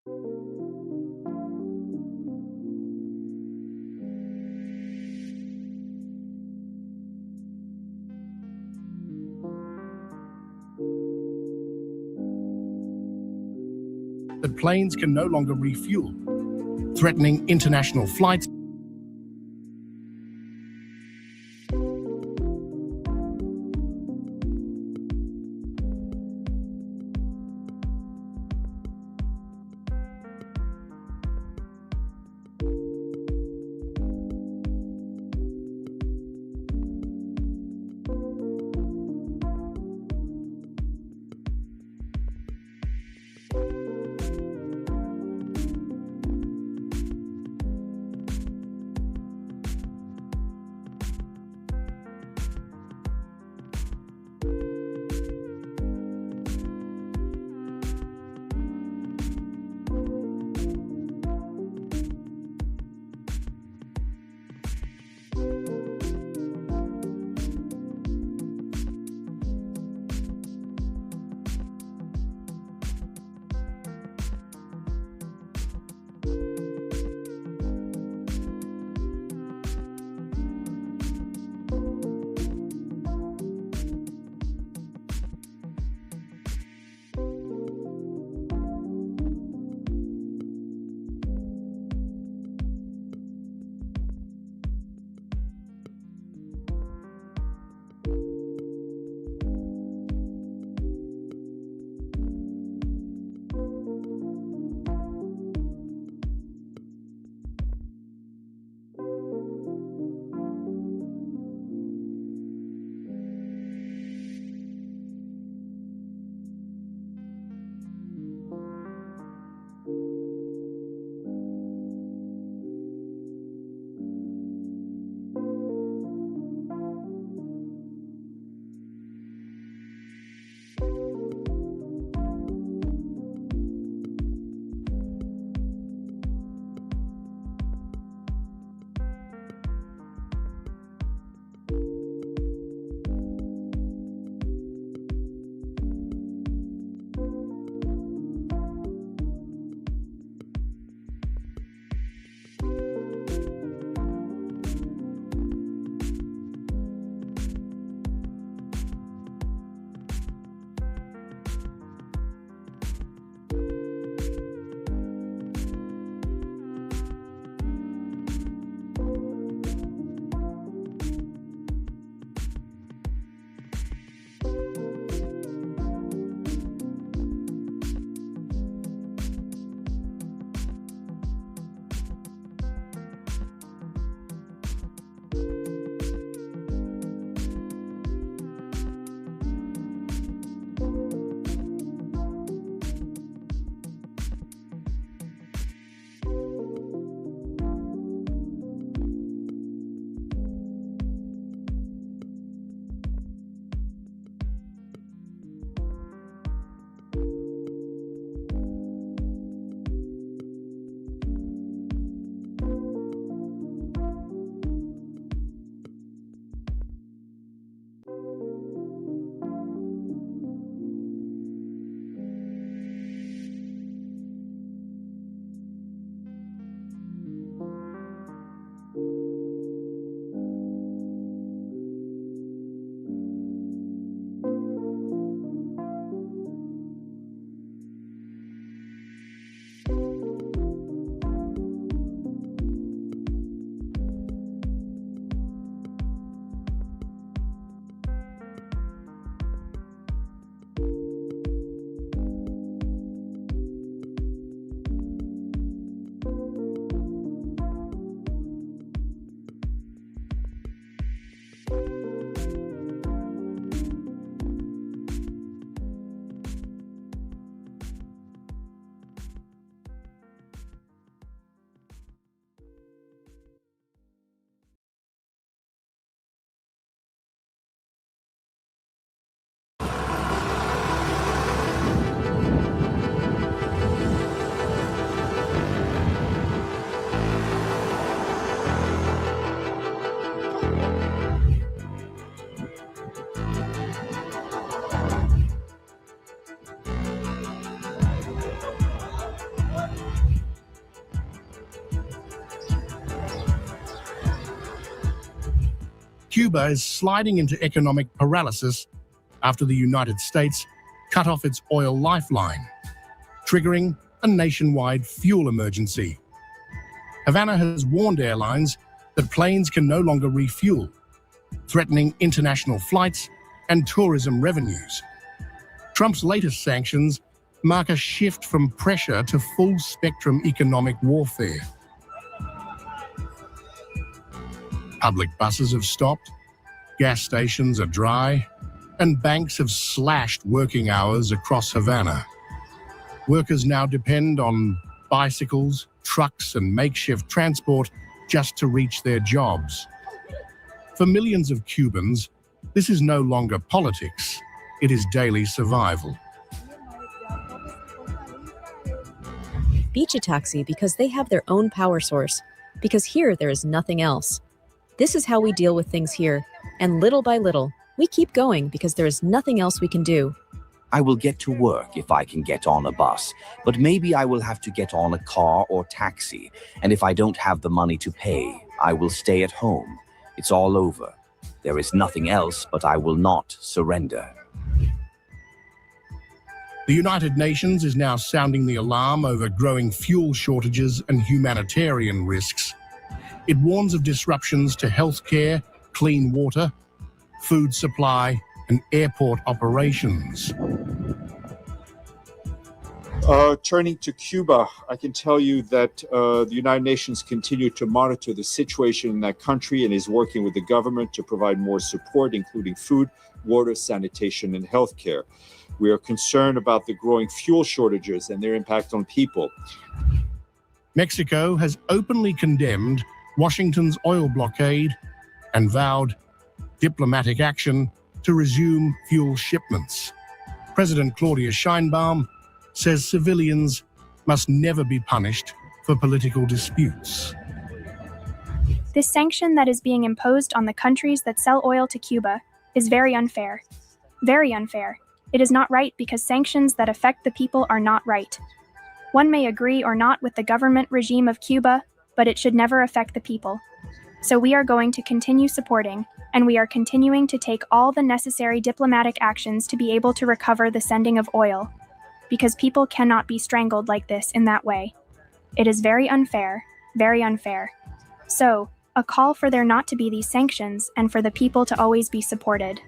That planes can no longer refuel, threatening international flights. Cuba is sliding into economic paralysis after the United States cut off its oil lifeline, triggering a nationwide fuel emergency. Havana has warned airlines that planes can no longer refuel, threatening international flights and tourism revenues. Trump's latest sanctions mark a shift from pressure to full-spectrum economic warfare. Public buses have stopped, gas stations are dry, and banks have slashed working hours across Havana. Workers now depend on bicycles, trucks, and makeshift transport just to reach their jobs. For millions of Cubans, this is no longer politics, it is daily survival. Beach a taxi because they have their own power source, because here there is nothing else. This is how we deal with things here, and little by little, we keep going because there is nothing else we can do. I will get to work if I can get on a bus, but maybe I will have to get on a car or taxi, and if I don't have the money to pay, I will stay at home. It's all over. There is nothing else, but I will not surrender. The United Nations is now sounding the alarm over growing fuel shortages and humanitarian risks. It warns of disruptions to healthcare, clean water, food supply, and airport operations. Turning to Cuba, I can tell you that the United Nations continue to monitor the situation in that country and is working with the government to provide more support, including food, water, sanitation, and healthcare. We are concerned about the growing fuel shortages and their impact on people. Mexico has openly condemned Washington's oil blockade and vowed diplomatic action to resume fuel shipments. President Claudia Sheinbaum says civilians must never be punished for political disputes. This sanction that is being imposed on the countries that sell oil to Cuba is very unfair. Very unfair. It is not right because sanctions that affect the people are not right. One may agree or not with the government regime of Cuba, but it should never affect the people. So we are going to continue supporting, and we are continuing to take all the necessary diplomatic actions to be able to recover the sending of oil, because people cannot be strangled like this in that way. It is very unfair, very unfair. So, a call for there not to be these sanctions and for the people to always be supported.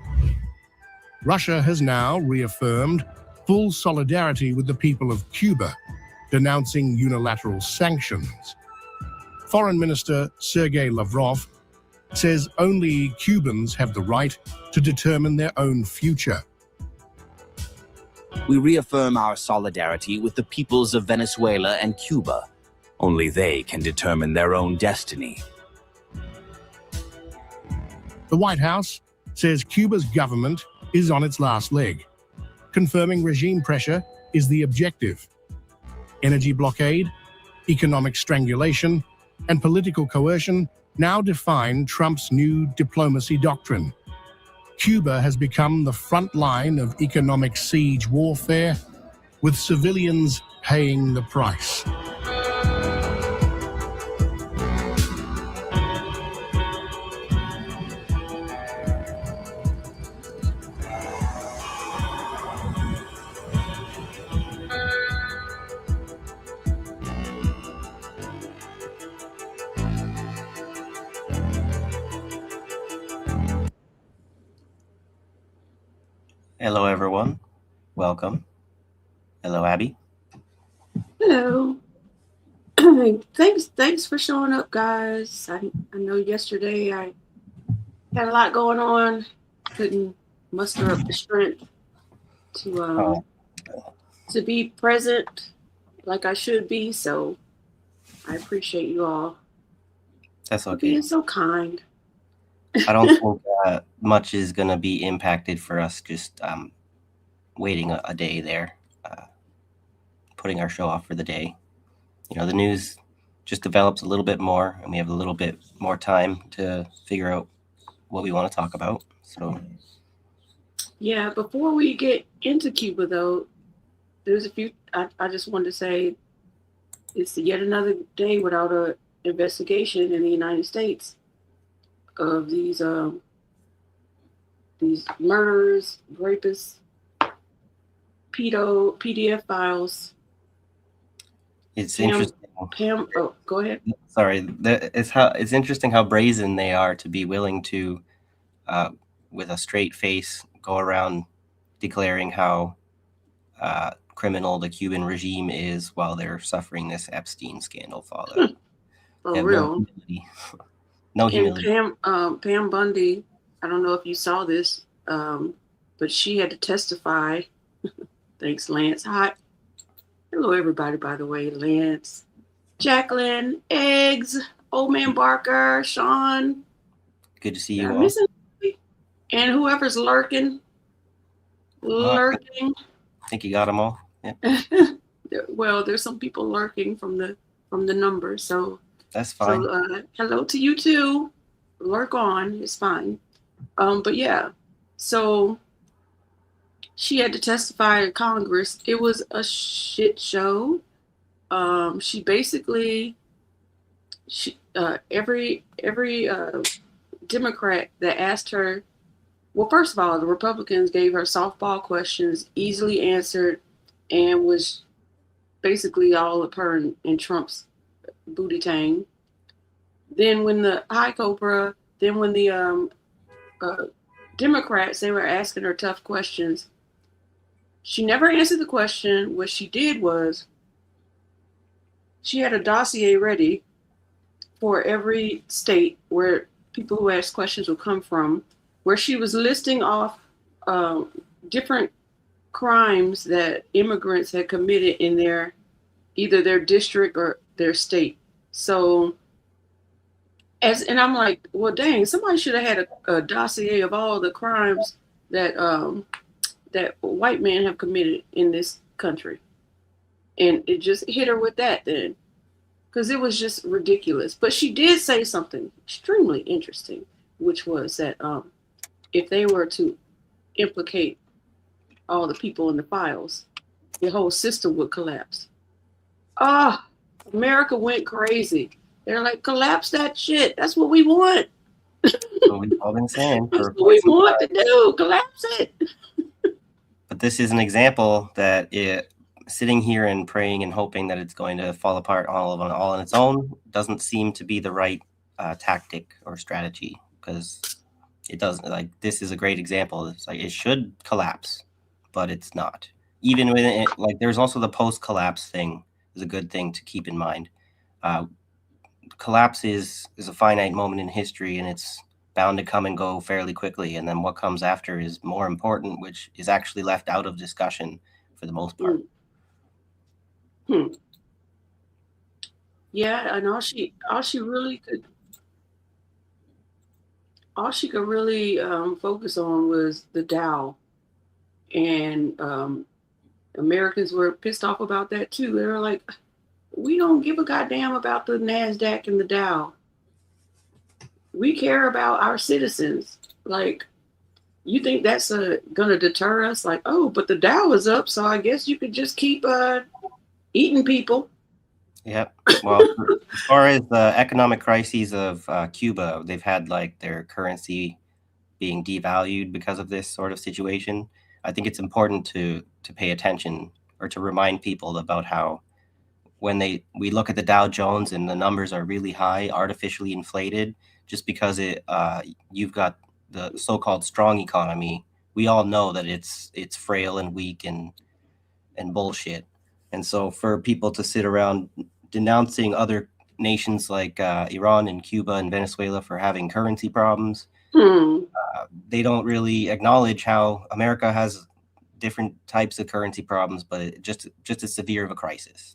Russia has now reaffirmed full solidarity with the people of Cuba, denouncing unilateral sanctions. Foreign Minister Sergei Lavrov says only Cubans have the right to determine their own future. We reaffirm our solidarity with the peoples of Venezuela and Cuba. Only they can determine their own destiny. The White House says Cuba's government is on its last leg, confirming regime pressure is the objective. Energy blockade, economic strangulation, and political coercion now define Trump's new diplomacy doctrine. Cuba has become the front line of economic siege warfare, with civilians paying the price. Hello, everyone. Welcome. Hello, Abby. Hello. Thanks for showing up, guys. I know yesterday I had a lot going on. Couldn't muster up the strength to be present like I should be. So I appreciate you all. That's okay. For being so kind. I don't think much is going to be impacted for us just waiting a day there, putting our show off for the day. You know, the news just develops a little bit more, and we have a little bit more time to figure out what we want to talk about. So, yeah, before we get into Cuba, though, there's a few. I just wanted to say it's yet another day without an investigation in the United States of these these murderers, rapists, PDF files. It's Pam, interesting. Pam, oh, go ahead. Sorry, it's interesting how brazen they are to be willing to, with a straight face, go around declaring how criminal the Cuban regime is while they're suffering this Epstein scandal fallout. For real. No humility. No And humility. Pam Bundy, I don't know if you saw this, but she had to testify. Thanks, Lance. Hi. Hello, everybody, by the way. Lance, Jacqueline, Eggs, Old Man Barker, Sean. Good to see Did you I all. miss anybody? And whoever's lurking. I think you got them all. Yeah. Well, there's some people lurking from the number, so That's fine. So hello to you too. Lurk on, it's fine. But yeah, so she had to testify in Congress. It was a shit show. She basically, every Democrat that asked her, well, first of all, the Republicans gave her softball questions, easily answered, and was basically all of her and Trump's booty tang. Then when the Democrats, they were asking her tough questions, she never answered the question. What she did was she had a dossier ready for every state where people who asked questions would come from, where she was listing off different crimes that immigrants had committed in either their district or their state. So, and I'm like, well, dang, somebody should have had a dossier of all the crimes that that white men have committed in this country. And it just hit her with that then, because it was just ridiculous. But she did say something extremely interesting, which was that if they were to implicate all the people in the files, the whole system would collapse. America went crazy. They're like, collapse that shit. That's what we want. What we've all been saying. That's what we want to do. Collapse it. But this is an example that sitting here and praying and hoping that it's going to fall apart all on its own doesn't seem to be the right tactic or strategy, because it doesn't. Like, this is a great example. It's like it should collapse, but it's not. Even with it, like, there's also the post-collapse thing is a good thing to keep in mind. Collapse is a finite moment in history, and it's bound to come and go fairly quickly. And then what comes after is more important, which is actually left out of discussion for the most part. Yeah, and all she could really focus on was the Dow, and Americans were pissed off about that too. They were like, we don't give a goddamn about the NASDAQ and the Dow. We care about our citizens. Like, you think that's gonna deter us? Like, oh, but the Dow is up, so I guess you could just keep eating people. Yep. Well, as far as the economic crises of Cuba, they've had like their currency being devalued because of this sort of situation. I think it's important to pay attention, or to remind people about how when we look at the Dow Jones and the numbers are really high, artificially inflated, just because you've got the so-called strong economy. We all know that it's frail and weak and bullshit. And so for people to sit around denouncing other nations like Iran and Cuba and Venezuela for having currency problems, they don't really acknowledge how America has different types of currency problems, but just as severe of a crisis.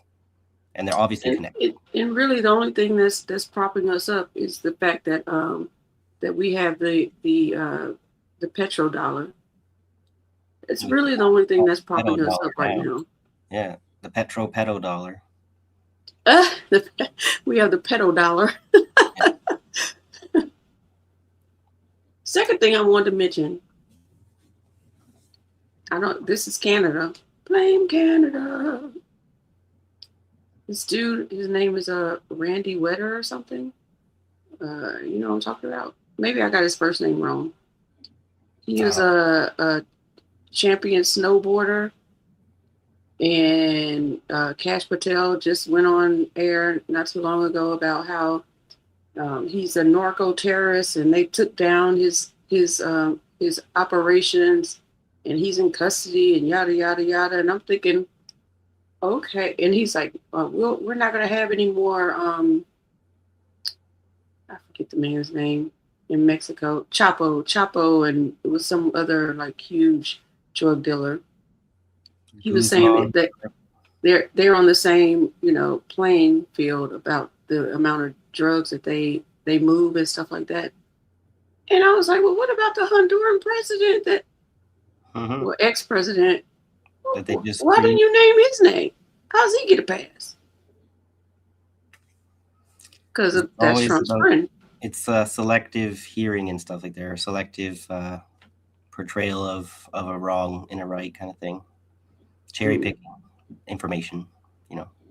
And they're obviously connected. And really, the only thing that's propping us up is the fact that that we have the petrodollar. It's really the only thing that's propping us up right now. Yeah, the petrodollar. We have the petrodollar. Second thing I wanted to mention. I know this is Canada. Blame Canada. This dude, his name is Randy Wetter or something. You know what I'm talking about? Maybe I got his first name wrong. He was a champion snowboarder, and Cash Patel just went on air not too long ago about how he's a narco terrorist, and they took down his operations, and he's in custody, and yada yada yada. And I'm thinking, okay. And he's like, we're not going to have any more. I forget the man's name in Mexico. Chapo, and it was some other like huge drug dealer. He was saying that they're on the same, playing field about the amount of drugs that they move and stuff like that. And I was like, well, what about the Honduran president or ex-president? That they just Why didn't you name his name? How's he get a pass? Because that's Trump's friend. It's selective hearing and stuff like that, or selective portrayal of a wrong in a right kind of thing. Cherry picking information,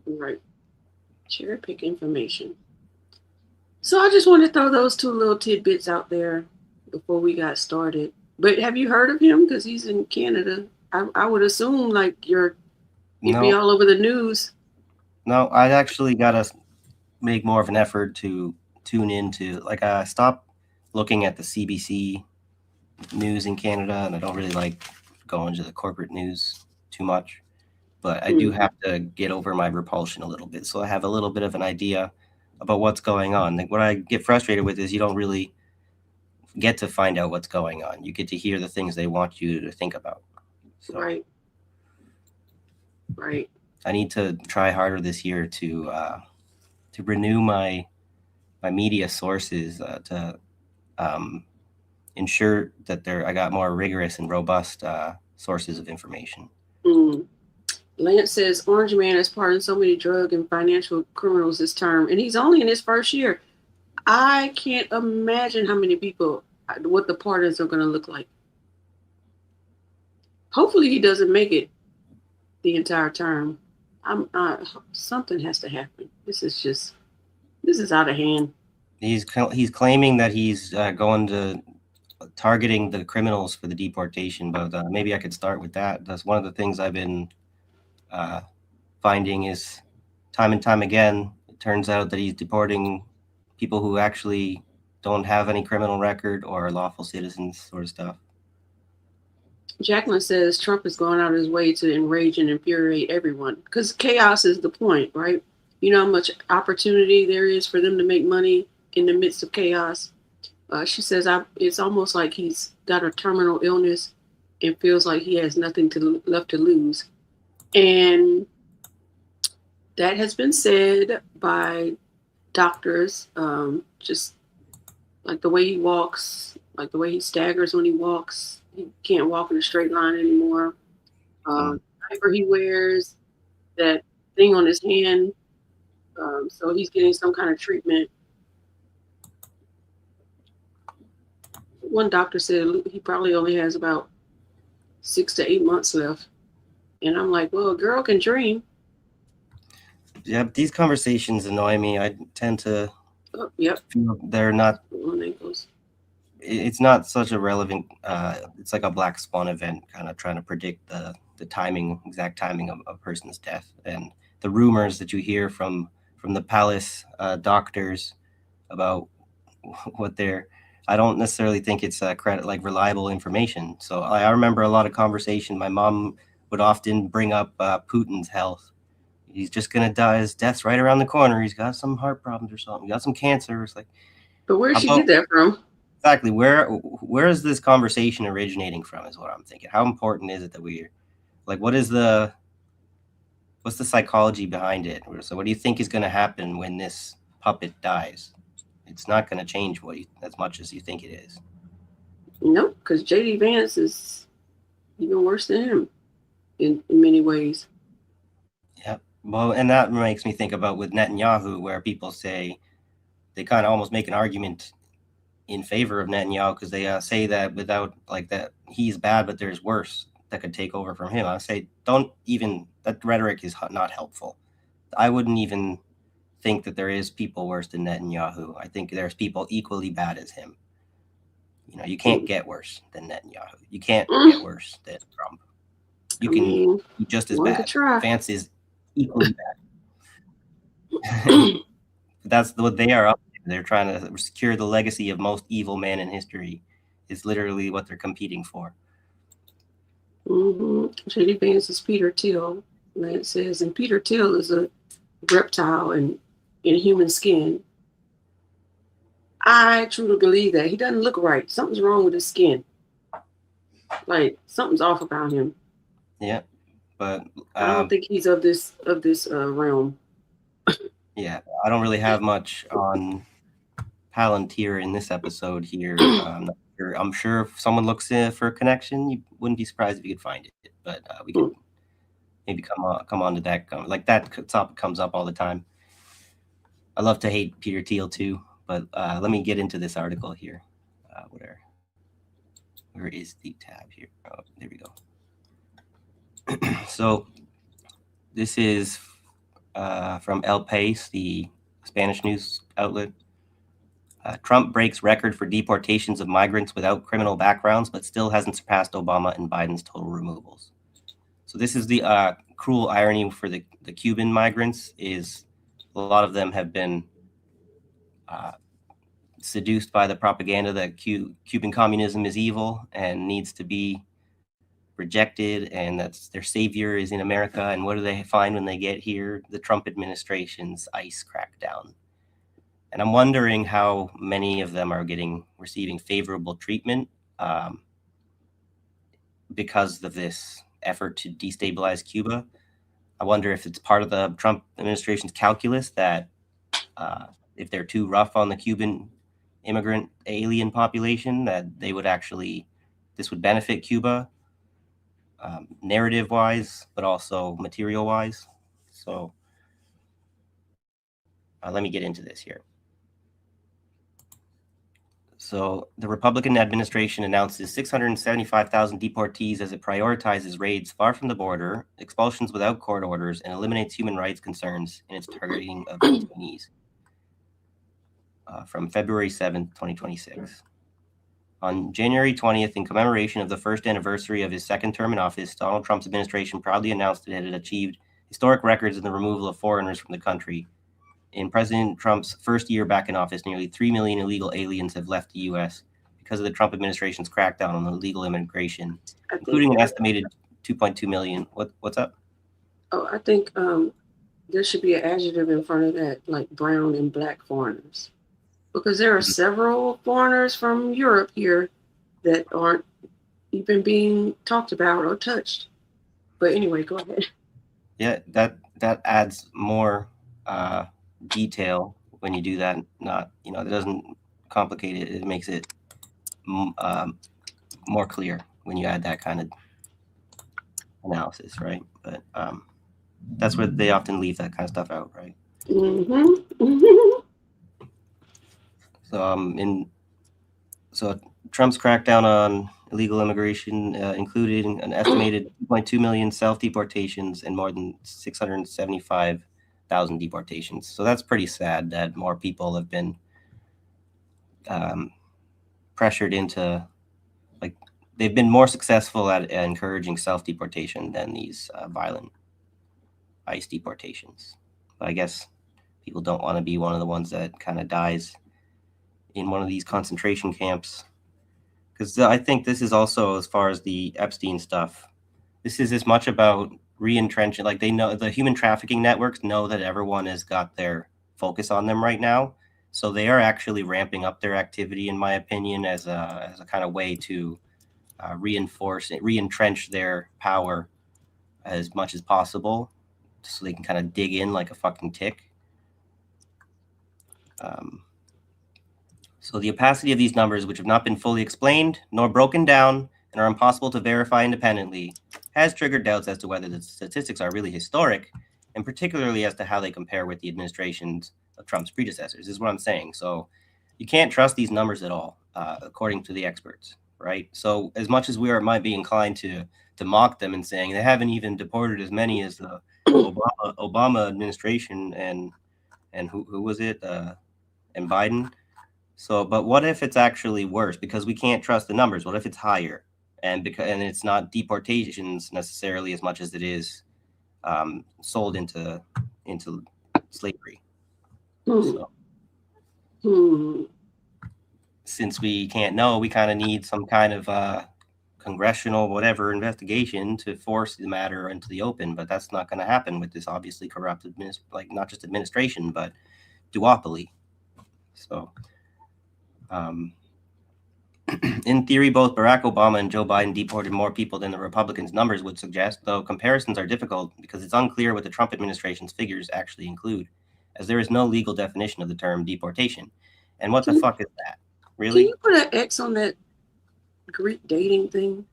Right. Cherry pick information. So I just want to throw those two little tidbits out there before we got started. But have you heard of him? Because he's in Canada. I would assume like you'd be all over the news. No, I actually got to make more of an effort to tune into, like, I stopped looking at the CBC news in Canada, and I don't really like going to the corporate news too much. But I do have to get over my repulsion a little bit. So I have a little bit of an idea about what's going on. Like, what I get frustrated with is you don't really get to find out what's going on. You get to hear the things they want you to think about. So Right. I need to try harder this year to renew my media sources to ensure that I got more rigorous and robust sources of information. Lance says Orange Man has pardoned so many drug and financial criminals this term, and he's only in his first year. I can't imagine how many people, what the pardons are going to look like. Hopefully he doesn't make it the entire term. Something has to happen. This is out of hand. He's claiming that he's going to targeting the criminals for the deportation, but maybe I could start with that. That's one of the things I've been finding is time and time again, it turns out that he's deporting people who actually don't have any criminal record or are lawful citizens, sort of stuff. Jacqueline says Trump is going out of his way to enrage and infuriate everyone because chaos is the point, right? You know how much opportunity there is for them to make money in the midst of chaos. She says it's almost like he's got a terminal illness and feels like he has nothing left to lose. And that has been said by doctors, just like the way he walks, like the way he staggers when he walks. He can't walk in a straight line anymore. Diaper he wears, that thing on his hand. So he's getting some kind of treatment. One doctor said he probably only has about 6 to 8 months left. And I'm like, well, a girl can dream. Yeah, these conversations annoy me. I tend to feel they're not. It's not such a relevant. It's like a black swan event, kind of trying to predict the exact timing of a person's death, and the rumors that you hear from the palace doctors about what they're. I don't necessarily think it's reliable information. So I remember a lot of conversation. My mom would often bring up Putin's health. He's just gonna die. His death's right around the corner. He's got some heart problems or something. He got some cancer. It's like, but where did she get that from? Exactly. Where is this conversation originating from? Is what I'm thinking. How important is it that we're like? What's the psychology behind it? So what do you think is going to happen when this puppet dies? It's not going to change as much as you think it is. Nope, because J.D. Vance is even worse than him in many ways. Yep. Well, and that makes me think about with Netanyahu, where people say they kind of almost make an argument in favor of Netanyahu because they say that without that he's bad, but there's worse that could take over from him. I say that rhetoric is not helpful. I wouldn't even think that there is people worse than Netanyahu. I think there's people equally bad as him. You can't get worse than Netanyahu. You can't get worse than Trump. You can be just as bad. Vance is equally bad. That's what they are up to. They're trying to secure the legacy of most evil man in history. Is literally what they're competing for. J.D. Vance is Peter Thiel. Lance says, and Peter Thiel is a reptile in human skin. I truly believe that. He doesn't look right. Something's wrong with his skin. Like, something's off about him. Yeah, but I don't think he's of this realm. Yeah, I don't really have much on Palantir in this episode here. I'm sure if someone looks for a connection, you wouldn't be surprised if you could find it. But we could maybe come on to that. Like that topic comes up all the time. I love to hate Peter Thiel too, but let me get into this article here. Where is the tab here? Oh, there we go. So this is from El País, the Spanish news outlet. Trump breaks record for deportations of migrants without criminal backgrounds, but still hasn't surpassed Obama and Biden's total removals. So this is the cruel irony for the Cuban migrants is a lot of them have been seduced by the propaganda that Cuban communism is evil and needs to be rejected, and that's their savior is in America. And what do they find when they get here? The Trump administration's ICE crackdown. And I'm wondering how many of them are receiving favorable treatment because of this effort to destabilize Cuba. I wonder if it's part of the Trump administration's calculus that if they're too rough on the Cuban immigrant alien population, that they would this would benefit Cuba narrative-wise, but also material-wise. So let me get into this here. So the Republican administration announces 675,000 deportees as it prioritizes raids far from the border, expulsions without court orders, and eliminates human rights concerns in its targeting of detainees. From February 7th, 2026. On January 20th, in commemoration of the first anniversary of his second term in office, Donald Trump's administration proudly announced that it had achieved historic records in the removal of foreigners from the country. In President Trump's first year back in office, nearly 3 million illegal aliens have left the U.S. because of the Trump administration's crackdown on illegal immigration, including an estimated 2.2 million. What's up? Oh, I think there should be an adjective in front of that, like brown and black foreigners. Because there are several foreigners from Europe here that aren't even being talked about or touched. But anyway, go ahead. Yeah, that adds more detail when you do that. Not, it doesn't complicate it. It makes it more clear when you add that kind of analysis, right? But that's where they often leave that kind of stuff out, right? So Trump's crackdown on illegal immigration included an estimated 2.2 million self-deportations and more than 675,000 deportations. So that's pretty sad that more people have been pressured into, they've been more successful at encouraging self-deportation than these violent ICE deportations. But I guess people don't want to be one of the ones that kind of dies in one of these concentration camps, because I think this is also, as far as the Epstein stuff, this is as much about re-entrenching. Like, they know, the human trafficking networks know that everyone has got their focus on them right now, so they are actually ramping up their activity, in my opinion, as a kind of way to re-entrench their power as much as possible, so they can kind of dig in like a fucking tick. So the opacity of these numbers, which have not been fully explained nor broken down and are impossible to verify independently, has triggered doubts as to whether the statistics are really historic, and particularly as to how they compare with the administrations of Trump's predecessors, is what I'm saying. So you can't trust these numbers at all, according to the experts, right? So as much as might be inclined to mock them and saying they haven't even deported as many as the Obama administration and who was it, and Biden. So, but what if it's actually worse? Because we can't trust the numbers. What if it's higher? And it's not deportations necessarily as much as it is sold into slavery. So, since we can't know, we kind of need some kind of congressional whatever investigation to force the matter into the open. But that's not going to happen with this obviously corrupt not just administration, but duopoly. So. In theory, both Barack Obama and Joe Biden deported more people than the Republicans' numbers would suggest, though comparisons are difficult because it's unclear what the Trump administration's figures actually include, as there is no legal definition of the term deportation. And what the fuck is that? Really? Can you put an X on that Greek dating thing?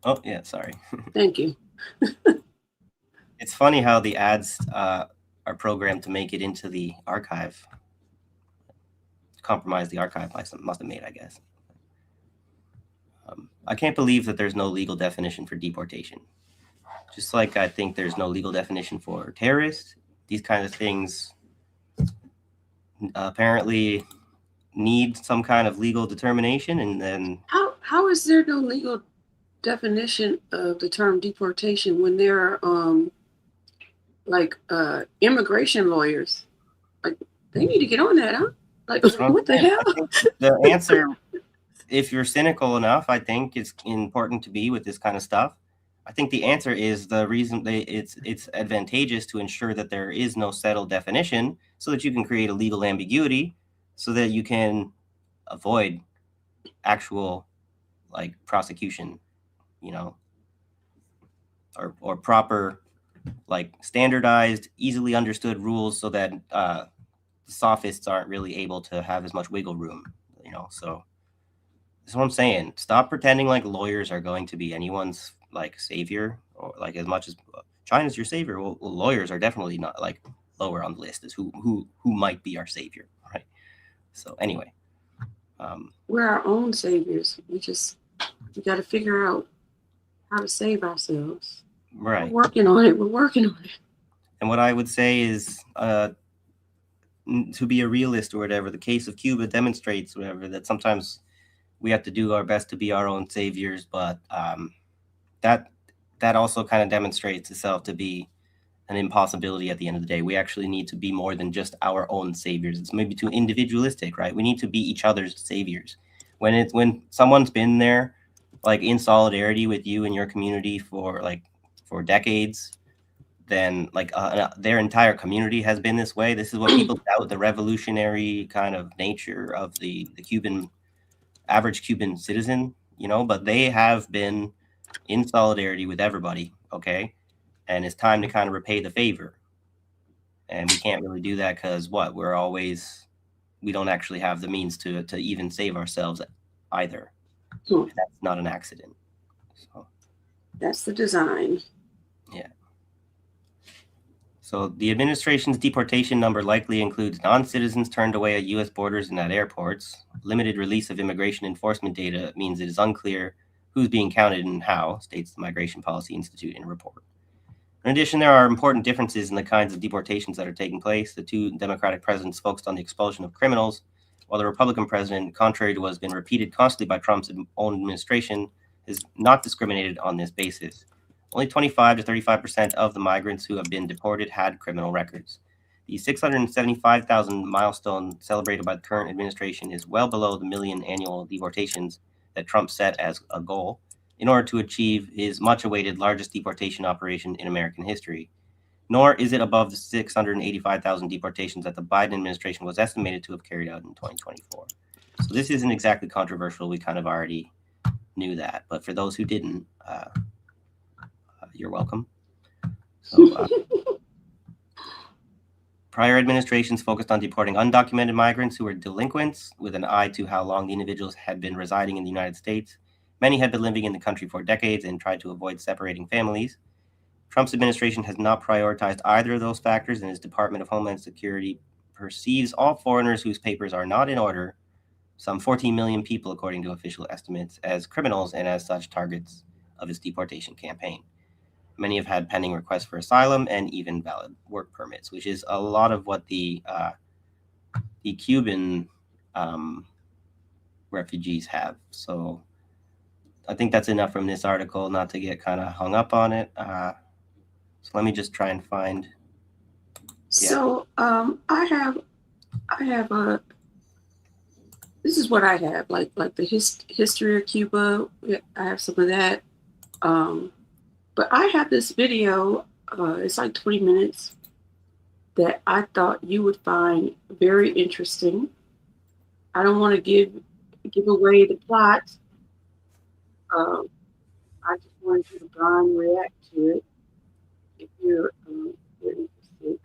Oh, yeah, sorry. Thank you. It's funny how the ads are programmed to make it into the archive. Compromise the archive must have made, I guess. I can't believe that there's no legal definition for deportation. Just like I think there's no legal definition for terrorists, these kind of things apparently need some kind of legal determination. And then how is there no legal definition of the term deportation when there are immigration lawyers? Like, they need to get on that, huh? Like, what the hell? The answer, if you're cynical enough, I think it's important to be with this kind of stuff. I think the answer is the reason it's advantageous to ensure that there is no settled definition so that you can create a legal ambiguity so that you can avoid actual prosecution, or proper standardized, easily understood rules so that the sophists aren't really able to have as much wiggle room, so that's what I'm saying. Stop pretending like lawyers are going to be anyone's savior, or as much as China's your savior. Well, lawyers are definitely not lower on the list as who might be our savior, right? So anyway, we're our own saviors. We got to figure out how to save ourselves. Right. We're working on it. And what I would say is, to be a realist or whatever, the case of Cuba demonstrates whatever that sometimes we have to do our best to be our own saviors, but that also kind of demonstrates itself to be an impossibility at the end of the day. We actually need to be more than just our own saviors. It's maybe too individualistic, right? We need to be each other's saviors. When someone's been there, in solidarity with you and your community for decades, then their entire community has been this way. This is what people doubt, the revolutionary kind of nature of the average Cuban citizen, but they have been in solidarity with everybody, okay? And it's time to kind of repay the favor. And we can't really do that because we don't actually have the means to even save ourselves either. That's not an accident. So that's the design. Yeah. So the administration's deportation number likely includes non-citizens turned away at U.S. borders and at airports. Limited release of immigration enforcement data means it is unclear who's being counted and how, states the Migration Policy Institute in a report. In addition, there are important differences in the kinds of deportations that are taking place. The two Democratic presidents focused on the expulsion of criminals, while the Republican president, contrary to what has been repeated constantly by Trump's own administration, has not discriminated on this basis. Only 25 to 35% of the migrants who have been deported had criminal records. The 675,000 milestone celebrated by the current administration is well below the million annual deportations that Trump set as a goal in order to achieve his much-awaited largest deportation operation in American history. Nor is it above the 685,000 deportations that the Biden administration was estimated to have carried out in 2024. So this isn't exactly controversial. We kind of already knew that. But for those who didn't, you're welcome. So, prior administrations focused on deporting undocumented migrants who were delinquents with an eye to how long the individuals had been residing in the United States. Many had been living in the country for decades and tried to avoid separating families. Trump's administration has not prioritized either of those factors, and his Department of Homeland Security perceives all foreigners whose papers are not in order, some 14 million people according to official estimates, as criminals and as such targets of his deportation campaign. Many have had pending requests for asylum and even valid work permits, which is a lot of what the Cuban refugees have. So I think that's enough from this article not to get kind of hung up on it. So let me just try and find. So I have a. This is what I have, like the history of Cuba. I have some of that. But I have this video. It's like 20 minutes that I thought you would find very interesting. I don't want to give away the plot. I just wanted you to blind react to it if you're interested.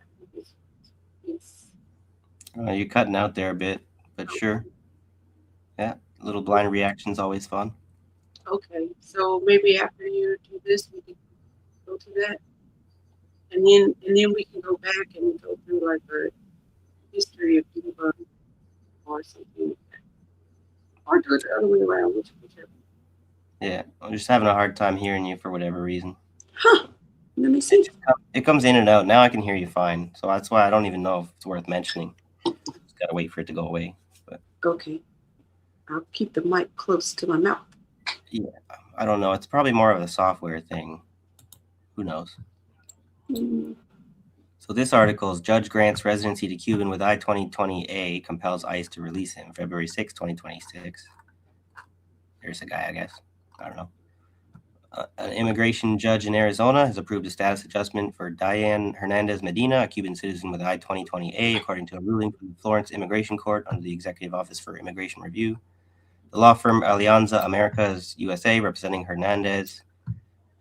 It's You're cutting out there a bit, but sure. Yeah, a little blind reaction's always fun. okay. So maybe after you do this, we can go to that, and then we can go back and go through like a history of Cuba or something like that, or do it the other way around, whichever. Yeah, I'm just having a hard time hearing you for whatever reason. Huh. Let me see. It comes in and out. Now I can hear you fine. So that's why I don't even know if it's worth mentioning. Just gotta wait for it to go away. But Okay. I'll keep the mic close to my mouth. yeah, I don't know. It's probably more of a software thing. Who knows? Mm. So this article is Judge grants residency to Cuban with I-2020A, compels ICE to release him February 6, 2026. There's a guy, I guess. I don't know. An immigration judge in Arizona has approved a status adjustment for Diane Hernandez Medina, a Cuban citizen with I-2020A, according to a ruling from the Florence Immigration Court under the Executive Office for Immigration Review. The law firm Alianza Americas USA, representing Hernandez,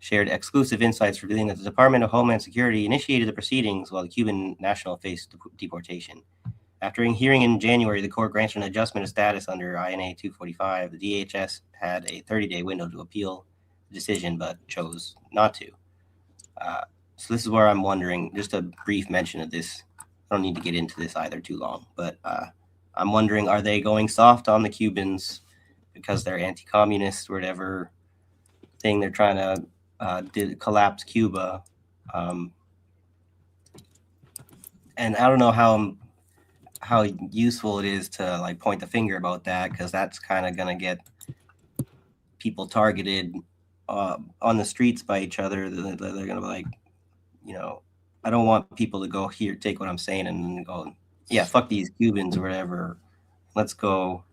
shared exclusive insights revealing that the Department of Homeland Security initiated the proceedings while the Cuban national faced deportation. After a hearing in January, the court granted an adjustment of status under INA 245. The DHS had a 30-day window to appeal the decision, but chose not to. So this is where I'm wondering, just a brief mention of this. I don't need to get into this either too long, but I'm wondering, are they going soft on the Cubans because they're anti-communist or whatever thing they're trying to collapse Cuba? And I don't know how useful it is to like point the finger about that, because that's kind of going to get people targeted on the streets by each other. They're going to be like, I don't want people to go here, take what I'm saying and go, yeah, fuck these Cubans or whatever. Let's go,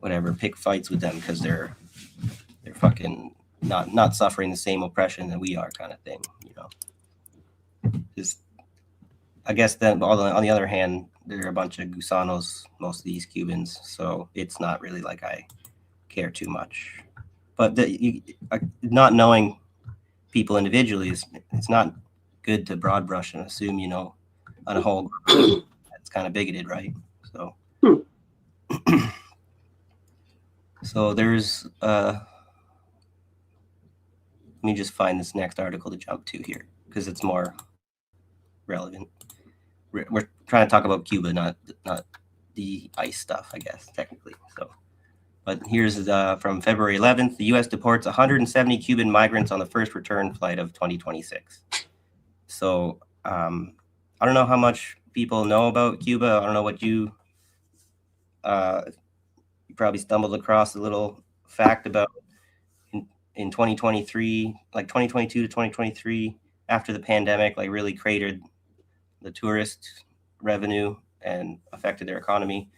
whatever, pick fights with them because they're fucking not suffering the same oppression that we are, kind of thing, Just, I guess then on the other hand, they're a bunch of gusanos, most of these Cubans, so it's not really like I care too much. But not knowing people individually it's not good to broad brush and assume on a whole group that's kind of bigoted, right? So so there's let me just find this next article to jump to here because it's more relevant. We're trying to talk about Cuba, not the ICE stuff, I guess, technically. So, but here's from February 11th. The U.S. deports 170 Cuban migrants on the first return flight of 2026. So I don't know how much people know about Cuba. I don't know what you probably stumbled across a little fact about in 2023, like 2022 to 2023, after the pandemic, like really cratered the tourist revenue and affected their economy.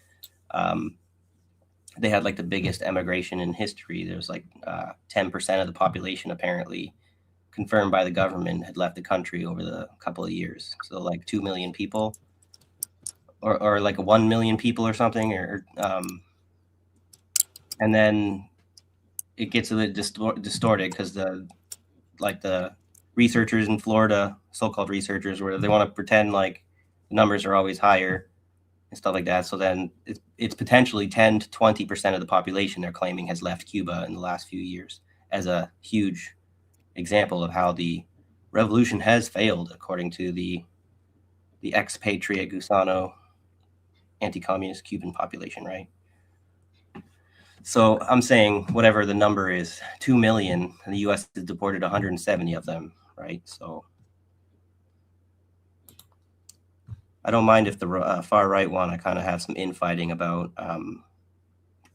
They had like the biggest emigration in history. There's like 10% of the population apparently confirmed by the government had left the country over the couple of years. So like 2 million people or like 1 million people or something, and then it gets a bit distorted because the researchers in Florida, so-called researchers, where they want to pretend like the numbers are always higher and stuff like that. So then it's potentially 10 to 20% of the population they're claiming has left Cuba in the last few years, as a huge example of how the revolution has failed, according to the expatriate Gusano anti-communist Cuban population, right? So I'm saying whatever the number is, 2 million, and the U.S. has deported 170 of them, right? So I don't mind if the far right want to kind of have some infighting about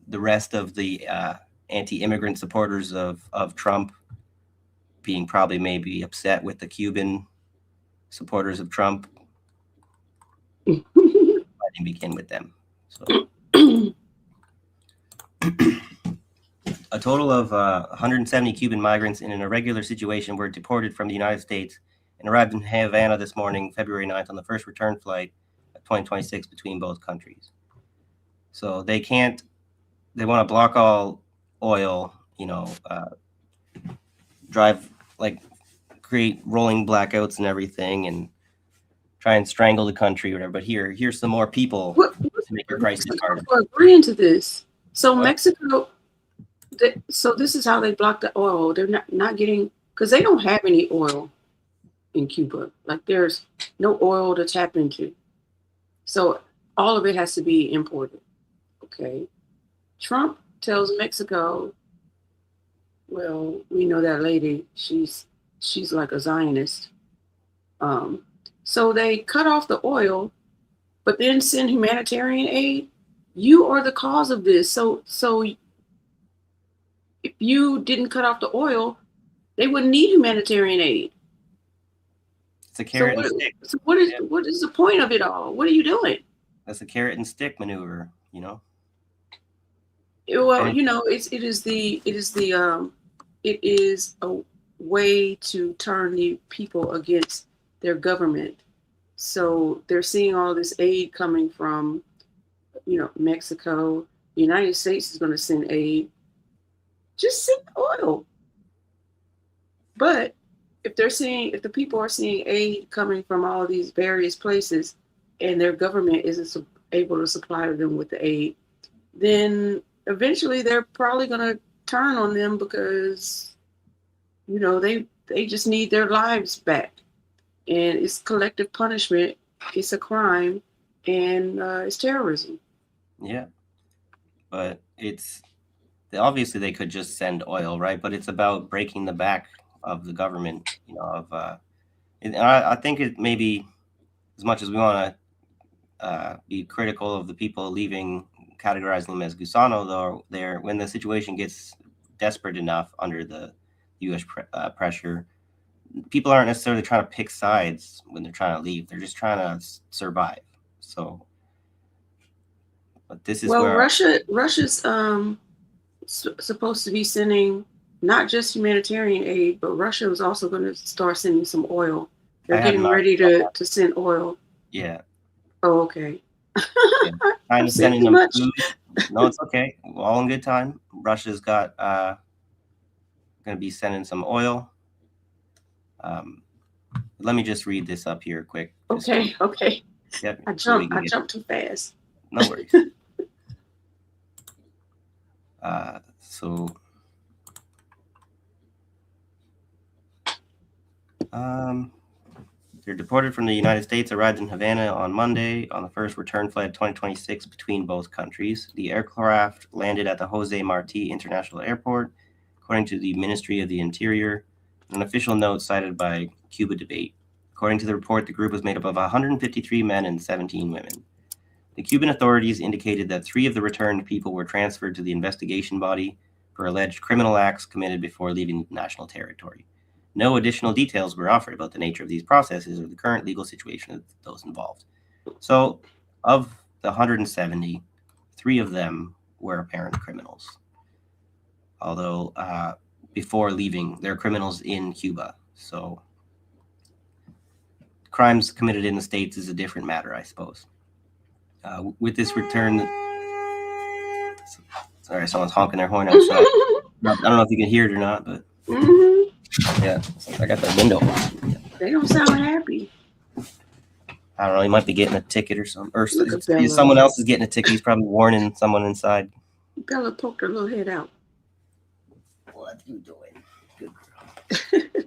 the rest of the anti-immigrant supporters of Trump being probably maybe upset with the Cuban supporters of Trump. Fighting begin with them. So. A total of 170 Cuban migrants in an irregular situation were deported from the United States and arrived in Havana this morning, February 9th, on the first return flight of 2026 between both countries. So they want to block all oil, create rolling blackouts and everything and try and strangle the country or whatever. But here's some more people to make your prices harder. For agreeing to this. So Mexico, so this is how they block the oil. They're not getting, because they don't have any oil in Cuba. Like there's no oil to tap into. So all of it has to be imported. Okay. Trump tells Mexico, well, we know that lady, she's like a Zionist. So they cut off the oil, but then send humanitarian aid. You are the cause of this. So if you didn't cut off the oil, they wouldn't need humanitarian aid. It's a carrot and stick. So what is the point of it all? What are you doing? That's a carrot and stick maneuver, Well, it is a way to turn the people against their government. So they're seeing all this aid coming from, Mexico. The United States is going to send aid. Just send oil. But if the people are seeing aid coming from all these various places and their government isn't able to supply them with the aid, then eventually they're probably going to turn on them because, they just need their lives back. And it's collective punishment. It's a crime, and it's terrorism. Yeah, but obviously they could just send oil, right? But it's about breaking the back of the government. I think it maybe, as much as we want to be critical of the people leaving, categorizing them as gusano, though, when the situation gets desperate enough under the U.S. pressure, people aren't necessarily trying to pick sides when they're trying to leave. They're just trying to survive. So, but this is where Russia's supposed to be sending not just humanitarian aid, but Russia was also going to start sending some oil. They're getting ready to send oil. Yeah. Oh, okay. Yeah. Kind of sending them food. No, it's okay. All in good time. Russia's got going to be sending some oil. Let me just read this up here quick. Okay. Yep. I jumped too fast. No worries. They're deported from the United States, arrived in Havana on Monday on the first return flight of 2026 between both countries. The aircraft landed at the Jose Marti International Airport, according to the Ministry of the Interior, an official note cited by Cuba Debate. According to the report, the group was made up of 153 men and 17 women. The Cuban authorities indicated that 3 of the returned people were transferred to the investigation body for alleged criminal acts committed before leaving national territory. No additional details were offered about the nature of these processes or the current legal situation of those involved. So, of the 170, 3 of them were apparent criminals. Although, before leaving, they're criminals in Cuba. So, crimes committed in the States is a different matter, I suppose. With this return, sorry, someone's honking their horn outside. I don't know if you can hear it or not, but yeah, I got the window open. They don't sound happy. I don't know. He might be getting a ticket or something, or someone else is getting a ticket. He's probably warning someone inside. Bella poked her little head out. What are you doing? Good girl.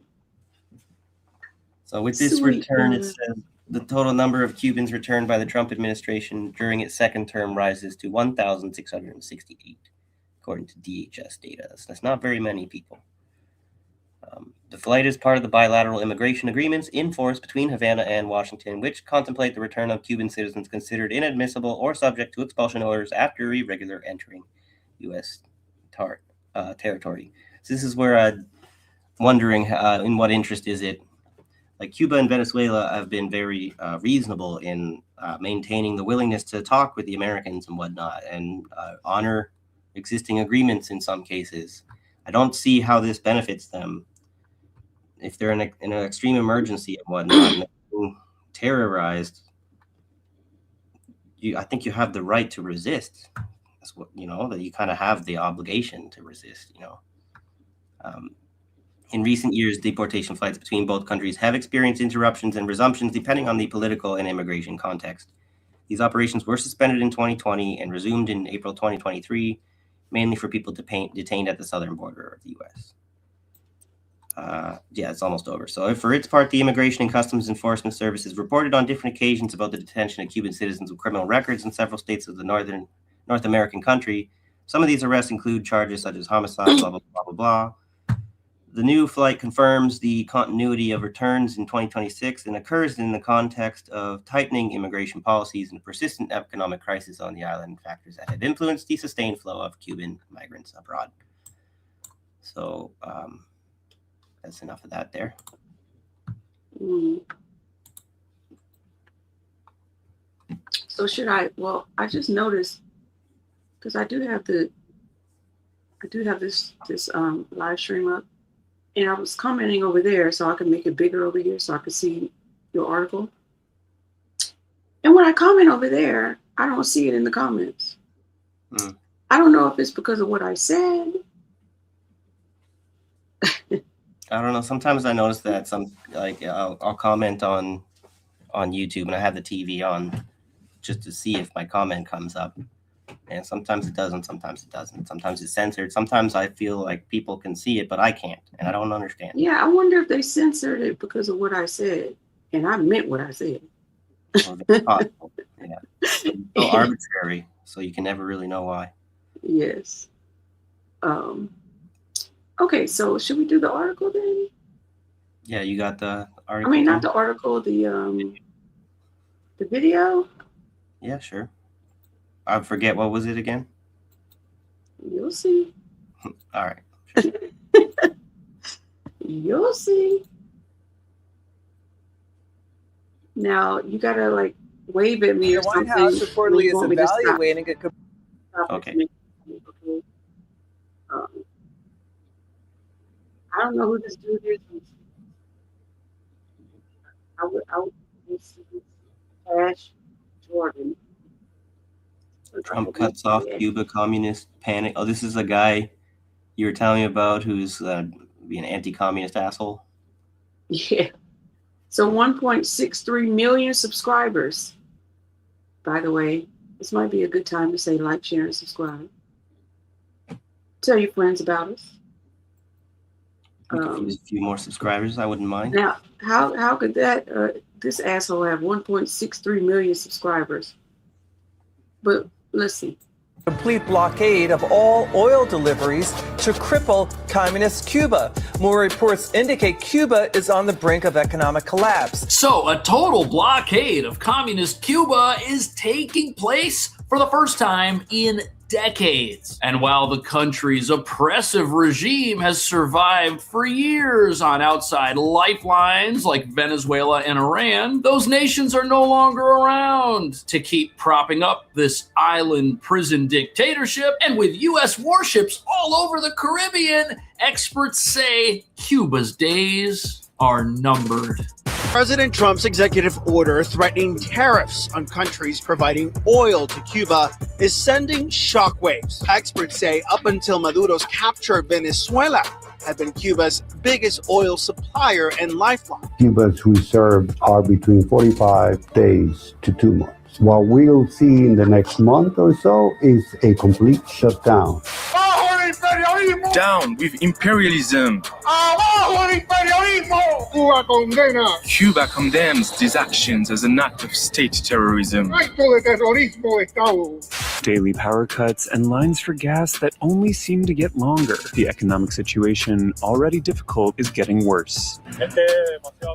So with this return, it says the total number of Cubans returned by the Trump administration during its second term rises to 1,668, according to DHS data. That's not very many people. The flight is part of the bilateral immigration agreements in force between Havana and Washington, which contemplate the return of Cuban citizens considered inadmissible or subject to expulsion orders after irregular entering U.S. territory. So this is where I'm wondering in what interest is it? Like Cuba and Venezuela have been very reasonable in maintaining the willingness to talk with the Americans and whatnot and honor existing agreements in some cases. I don't see how this benefits them if they're in an extreme emergency and whatnot and being terrorized. I think you have the right to resist. That's what, that you kind of have the obligation to resist, In recent years, deportation flights between both countries have experienced interruptions and resumptions depending on the political and immigration context. These operations were suspended in 2020 and resumed in April 2023, mainly for people detained at the southern border of the U.S. It's almost over. So for its part, the Immigration and Customs Enforcement Services reported on different occasions about the detention of Cuban citizens with criminal records in several states of the North American country. Some of these arrests include charges such as homicide, blah, blah, blah, blah, blah. The new flight confirms the continuity of returns in 2026 and occurs in the context of tightening immigration policies and a persistent economic crisis on the island, factors that have influenced the sustained flow of Cuban migrants abroad. So that's enough of that there. So should I? Well, I just noticed because I do have this live stream up. And I was commenting over there so I could make it bigger over here so I could see your article. And when I comment over there, I don't see it in the comments. I don't know if it's because of what I said. I don't know. Sometimes I notice that I'll comment on YouTube and I have the TV on just to see if my comment comes up. And sometimes it doesn't, sometimes it doesn't. Sometimes it's censored. Sometimes I feel like people can see it, but I can't. And I don't understand. Yeah, I wonder if they censored it because of what I said. And I meant what I said. Well, that's possible. Yeah. It's so arbitrary, so you can never really know why. Yes. Okay, so should we do the article then? Yeah, you got the article. I mean, not the article, the video. Yeah, sure. I forget, what was it again? You'll see. All right. Sure. You'll see. Now you gotta wave at me or The White something. House reportedly is You want me to stop? evaluating a Okay. I don't know who this dude is. I would Cash Jordan. Trump cuts off Cuba communist panic. Oh, this is a guy you were telling me about who's being an anti-communist asshole. Yeah. So 1.63 million subscribers. By the way, this might be a good time to say like, share, and subscribe. Tell your friends about us. We could use a few more subscribers. I wouldn't mind. Now, how could that this asshole have 1.63 million subscribers? But listen. complete blockade of all oil deliveries to cripple communist Cuba. More reports indicate Cuba is on the brink of economic collapse. So, a total blockade of communist Cuba is taking place for the first time in decades. And while the country's oppressive regime has survived for years on outside lifelines like Venezuela and Iran, those nations are no longer around to keep propping up this island prison dictatorship. And with U.S. warships all over the Caribbean, experts say Cuba's days are numbered. President Trump's executive order threatening tariffs on countries providing oil to Cuba is sending shockwaves. Experts say up until Maduro's capture, Venezuela had been Cuba's biggest oil supplier and lifeline. Cuba's reserves are between 45 days to 2 months. What we'll see in the next month or so is a complete shutdown. Down with imperialism. Cuba condemns these actions as an act of state terrorism. daily power cuts, and lines for gas that only seem to get longer. The economic situation, already difficult, is getting worse.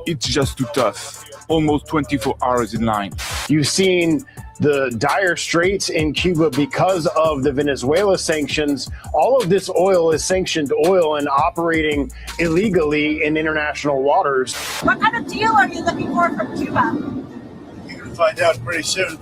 It's just too tough. Almost 24 hours in line. You've seen the dire straits in Cuba because of the Venezuela sanctions. All of this oil is sanctioned oil and operating illegally in international waters. What kind of deal are you looking for from Cuba? You're going to find out pretty soon.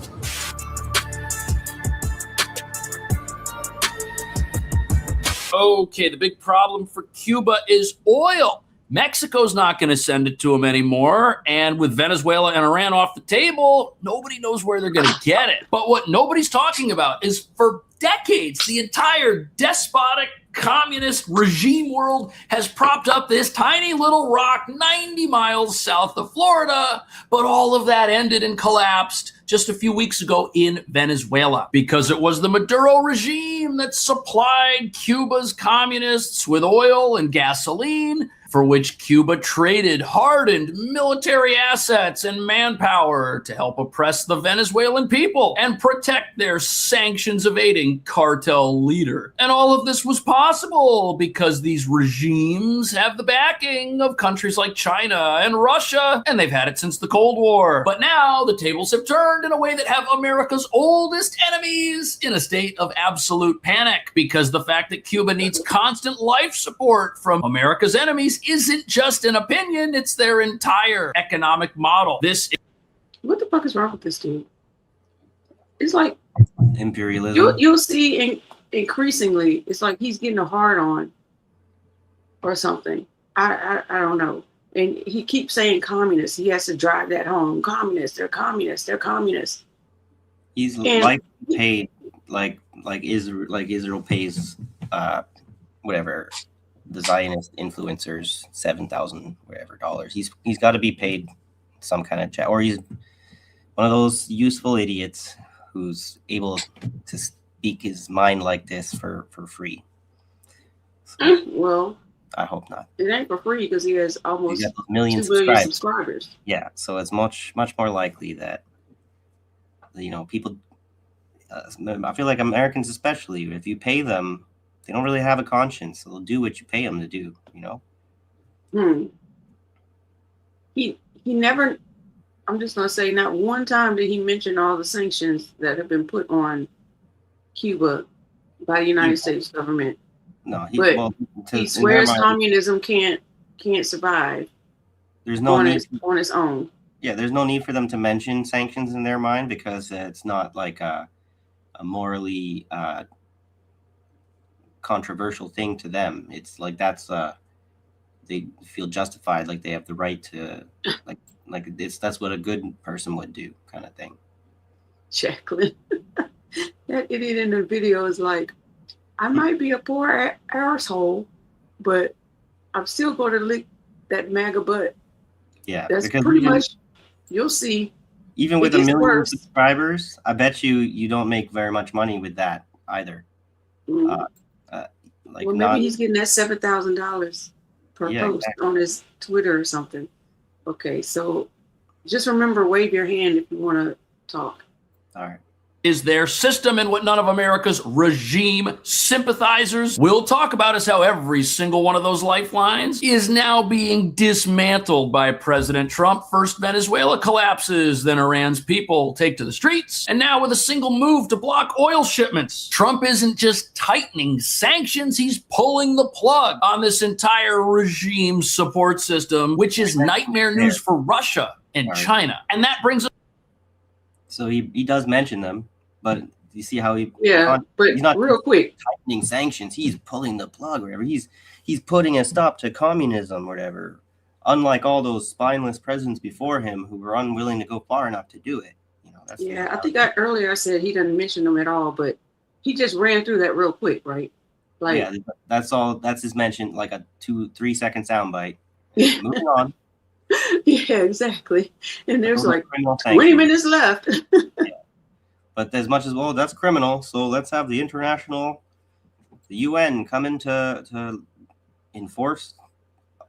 Okay, the big problem for Cuba is oil. Mexico's not going to send it to them anymore. And with Venezuela and Iran off the table, nobody knows where they're going to get it. But what nobody's talking about is for decades, the entire despotic communist regime world has propped up this tiny little rock 90 miles south of Florida. But all of that ended and collapsed just a few weeks ago in Venezuela because it was the Maduro regime that supplied Cuba's communists with oil and gasoline, for which Cuba traded hardened military assets and manpower to help oppress the Venezuelan people and protect their sanctions-evading cartel leader. And all of this was possible because these regimes have the backing of countries like China and Russia, and they've had it since the Cold War. But now the tables have turned in a way that have America's oldest enemies in a state of absolute panic because the fact that Cuba needs constant life support from America's enemies isn't just an opinion, it's their entire economic model. What the fuck is wrong with this dude? It's like imperialism. You'll see increasingly, it's like he's getting a hard on or something. I don't know. And he keeps saying communists. He has to drive that home. Communists, they're communists, they're communists. He's like paid like Israel pays whatever the Zionist influencers $7,000 whatever dollars. He's got to be paid some kind of chat, or he's one of those useful idiots who's able to speak his mind like this for free. So, well, I hope not. It ain't for free because he has almost 2 million subscribers. Yeah, so it's much more likely that people. I feel like Americans, especially, if you pay them, they don't really have a conscience. So they'll do what you pay them to do. He never. I'm just gonna say, not one time did he mention all the sanctions that have been put on Cuba by the United States government. No, he swears communism can't survive. There's no need on its own. Yeah, there's no need for them to mention sanctions in their mind because it's not like a morally controversial thing to them. It's like that's they feel justified, like they have the right to that's what a good person would do, kind of thing. Jacqueline, that idiot in the video is like, I might be a poor arsehole, but I'm still going to lick that MAGA butt. Yeah, that's pretty much. You'll see. Even with 1 million subscribers, I bet you don't make very much money with that either. Well, maybe he's getting that $7,000 per post on his Twitter or something. Okay, so just remember, wave your hand if you want to talk. All right. Is their system and what none of America's regime sympathizers will talk about is how every single one of those lifelines is now being dismantled by President Trump. First, Venezuela collapses, then Iran's people take to the streets, and now with a single move to block oil shipments, Trump isn't just tightening sanctions, he's pulling the plug on this entire regime support system, which is nightmare news for Russia and China. And that brings us. So he does mention them, but you see how he's not real quick tightening sanctions. He's pulling the plug, whatever. He's putting a stop to communism, whatever. Unlike all those spineless presidents before him who were unwilling to go far enough to do it. I think earlier I said he didn't mention them at all, but he just ran through that real quick, right? Like, yeah, that's all. That's his mention, like a 2-3 second soundbite. Moving on. Yeah, exactly. And there's like 20 minutes left. Yeah. But as much as, well, that's criminal, so let's have the UN come in to enforce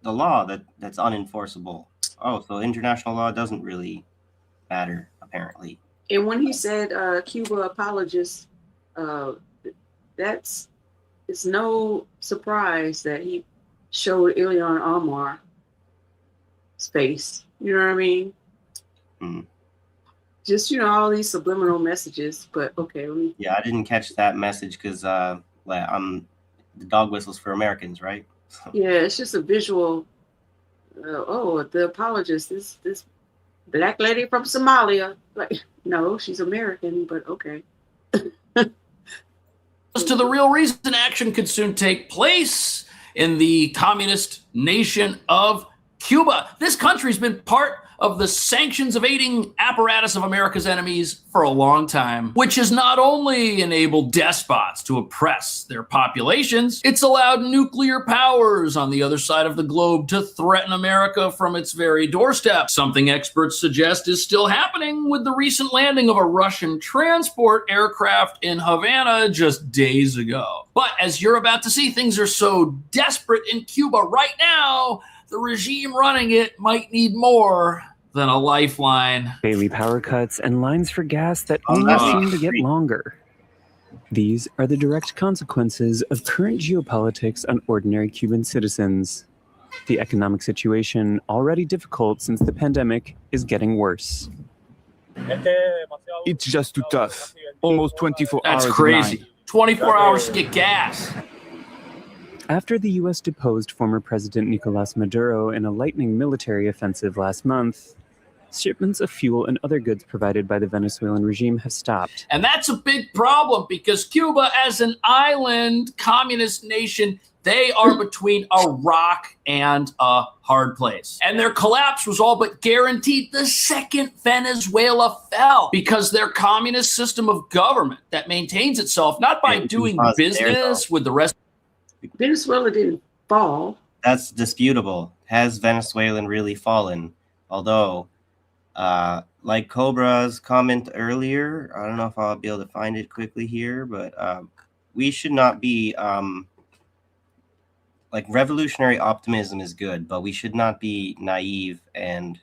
the law that's unenforceable. Oh, so international law doesn't really matter, apparently. And when he said Cuba apologists It's no surprise that he showed Ilhan Omar space. You know what I mean? Just, all these subliminal messages. But okay. Yeah, I didn't catch that message because the dog whistles for Americans, right? Yeah, it's just a visual. The apologist, this black lady from Somalia. Like, no, she's American, but okay. As to the real reason action could soon take place in the communist nation of Cuba. This country's been part of the sanctions evading apparatus of America's enemies for a long time, which has not only enabled despots to oppress their populations, it's allowed nuclear powers on the other side of the globe to threaten America from its very doorstep, something experts suggest is still happening with the recent landing of a Russian transport aircraft in Havana just days ago. But as you're about to see, things are so desperate in Cuba right now, the regime running it might need more than a lifeline. Daily power cuts and lines for gas that only seem to get longer. These are the direct consequences of current geopolitics on ordinary Cuban citizens. The economic situation, already difficult since the pandemic, is getting worse. It's just too tough. Almost 24 hours. That's crazy. 24 hours to get gas. After the U.S. deposed former President Nicolas Maduro in a lightning military offensive last month, shipments of fuel and other goods provided by the Venezuelan regime have stopped. And that's a big problem because Cuba, as an island communist nation, they are between a rock and a hard place. And their collapse was all but guaranteed the second Venezuela fell because their communist system of government that maintains itself not by doing business with the rest. Venezuela didn't fall. That's disputable. Has Venezuelan really fallen? Although, like Cobra's comment earlier, I don't know if I'll be able to find it quickly here, but we should not be like revolutionary optimism is good, but we should not be naive and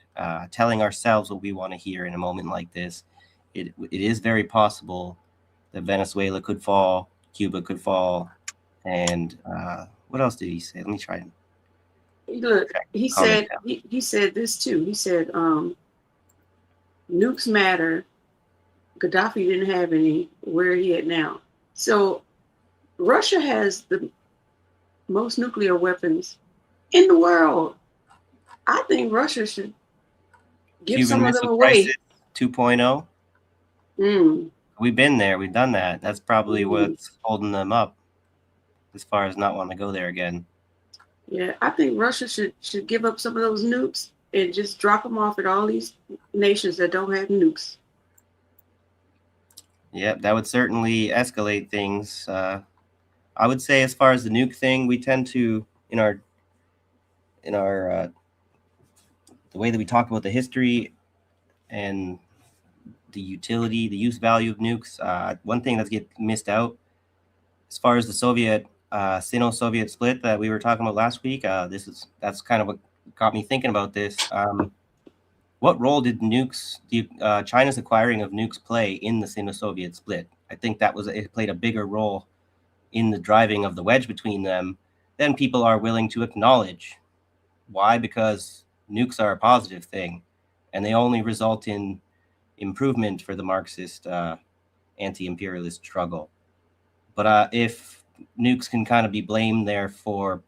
telling ourselves what we want to hear in a moment like this. It is very possible that Venezuela could fall, Cuba could fall, and what else did he say? Let me try. Look, he said this too. He said nukes matter. Gaddafi didn't have any. Where he at now? So Russia has the most nuclear weapons in the world. I think Russia should give Cuban some of them Missile away. Crisis 2.0. We've been there. We've done that. That's probably what's holding them up as far as not wanting to go there again. Yeah, I think Russia should give up some of those nukes and just drop them off at all these nations that don't have nukes. Yeah, that would certainly escalate things. I would say, as far as the nuke thing, we tend to in our the way that we talk about the history and the utility, the use value of nukes. One thing that gets missed out, as far as the Soviet Sino-Soviet split that we were talking about last week, that's kind of what got me thinking about this. What role did China's acquiring of nukes play in the Sino-Soviet split? I think it played a bigger role in the driving of the wedge between them than people are willing to acknowledge. Why? Because nukes are a positive thing, and they only result in improvement for the Marxist anti-imperialist struggle. But if nukes can kind of be blamed there for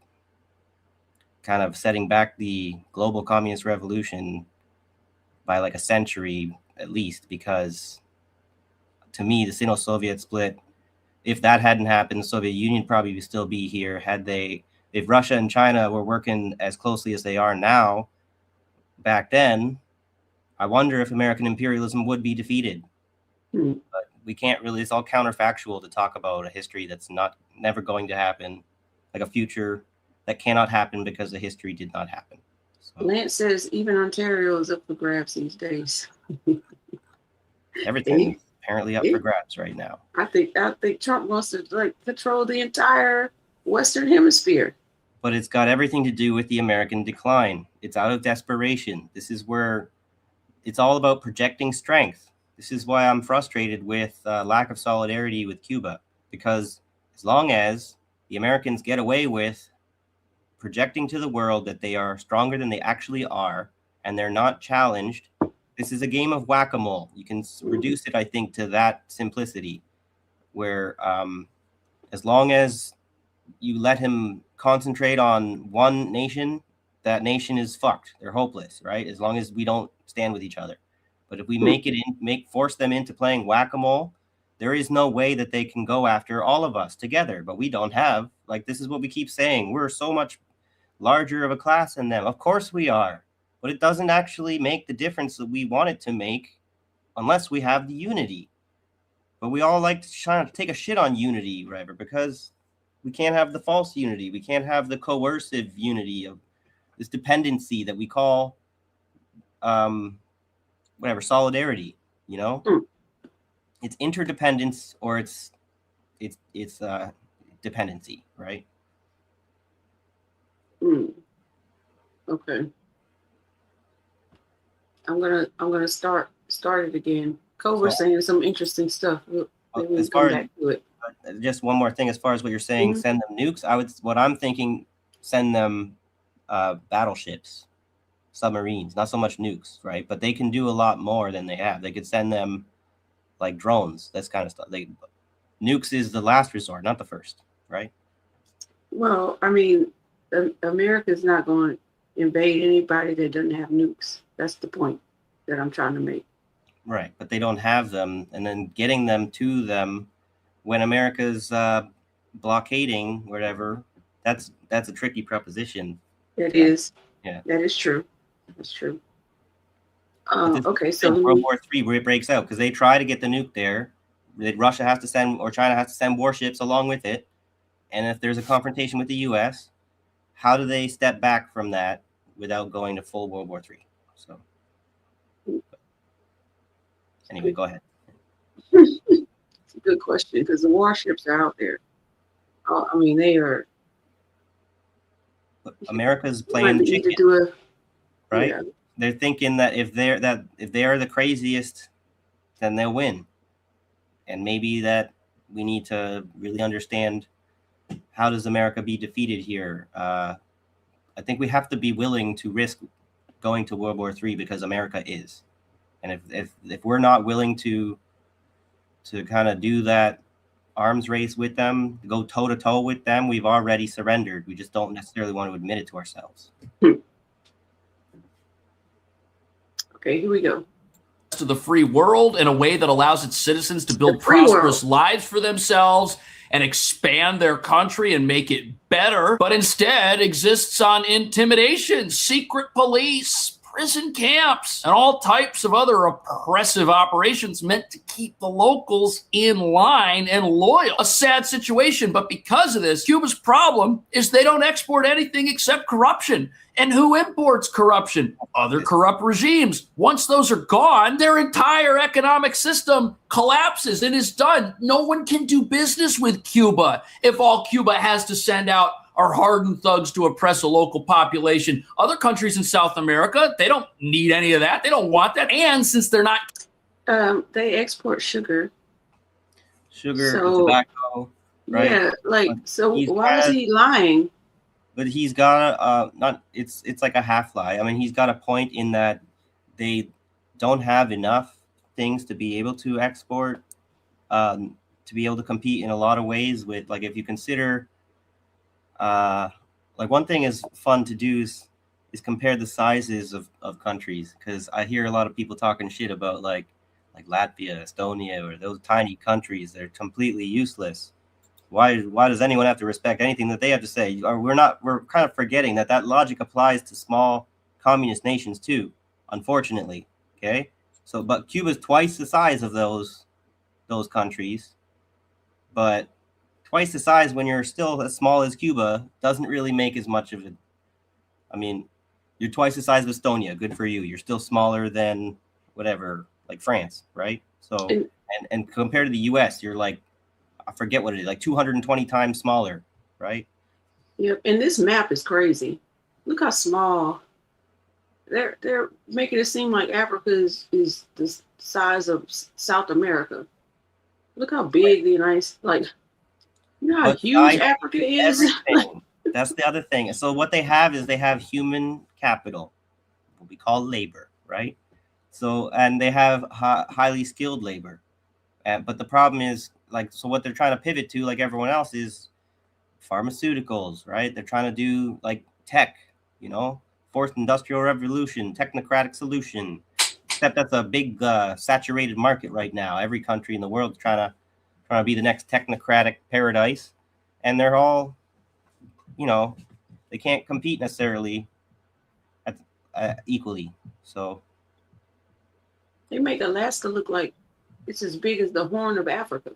kind of setting back the global communist revolution by like a century at least, because to me, the Sino-Soviet split, if that hadn't happened, the Soviet Union probably would still be here. If Russia and China were working as closely as they are now, back then, I wonder if American imperialism would be defeated. But we can't really, it's all counterfactual to talk about a history that's never going to happen, like a future that cannot happen because the history did not happen. So, Lance says even Ontario is up for grabs these days. Everything's apparently up for grabs right now. I think Trump wants to control the entire Western Hemisphere. But it's got everything to do with the American decline. It's out of desperation. This is where it's all about projecting strength. This is why I'm frustrated with lack of solidarity with Cuba, because as long as the Americans get away with projecting to the world that they are stronger than they actually are, and they're not challenged, this is a game of whack-a-mole. You can reduce it, I think, to that simplicity, where as long as you let him concentrate on one nation, that nation is fucked. They're hopeless, right? As long as we don't stand with each other. But if we force them into playing whack-a-mole, there is no way that they can go after all of us together. But we don't have, like, this is what we keep saying. We're so much larger of a class than them. Of course we are. But it doesn't actually make the difference that we want it to make unless we have the unity. But we all like to try to take a shit on unity, right? Because we can't have the false unity. We can't have the coercive unity of this dependency that we call solidarity, you know? It's interdependence or it's dependency, right? Okay. I'm gonna start it again. Cobra's saying some interesting stuff. Maybe we'll come back to it. Just one more thing, as far as what you're saying, send them nukes. What I'm thinking, send them battleships, submarines, not so much nukes, right? But they can do a lot more than they have. They could send them like drones, this kind of stuff. Nukes is the last resort, not the first, right? Well, I mean, America's not going to invade anybody that doesn't have nukes. That's the point that I'm trying to make. Right, but they don't have them, and then getting them to them when America's blockading, whatever, that's a tricky proposition. It is. Yeah. That is true. That's true. Okay, so World War III, where it breaks out, because they try to get the nuke there. Russia has to send, or China has to send warships along with it. And if there's a confrontation with the U.S., how do they step back from that without going to full World War III? So, anyway, go ahead. It's a good question, because the warships are out there. I mean, they are. America's playing chicken, right? Yeah. They're thinking that if they are the craziest, then they'll win. And maybe that we need to really understand, how does America be defeated here? I think we have to be willing to risk going to World War III because America is. And if we're not willing to kind of do that arms race with them, go toe to toe with them, we've already surrendered. We just don't necessarily want to admit it to ourselves. Okay, here we go. To the free world in a way that allows its citizens to build prosperous lives for themselves and expand their country and make it better, but instead exists on intimidation, secret police, prison camps, and all types of other oppressive operations meant to keep the locals in line and loyal. A sad situation, but because of this, Cuba's problem is they don't export anything except corruption. And who imports corruption? Other corrupt regimes. Once those are gone, their entire economic system collapses and is done. No one can do business with Cuba if all Cuba has to send out are hardened thugs to oppress a local population. Other countries in South America, they don't need any of that. They don't want that. And since they're not... they export sugar. Tobacco, right? Yeah, so why is he lying? But he's got it's like a half lie. I mean, he's got a point in that they don't have enough things to be able to export, to be able to compete in a lot of ways with, like, if you consider, like, one thing is fun to do is compare the sizes of countries, because I hear a lot of people talking shit about like Latvia, Estonia, or those tiny countries. They're completely useless. Why does anyone have to respect anything that they have to say? Or we're kind of forgetting that logic applies to small communist nations too, unfortunately. Okay, so but Cuba's twice the size of those countries, but twice the size when you're still as small as Cuba doesn't really make as much of it. I mean, you're twice the size of Estonia. Good for you. You're still smaller than whatever, like France, right? So and compared to the U.S., you're like, I forget what it is, like 220 times smaller, right? Yep, and this map is crazy. Look how small. They're making it seem like Africa is the size of South America. Look how big the United, like, you know how But huge I Africa think is? everything. That's the other thing. So what they have is they have human capital, what we call labor, right? So, and they have highly skilled labor. But the problem is, like, so what they're trying to pivot to, like everyone else, is pharmaceuticals, right? They're trying to do like tech, you know, fourth industrial revolution, technocratic solution. Except that's a big saturated market right now. Every country in the world is trying to be the next technocratic paradise, and they're all, you know, they can't compete necessarily equally. So They make Alaska look like it's as big as the Horn of Africa.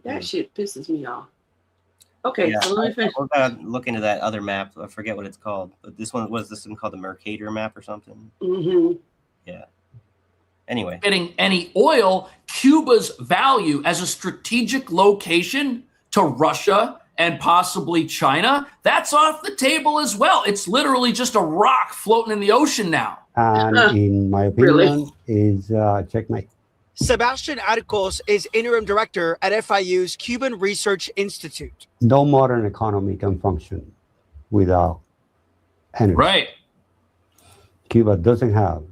That shit pisses me off. Okay, yeah, so let me finish. we're gonna look into that other map. I forget what it's called, but this one was this one called the Mercator map or something. Mm-hmm. Yeah. Anyway, getting any oil, Cuba's value as a strategic location to Russia and possibly China, that's off the table as well. It's literally just a rock floating in the ocean now. And in my opinion, is checkmate. Sebastian Arcos is interim director at FIU's Cuban Research Institute. No modern economy can function without energy. Right. Cuba doesn't have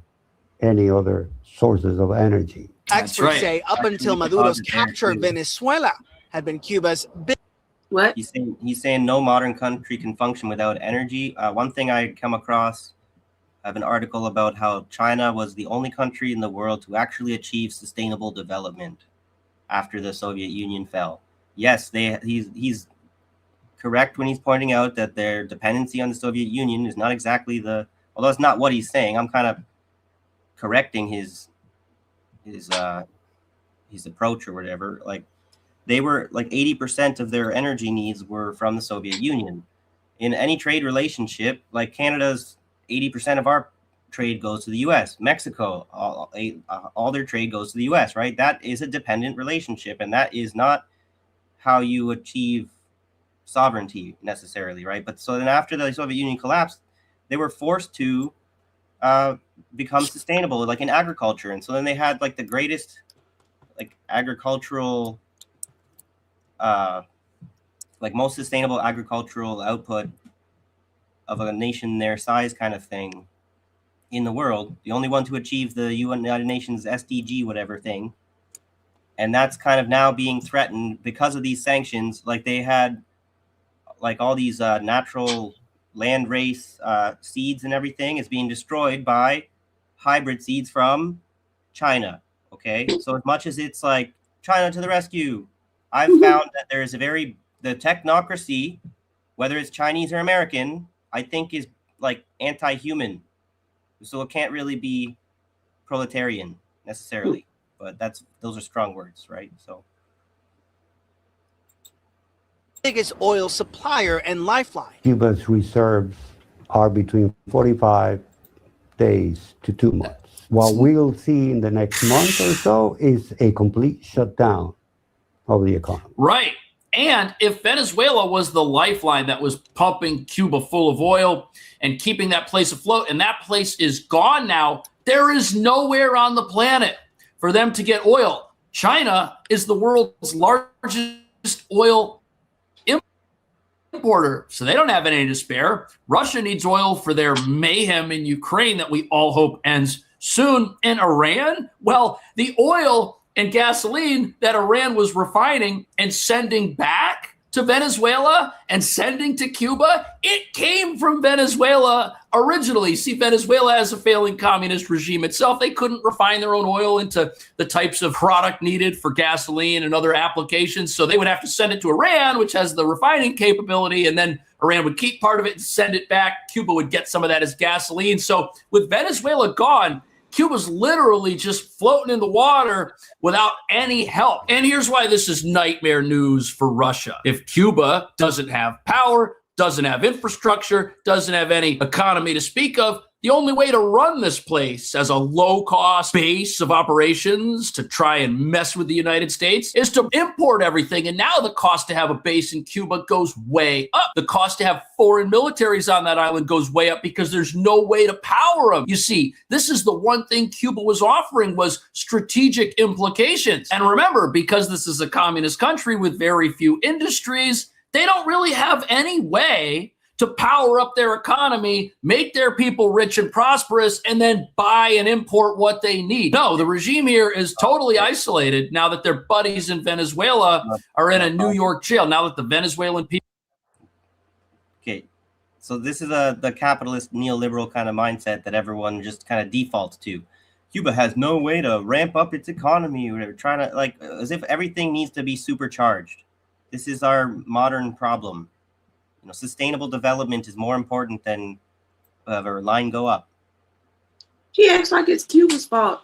any other sources of energy. Experts say up until Maduro's capture, Venezuela had been Cuba's big. What? He's saying no modern country can function without energy. One thing I come across, I have an article about how China was the only country in the world to actually achieve sustainable development after the Soviet Union fell. Yes, he's correct when he's pointing out that their dependency on the Soviet Union is not exactly although it's not what he's saying. I'm kind of correcting his approach or whatever. Like, they were like 80% of their energy needs were from the Soviet Union. In any trade relationship, like Canada's 80% of our trade goes to the U.S. Mexico, all their trade goes to the U.S., right? That is a dependent relationship, and that is not how you achieve sovereignty necessarily, right? But so then after the Soviet Union collapsed, they were forced to become sustainable, like in agriculture. And so then they had like the greatest like agricultural like most sustainable agricultural output of a nation their size kind of thing in the world, the only one to achieve the United Nations SDG whatever thing. And that's kind of now being threatened because of these sanctions. Like they had like all these natural land race seeds and everything is being destroyed by hybrid seeds from China. Okay, so as much as it's like China to the rescue, I've found that there is the technocracy, whether it's Chinese or American, I think is like anti-human. So it can't really be proletarian necessarily, but those are strong words, right? So biggest oil supplier and lifeline. Cuba's reserves are between 45 days to 2 months. What we'll see in the next month or so is a complete shutdown of the economy. Right. And if Venezuela was the lifeline that was pumping Cuba full of oil and keeping that place afloat, and that place is gone now, there is nowhere on the planet for them to get oil. China is the world's largest oil importer, so they don't have any to spare. Russia needs oil for their mayhem in Ukraine that we all hope ends soon. And Iran, well, the oil and gasoline that Iran was refining and sending back to Venezuela and sending to Cuba, it came from Venezuela originally. See, Venezuela has a failing communist regime itself. They couldn't refine their own oil into the types of product needed for gasoline and other applications. So they would have to send it to Iran, which has the refining capability, and then Iran would keep part of it and send it back. Cuba would get some of that as gasoline. So with Venezuela gone, Cuba's literally just floating in the water without any help. And here's why this is nightmare news for Russia. If Cuba doesn't have power, doesn't have infrastructure, doesn't have any economy to speak of, The only way to run this place as a low-cost base of operations to try and mess with the United States is to import everything. And now the cost to have a base in Cuba goes way up. The cost to have foreign militaries on that island goes way up because there's no way to power them. You see, this is the one thing Cuba was offering was strategic implications. And remember, because this is a communist country with very few industries, they don't really have any way to power up their economy, make their people rich and prosperous, and then buy and import what they need. No, the regime here is totally isolated now that their buddies in Venezuela are in a New York jail, now that the Venezuelan people... Okay, so this is the capitalist neoliberal kind of mindset that everyone just kind of defaults to. Cuba has no way to ramp up its economy. We're trying to, like, as if everything needs to be supercharged. This is our modern problem. You know, sustainable development is more important than whatever line go up. She acts like it's Cuba's fault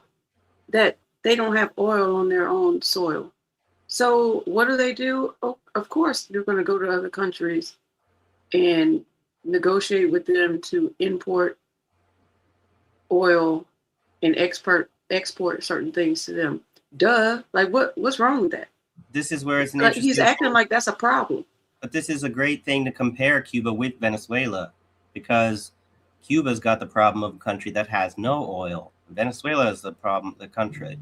that they don't have oil on their own soil. So what do? Oh, of course, they're going to go to other countries and negotiate with them to import oil and export certain things to them. Duh. Like what's wrong with that? This is where it's an like interesting he's acting like that's a problem. But this is a great thing to compare Cuba with Venezuela, because Cuba's got the problem of a country that has no oil. Venezuela is the problem of a country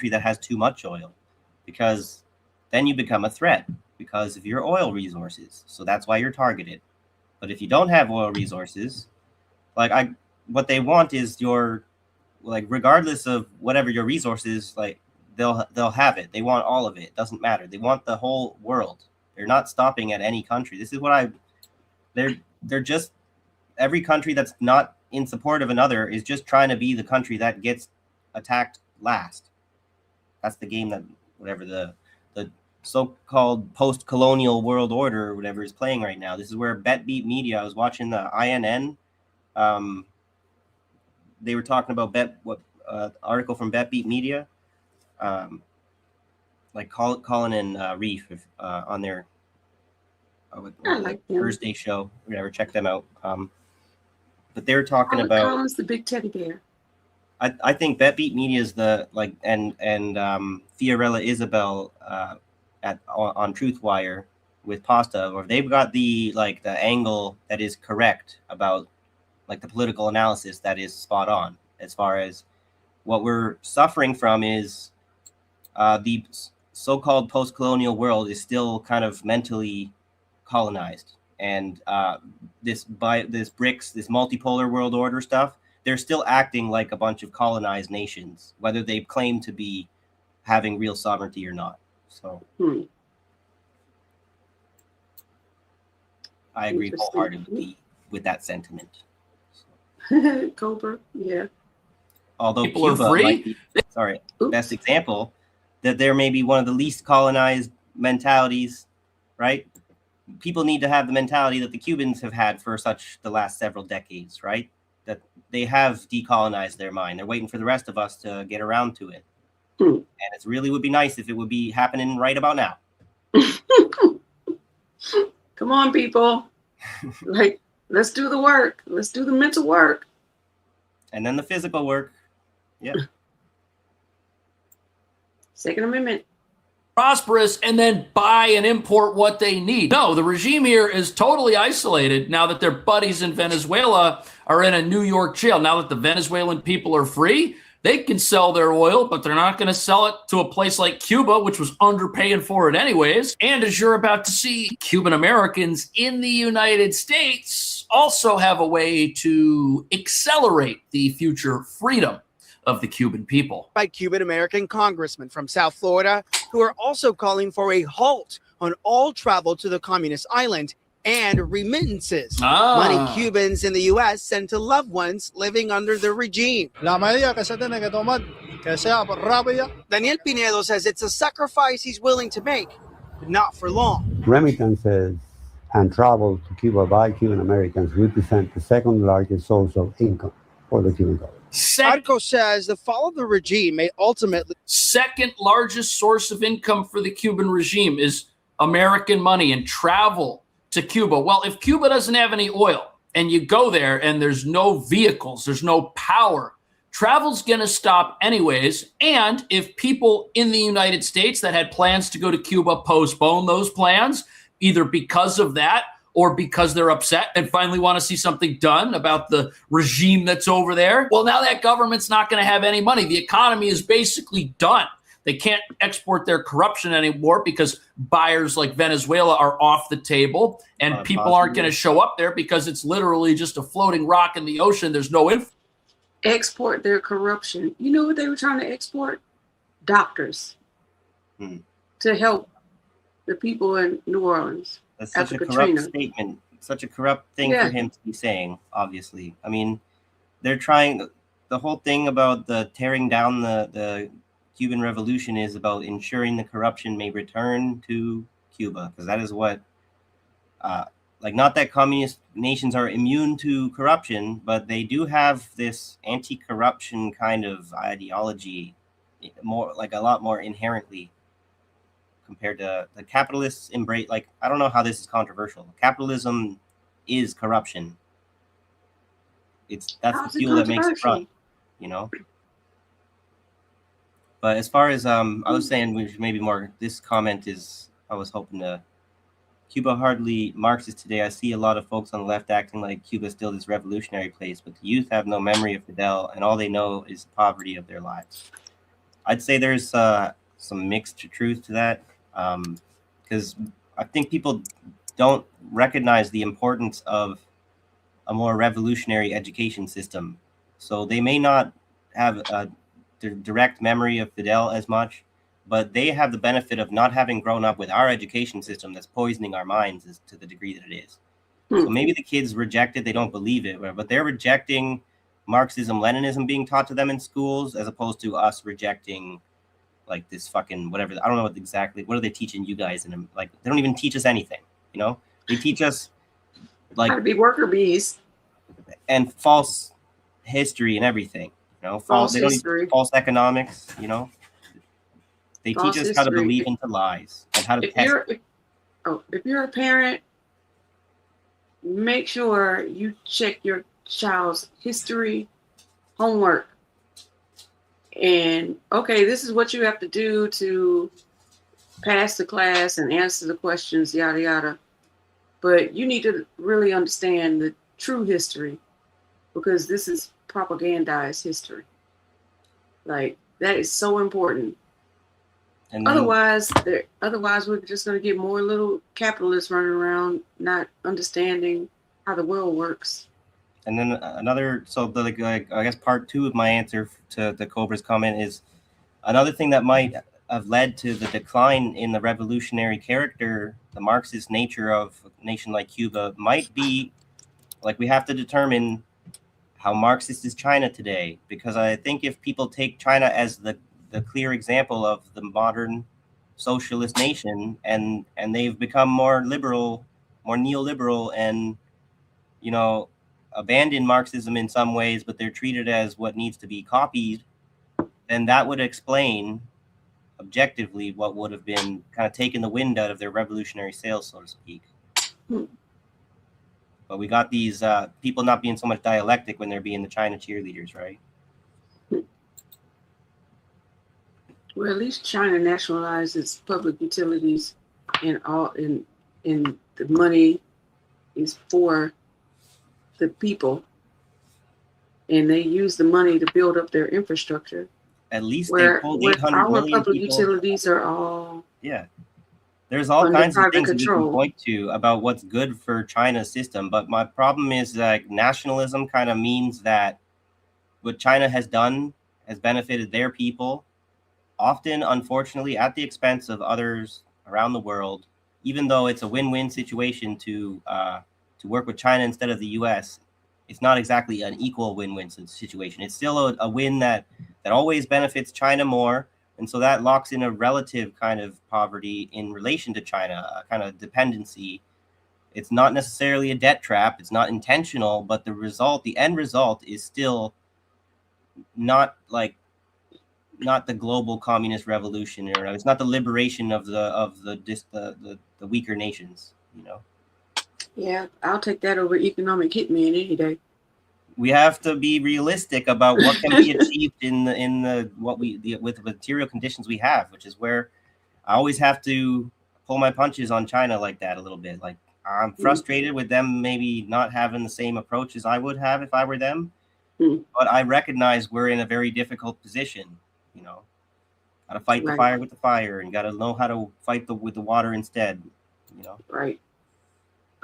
that has too much oil, because then you become a threat because of your oil resources. So that's why you're targeted. But if you don't have oil resources, what they want is regardless of whatever your resources, like they'll have it. They want all of it. Doesn't matter. They want the whole world. They're not stopping at any country. This is what they're just, every country that's not in support of another is just trying to be the country that gets attacked last. That's the game that whatever the so-called post-colonial world order or whatever is playing right now. This is where Bet-Beat Media, I was watching the INN. They were talking about article from Bet-Beat Media. Like Colin and Reef on their Thursday show, whatever, check them out. But they were talking about Colin's the big teddy bear. I think Bet-Beat Media is the and Fiorella Isabel on Truthwire with Pasta, or they've got the angle that is correct about like the political analysis that is spot on as far as what we're suffering from is the so-called post-colonial world is still kind of mentally colonized, and this BRICS, this multipolar world order stuff, they're still acting like a bunch of colonized nations, whether they claim to be having real sovereignty or not. So I agree wholeheartedly with that sentiment. Cobra, yeah. Although People Cuba are free? might be, best example, that there may be one of the least colonized mentalities, right? People need to have the mentality that the Cubans have had for the last several decades, right? That they have decolonized their mind. They're waiting for the rest of us to get around to it. And it really would be nice if it would be happening right about now. Come on, people. Let's do the work. Let's do the mental work. And then the physical work. Yeah. Second Amendment. Prosperous and then buy and import what they need. No, the regime here is totally isolated now that their buddies in Venezuela are in a New York jail. Now that the Venezuelan people are free, they can sell their oil, but they're not going to sell it to a place like Cuba, which was underpaying for it anyways. And as you're about to see, Cuban Americans in the United States also have a way to accelerate the future freedom of the Cuban people. By Cuban American congressmen from South Florida who are also calling for a halt on all travel to the communist island and remittances. Money Cubans in the U.S. send to loved ones living under the regime. Daniel Pinedo says it's a sacrifice he's willing to make, but not for long. Remittances and travel to Cuba by Cuban Americans represent the second largest source of income for the Cuban government. Arco says the fall of the regime may ultimately... Second largest source of income for the Cuban regime is American money and travel to Cuba. Well, if Cuba doesn't have any oil and you go there and there's no vehicles, there's no power. Travel's going to stop anyways. And if people in the United States that had plans to go to Cuba postpone those plans, either because of that or because they're upset and finally want to see something done about the regime that's over there, well, now that government's not going to have any money. The economy is basically done. They can't export their corruption anymore because buyers like Venezuela are off the table, and people aren't going to show up there because it's literally just a floating rock in the ocean. There's no info. Export their corruption. You know what they were trying to export? Doctors to help the people in New Orleans. That's such a corrupt statement, such a corrupt thing for him to be saying, obviously. I mean, they're trying, the whole thing about the tearing down the Cuban Revolution is about ensuring the corruption may return to Cuba, because that is what, like, not that communist nations are immune to corruption, but they do have this anti-corruption kind of ideology, more like a lot more inherently compared to the capitalists embrace. Like, I don't know how this is controversial. Capitalism is corruption. That's the fuel that makes it run, you know. But as far as I was saying, we should maybe more. This comment is, I was hoping to. Cuba hardly Marxist today. I see a lot of folks on the left acting like Cuba is still this revolutionary place, but the youth have no memory of Fidel, and all they know is the poverty of their lives. I'd say there's some mixed truth to that, because I think people don't recognize the importance of a more revolutionary education system. So they may not have a direct memory of Fidel as much, but they have the benefit of not having grown up with our education system that's poisoning our minds as to the degree that it is. So maybe the kids reject it, they don't believe it, but they're rejecting Marxism, Leninism being taught to them in schools, as opposed to us rejecting like this fucking whatever. I don't know what exactly, what are they teaching you guys? And like, they don't even teach us anything, you know? They teach us like how to be worker bees and false history and everything, you know, false economics, you know. They teach us how to believe into lies and how to test. If you're a parent, make sure you check your child's history, homework, and okay, this is what you have to do to pass the class and answer the questions, yada yada. But you need to really understand the true history, because this is propagandized history. Like, that is so important. And then, otherwise we're just going to get more little capitalists running around, not understanding how the world works. And then another, so the, like, I guess part two of my answer to the Cobra's comment is another thing that might have led to the decline in the revolutionary character, the Marxist nature of a nation like Cuba might be, like, we have to determine how Marxist is China today, because I think if people take China as the clear example of the modern socialist nation, and they've become more liberal, more neoliberal, and, you know, abandon Marxism in some ways, but they're treated as what needs to be copied, then that would explain objectively what would have been kind of taking the wind out of their revolutionary sails, so to speak. But we got these people not being so much dialectic when they're being the China cheerleaders, right? Well, at least China nationalized its public utilities, and all in the money is for the people, and they use the money to build up their infrastructure. At least they pulled 800 million our public people. Utilities are all There's all kinds of things control. that you can point to about what's good for China's system, but my problem is that nationalism kind of means that what China has done has benefited their people, often, unfortunately, at the expense of others around the world. Even though it's a win-win situation to work with China instead of the U.S., it's not exactly an equal win-win situation. It's still a win that always benefits China more, and so that locks in a relative kind of poverty in relation to China, a kind of dependency. It's not necessarily a debt trap. It's not intentional, but the end result is still not the global communist revolution, or it's not the liberation of the weaker nations, you know. Yeah, I'll take that over economic hitman any day. We have to be realistic about what can be achieved with the material conditions we have, which is where I always have to pull my punches on China like that a little bit. Like, I'm frustrated with them maybe not having the same approach as I would have if I were them. But I recognize we're in a very difficult position. You know, got to fight the fire with the fire, and got to know how to fight with the water instead. You know, right.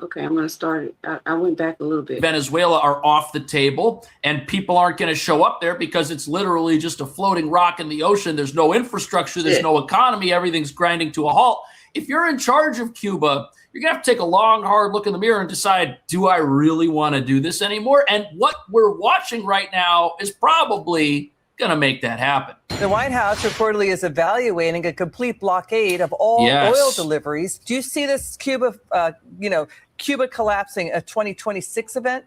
Okay, I'm going to start it. I went back a little bit. Venezuela are off the table, and people aren't going to show up there because it's literally just a floating rock in the ocean. There's no infrastructure. There's no economy. Everything's grinding to a halt. If you're in charge of Cuba, you're going to have to take a long, hard look in the mirror and decide, do I really want to do this anymore? And what we're watching right now is probably going to make that happen. The White House reportedly is evaluating a complete blockade of all oil deliveries. Do you see this Cuba collapsing a 2026 event?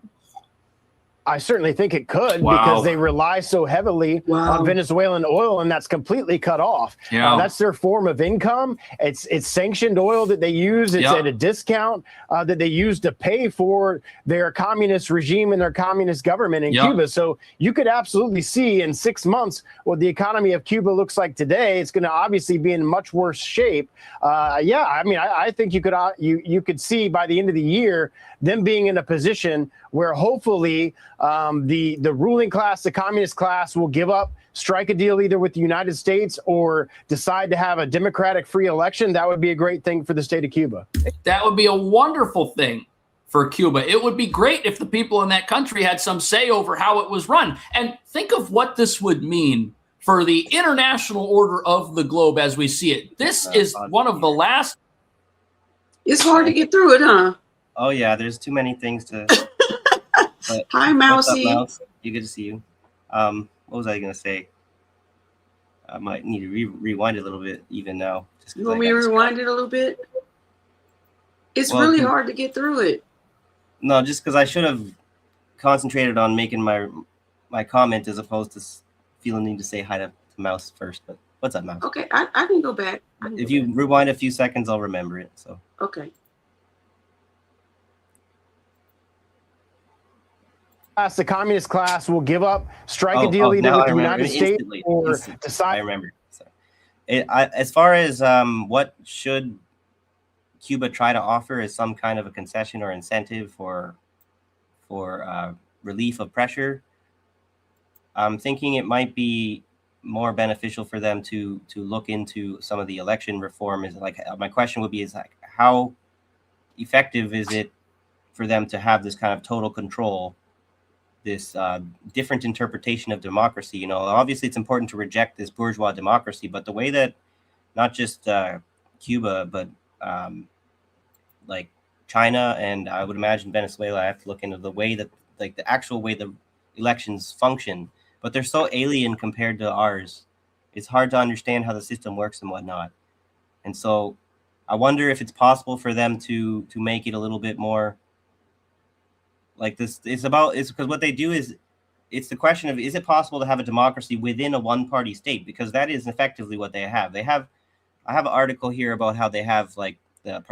I certainly think it could because they rely so heavily on Venezuelan oil, and that's completely cut off. That's their form of income. It's sanctioned oil that they use. It's at a discount that they use to pay for their communist regime and their communist government in Cuba. So you could absolutely see in 6 months what the economy of Cuba looks like today. It's going to obviously be in much worse shape. I mean, I think you could see by the end of the year them being in a position where hopefully the ruling class, the communist class, will give up, strike a deal either with the United States or decide to have a democratic free election. That would be a great thing for the state of Cuba. That would be a wonderful thing for Cuba. It would be great if the people in that country had some say over how it was run. And think of what this would mean for the international order of the globe as we see it. This is one of the last. It's hard to get through it, huh? Oh yeah, there's too many things to. Hi, Mousy. Mouse? You good to see you. What was I gonna say? I might need to rewind it a little bit even now. You want me to rewind it a little bit? It's really hard to get through it. No, just because I should have concentrated on making my comment as opposed to feeling the need to say hi to Mouse first. But what's up, Mouse? Okay, I can go back. If you rewind a few seconds, I'll remember it. So okay. The communist class will give up, strike a deal either with the United States or decide. I remember. So, as far as what should Cuba try to offer as some kind of a concession or incentive for relief of pressure, I'm thinking it might be more beneficial for them to look into some of the election reform. Is like my question would be is like how effective is it for them to have this kind of total control, this different interpretation of democracy? You know, obviously it's important to reject this bourgeois democracy, but the way that not just Cuba, but like China and I would imagine Venezuela, I have to look into the way that like the actual way the elections function, but they're so alien compared to ours. It's hard to understand how the system works and whatnot. And so I wonder if it's possible for them to make it a little bit more like this. It's because what they do is it's the question of, is it possible to have a democracy within a one-party state? Because that is effectively what they have. I have an article here about how they have like the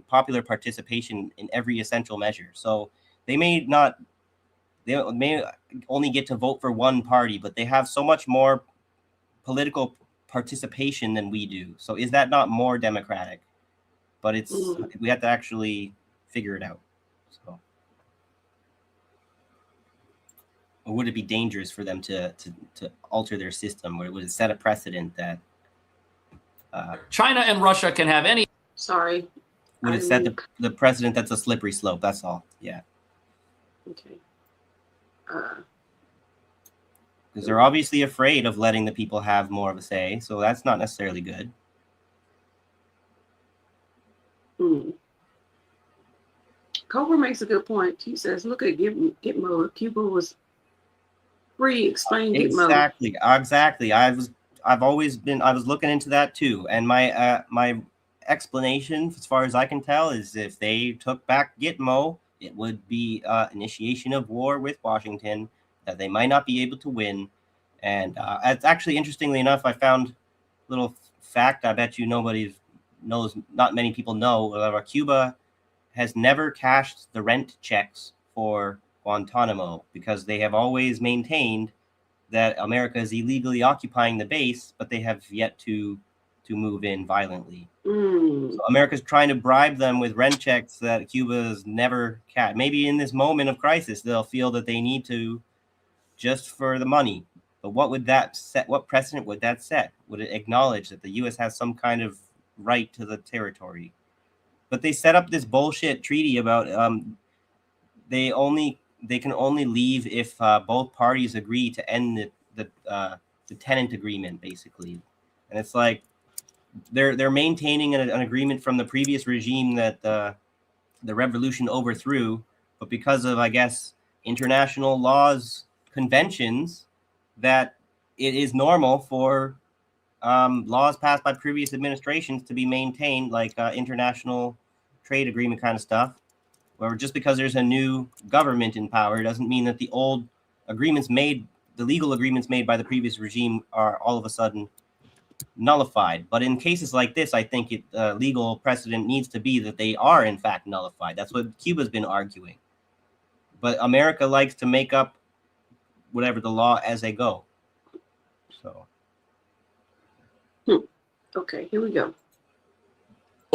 popular participation in every essential measure. So they may only get to vote for one party, but they have so much more political participation than we do. So is that not more democratic? But we have to actually figure it out. So. Or would it be dangerous for them to alter their system? Or would it set a precedent that China and Russia can have any? Sorry. Would it set the precedent that's a slippery slope? That's all. Yeah. Okay. Because they're obviously afraid of letting the people have more of a say, so that's not necessarily good. Cobra makes a good point. He says, "Look at Gitmo. Cuba was free. Explain Gitmo." Exactly. I was looking into that too, and my explanation, as far as I can tell, is if they took back Gitmo, it would be initiation of war with Washington that they might not be able to win. And it's actually, interestingly enough, I found a little fact I bet you nobody knows, not many people know. Cuba has never cashed the rent checks for Guantanamo because they have always maintained that America is illegally occupying the base, but they have yet to move in violently. So America's trying to bribe them with rent checks that Cuba's never cashed. Maybe in this moment of crisis, they'll feel that they need to just for the money. But what would that set? What precedent would that set? Would it acknowledge that the U.S. has some kind of right to the territory? But they set up this bullshit treaty about they can only leave if both parties agree to end the tenant agreement, basically. And it's like they're maintaining an agreement from the previous regime that the revolution overthrew, but because of, I guess, international laws, conventions, that it is normal for laws passed by previous administrations to be maintained, like international trade agreement kind of stuff, where just because there's a new government in power doesn't mean that the old agreements made, the legal agreements made by the previous regime are all of a sudden nullified. But in cases like this, I think legal precedent needs to be that they are in fact nullified. That's what Cuba's been arguing. But America likes to make up whatever the law as they go. So. Okay, here we go.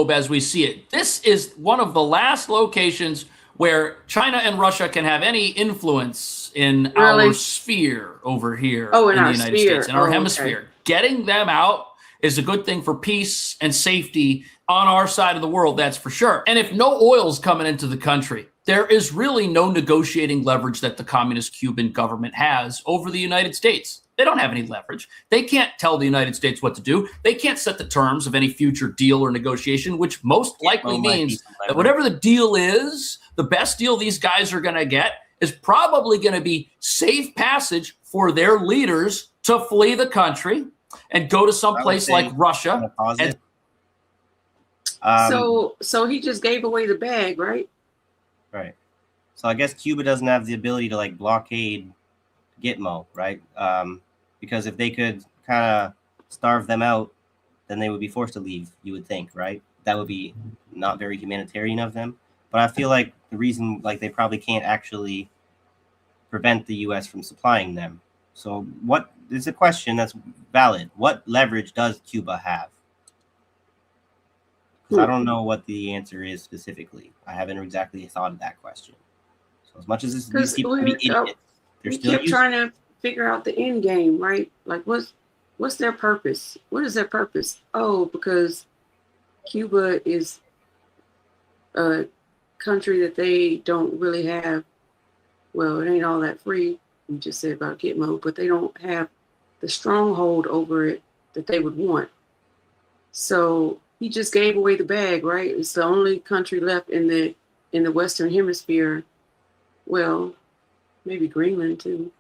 As we see it, this is one of the last locations where China and Russia can have any influence in our sphere over here in the United States, in our hemisphere. Okay. Getting them out is a good thing for peace and safety on our side of the world, that's for sure. And if no oil's coming into the country, there is really no negotiating leverage that the communist Cuban government has over the United States. They don't have any leverage. They can't tell the United States what to do. They can't set the terms of any future deal or negotiation, which most likely means that whatever the deal is, the best deal these guys are going to get is probably going to be safe passage for their leaders to flee the country and go to some place like Russia. And, so he just gave away the bag, right? Right. So I guess Cuba doesn't have the ability to like blockade Gitmo, right? Because if they could kind of starve them out, then they would be forced to leave, you would think, right? That would be not very humanitarian of them. But I feel like the reason, like, they probably can't actually prevent the U.S. from supplying them. So what is a question that's valid? What leverage does Cuba have? Because I don't know what the answer is specifically. I haven't exactly thought of that question. So as much as these people can be idiots, they're still kept trying to figure out the end game, right? Like, what's their purpose? What is their purpose? Oh, because Cuba is a country that they don't really have. Well, it ain't all that free. You just said about Gitmo, but they don't have the stronghold over it that they would want. So he just gave away the bag, right? It's the only country left in the Western Hemisphere. Well, maybe Greenland too.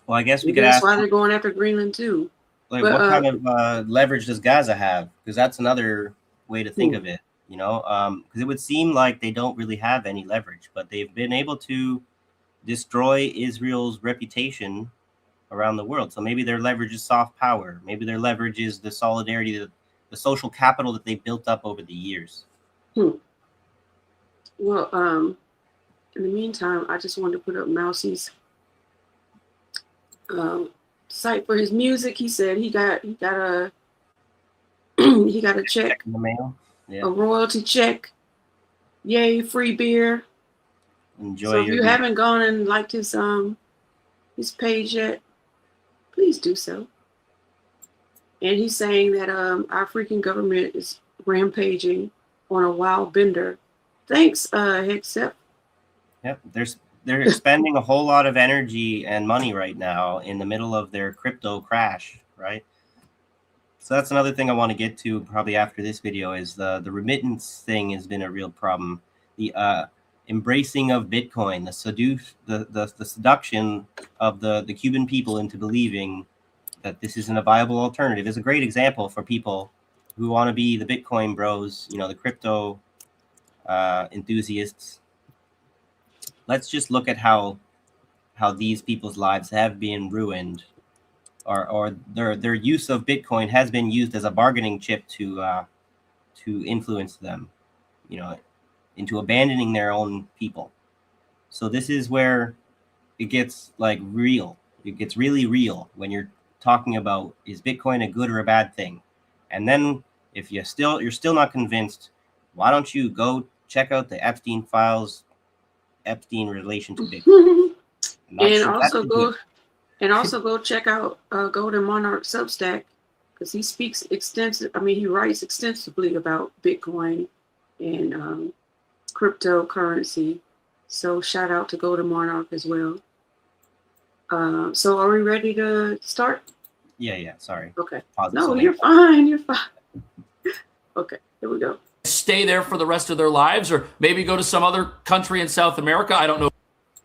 Well, I guess we could ask. That's why they're going after Greenland too. Like, what kind of leverage does Gaza have? Because that's another way to think of it, you know? Because it would seem like they don't really have any leverage, but they've been able to destroy Israel's reputation around the world. So maybe their leverage is soft power. Maybe their leverage is the solidarity, the social capital that they built up over the years. Well, in the meantime, I just wanted to put up Mousie's site for his music. He said he got a check in the mail, a royalty check. Yay, free beer. Enjoy. So if you haven't gone and liked his page yet, please do so. And he's saying that our freaking government is rampaging on a wild bender. Thanks, Hexep. Yep, they're expending a whole lot of energy and money right now in the middle of their crypto crash, right? So that's another thing I want to get to probably after this video is the remittance thing has been a real problem. The embracing of Bitcoin, the seduction of the Cuban people into believing that this isn't a viable alternative is a great example for people who want to be the Bitcoin bros, you know, the crypto enthusiasts. Let's just look at how these people's lives have been ruined, or their use of Bitcoin has been used as a bargaining chip to influence them, you know, into abandoning their own people. So this is where it gets like real. It gets really real when you're talking about, is Bitcoin a good or a bad thing? And then if you're still not convinced, why don't you go check out the Epstein files, Epstein relation to Bitcoin? And also go check out Golden Monarch Substack, because he speaks he writes extensively about Bitcoin and cryptocurrency. So shout out to Golden Monarch as well. So are we ready to start? Yeah. Sorry. Okay. Pause No, you're fine. You're fine. Okay, here we go. Stay there for the rest of their lives, or maybe go to some other country in South America. I don't know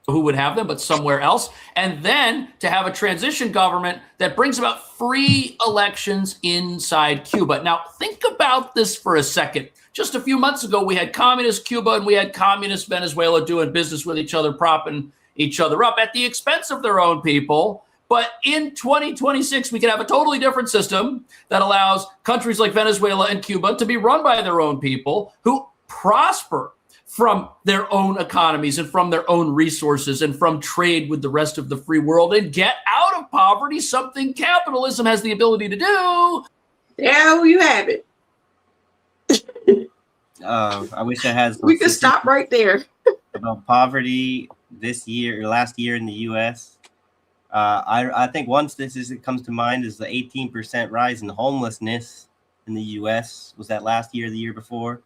who would have them, but somewhere else. And then to have a transition government that brings about free elections inside Cuba. Now, think about this for a second. Just a few months ago, we had communist Cuba and we had communist Venezuela doing business with each other, propping each other up at the expense of their own people. But in 2026, we can have a totally different system that allows countries like Venezuela and Cuba to be run by their own people who prosper from their own economies and from their own resources and from trade with the rest of the free world and get out of poverty, something capitalism has the ability to do. There you have it. I wish I had. We could stop right there. About poverty this year or last year in the U.S. I think one statistic that comes to mind is the 18% rise in homelessness in the U.S. Was that last year or the year before?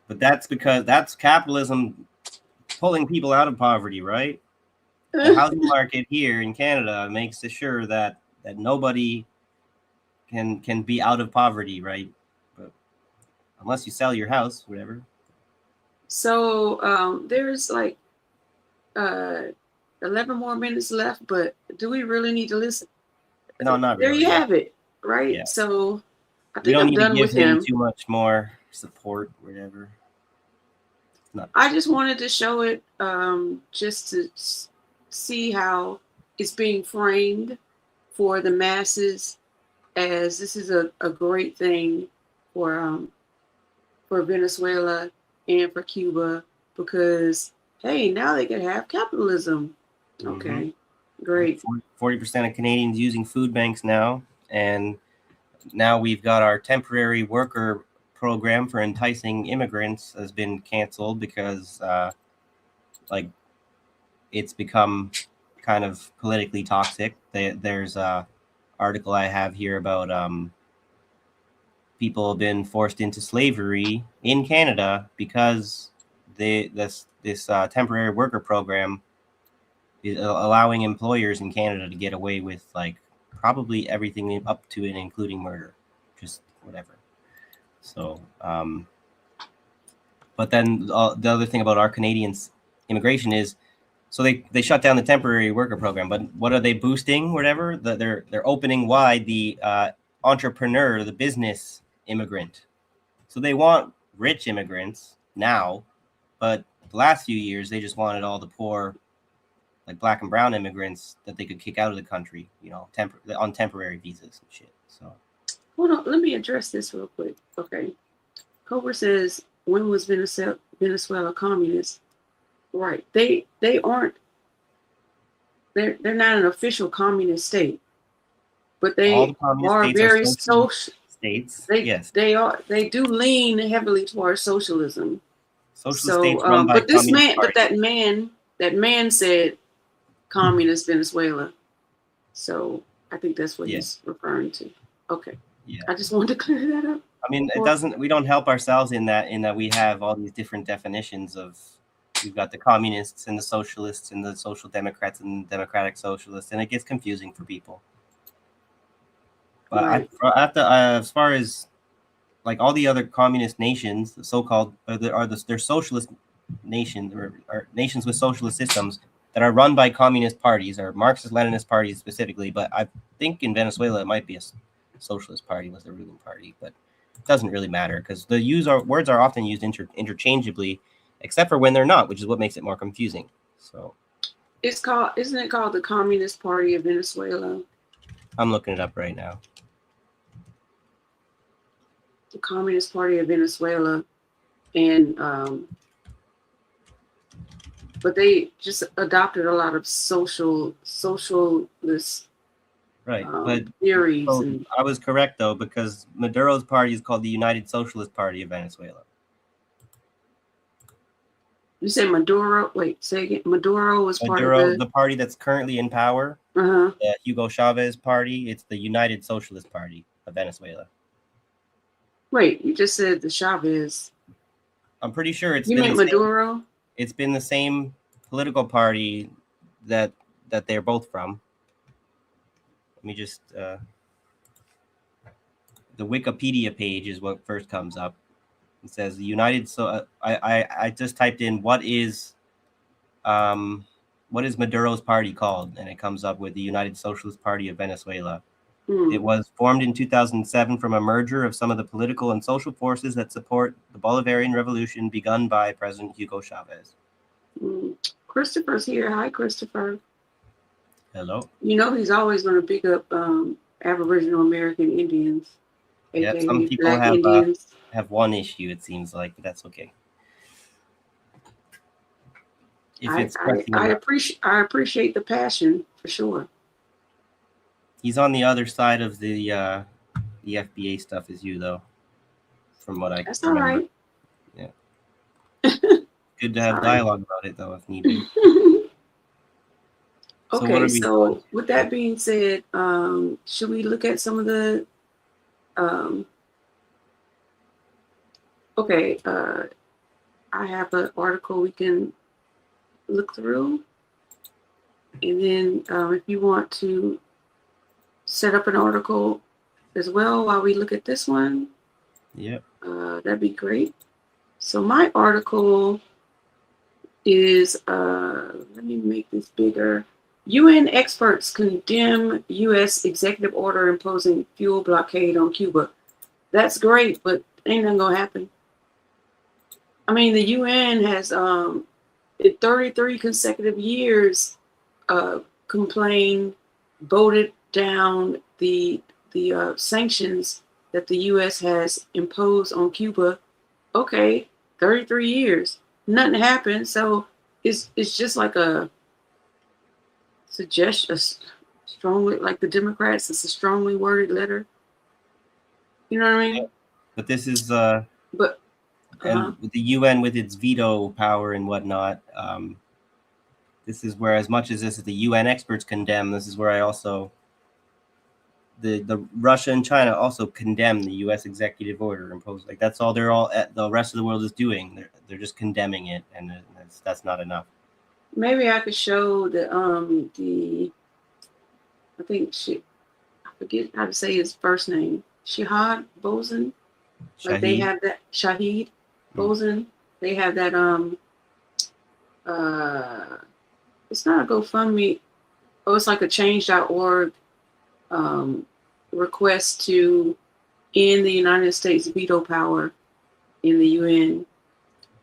But that's because that's capitalism pulling people out of poverty, right? The housing market here in Canada makes sure that nobody can be out of poverty, right? But unless you sell your house, whatever. So there's like 11 more minutes left, but do we really need to listen? No, not really. There you have it, right? Yeah. So I We think don't I'm need done to give with him. too much more support, whatever. I just wanted to show it just to see how it's being framed for the masses, as this is a great thing for Venezuela and for Cuba, because hey, now they can have capitalism. Okay, great. 40% of Canadians using food banks now, and now we've got our temporary worker program for enticing immigrants has been canceled because it's become kind of politically toxic. There's a article I have here about people have been forced into slavery in Canada because this temporary worker program is allowing employers in Canada to get away with like probably everything up to and including murder, just whatever. So, but then the other thing about our Canadians immigration is, so they shut down the temporary worker program, but what are they boosting? Whatever, they're opening wide the entrepreneur, the business immigrant. So they want rich immigrants now, but the last few years they just wanted all the poor, like black and brown immigrants that they could kick out of the country, on temporary visas and shit. So. Hold on, let me address this real quick. Okay. Cobra says, when was Venezuela communist? Right. They aren't, they're not an official communist state, but they are very social states. Yes. They do lean heavily towards socialism. Social states run by that man said communist Venezuela. So I think that's what he's referring to. Okay. Yeah. I just wanted to clear that up. I mean, we don't help ourselves in that we have all these different definitions of, we've got the communists and the socialists and the social democrats and democratic socialists, and it gets confusing for people. But right. As far as like all the other communist nations, the so-called, they're socialist nations or nations with socialist systems that are run by communist parties or Marxist-Leninist parties specifically. But I think in Venezuela it might be a socialist party was the ruling party, but it doesn't really matter because words are often used interchangeably, except for when they're not, which is what makes it more confusing. So isn't it called the Communist Party of Venezuela? I'm looking it up right now. The Communist Party of Venezuela. and but they just adopted a lot of socialist Right, but theories. so And I was correct though, because Maduro's party is called the United Socialist Party of Venezuela. you say Maduro? Wait, say again. Maduro was part of Maduro, the party that's currently in power, Uh-huh. the Hugo Chavez party, it's the United Socialist Party of Venezuela. Wait, you just said the Chavez. I'm pretty sure it's You been meant the same, Maduro? it's been the same political party that they're both from. Let me just the Wikipedia page is what first comes up. It says the United. So I just typed in what is Maduro's party called, and it comes up with the United Socialist Party of Venezuela. It was formed in 2007 from a merger of some of the political and social forces that support the Bolivarian revolution begun by President Hugo Chavez. Christopher's here. Hi, Christopher. Hello. You know he's always going to pick up Aboriginal American Indians. Yeah, AKA some people Black Indians. have one issue, it seems like, but that's okay. I appreciate the passion for sure. He's on the other side of the FBA stuff as you, though, from what I That's remember. all right. Yeah. Good to have dialogue about it, though, if need be. Okay, so with that being said, should we look at some of the I have an article we can look through, and then if you want to set up an article as well while we look at this one, that'd be great. So my article is let me make this bigger. UN experts condemn U.S. executive order imposing fuel blockade on Cuba. That's great, but ain't nothing gonna happen. I mean, the UN has in 33 consecutive years voted down the sanctions that the U.S. has imposed on Cuba. Okay, 33 years, nothing happened. So it's just like a suggestion, strongly, like the Democrats, it's a strongly worded letter. You know what I mean? Yeah. But this is and with the UN with its veto power and whatnot, this is where, as much as this is the UN experts condemn, this is where I also the Russia and China also condemn the U.S. executive order imposed. Like that's all the rest of the world is doing. They're just condemning it, and that's not enough. Maybe I could show I forget how to say his first name. Shahid Bozen. Like they have that Shahid Bozen. They have that it's not a GoFundMe. Oh, it's like a change.org request to end the United States veto power in the UN.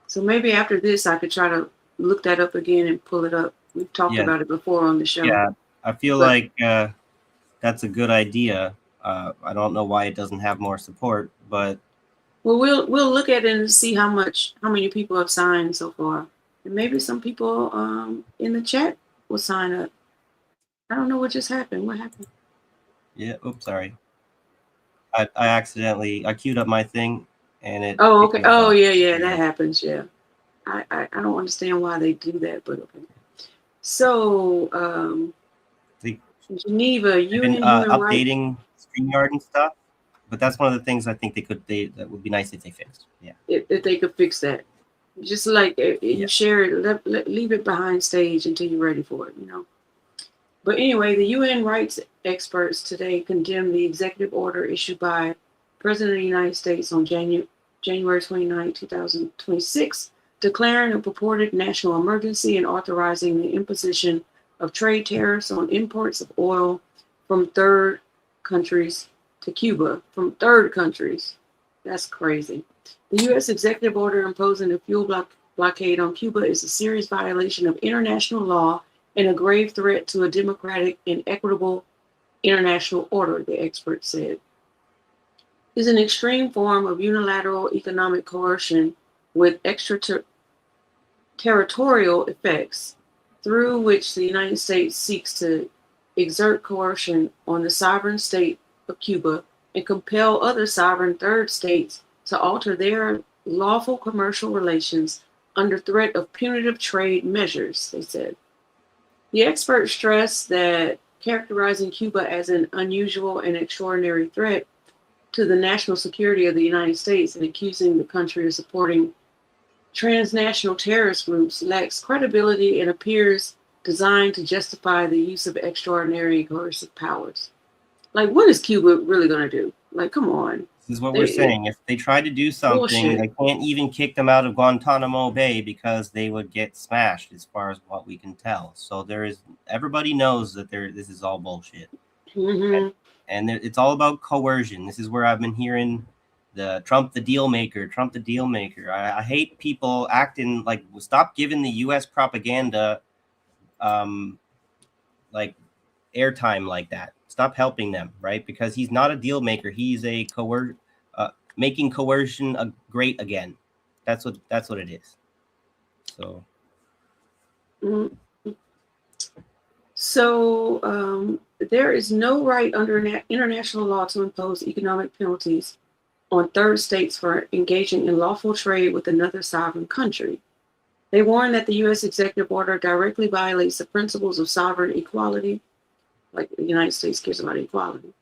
So maybe after this I could try to look that up again and pull it up. We've talked about it before on the show. Yeah, I feel like that's a good idea. I don't know why it doesn't have more support, but we'll look at it and see how many people have signed so far, and maybe some people in the chat will sign up. I don't know what just happened. What happened? Yeah. Oops, sorry. I accidentally queued up my thing, and it. Oh, okay. Oh, yeah. That happens. Yeah. I don't understand why they do that, but okay. So, Geneva, UN human updating StreamYard and stuff, but that's one of the things I think that would be nice if they fixed. Yeah. If they could fix that, just like you share it, leave it behind stage until you're ready for it, you know. But anyway, the UN rights experts today condemned the executive order issued by President of the United States on January 29, 2026, declaring a purported national emergency and authorizing the imposition of trade tariffs on imports of oil from third countries to Cuba. From third countries. That's crazy. The U.S. executive order imposing a fuel blockade on Cuba is a serious violation of international law and a grave threat to a democratic and equitable international order, the expert said. It's an extreme form of unilateral economic coercion with extraterritorial effects, through which the United States seeks to exert coercion on the sovereign state of Cuba and compel other sovereign third states to alter their lawful commercial relations under threat of punitive trade measures, they said. The experts stressed that characterizing Cuba as an unusual and extraordinary threat to the national security of the United States and accusing the country of supporting transnational terrorist groups lacks credibility and appears designed to justify the use of extraordinary coercive powers. Like, what is Cuba really going to do? Like, come on. This is what we're saying. If they try to do something, they can't even kick them out of Guantanamo Bay because they would get smashed, as far as what we can tell. So everybody knows that this is all bullshit. Mm-hmm. And it's all about coercion. This is where I've been hearing the Trump the deal maker. I hate people acting like, stop giving the U.S. propaganda like airtime like that. Stop helping them, right? Because he's not a deal maker. He's a making coercion great again. That's what it is. So. Mm-hmm. So there is no right under international law to impose economic penalties on third states for engaging in lawful trade with another sovereign country. They warn that the U.S. executive order directly violates the principles of sovereign equality, like the United States cares about equality,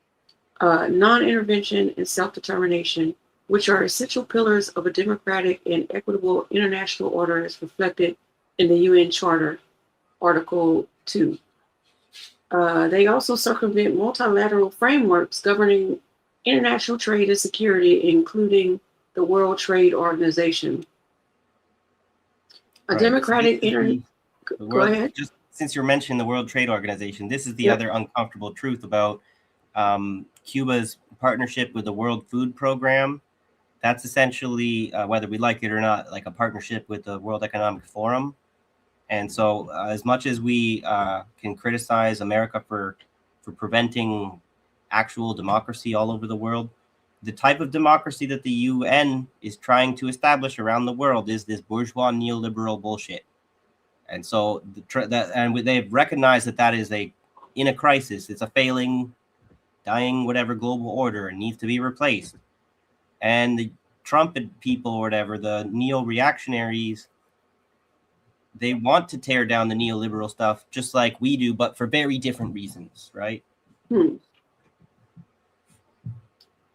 non-intervention, and self-determination, which are essential pillars of a democratic and equitable international order as reflected in the UN Charter, Article 2. They also circumvent multilateral frameworks governing international trade and security, including the World Trade Organization. A democratic Go ahead. Just since you're mentioning the World Trade Organization, this is the other uncomfortable truth about Cuba's partnership with the World Food Program. That's essentially, whether we like it or not, like a partnership with the World Economic Forum. And so as much as we can criticize America for preventing actual democracy all over the world, the type of democracy that the UN is trying to establish around the world is this bourgeois neoliberal bullshit. And so they've recognized that is in a crisis. It's a failing, dying, whatever global order, and needs to be replaced. And the Trump people or whatever, the neo-reactionaries, they want to tear down the neoliberal stuff just like we do, but for very different reasons, right?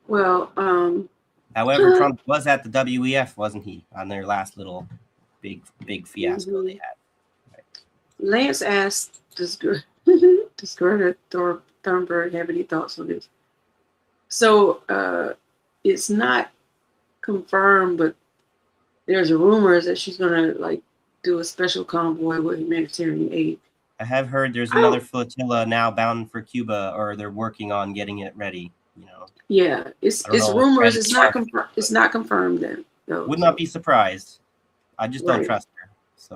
Well, however, Trump was at the WEF, wasn't he, on their last little big fiasco they had? Right. Lance asked, does Greta Thunberg have any thoughts on this? So it's not confirmed, but there's rumors that she's gonna do a special convoy with humanitarian aid. I have heard there's another flotilla now bound for Cuba, or they're working on getting it ready. Yeah, it's rumors. It's not confirmed. It's not confirmed then. No, would not be surprised. I just don't trust her. So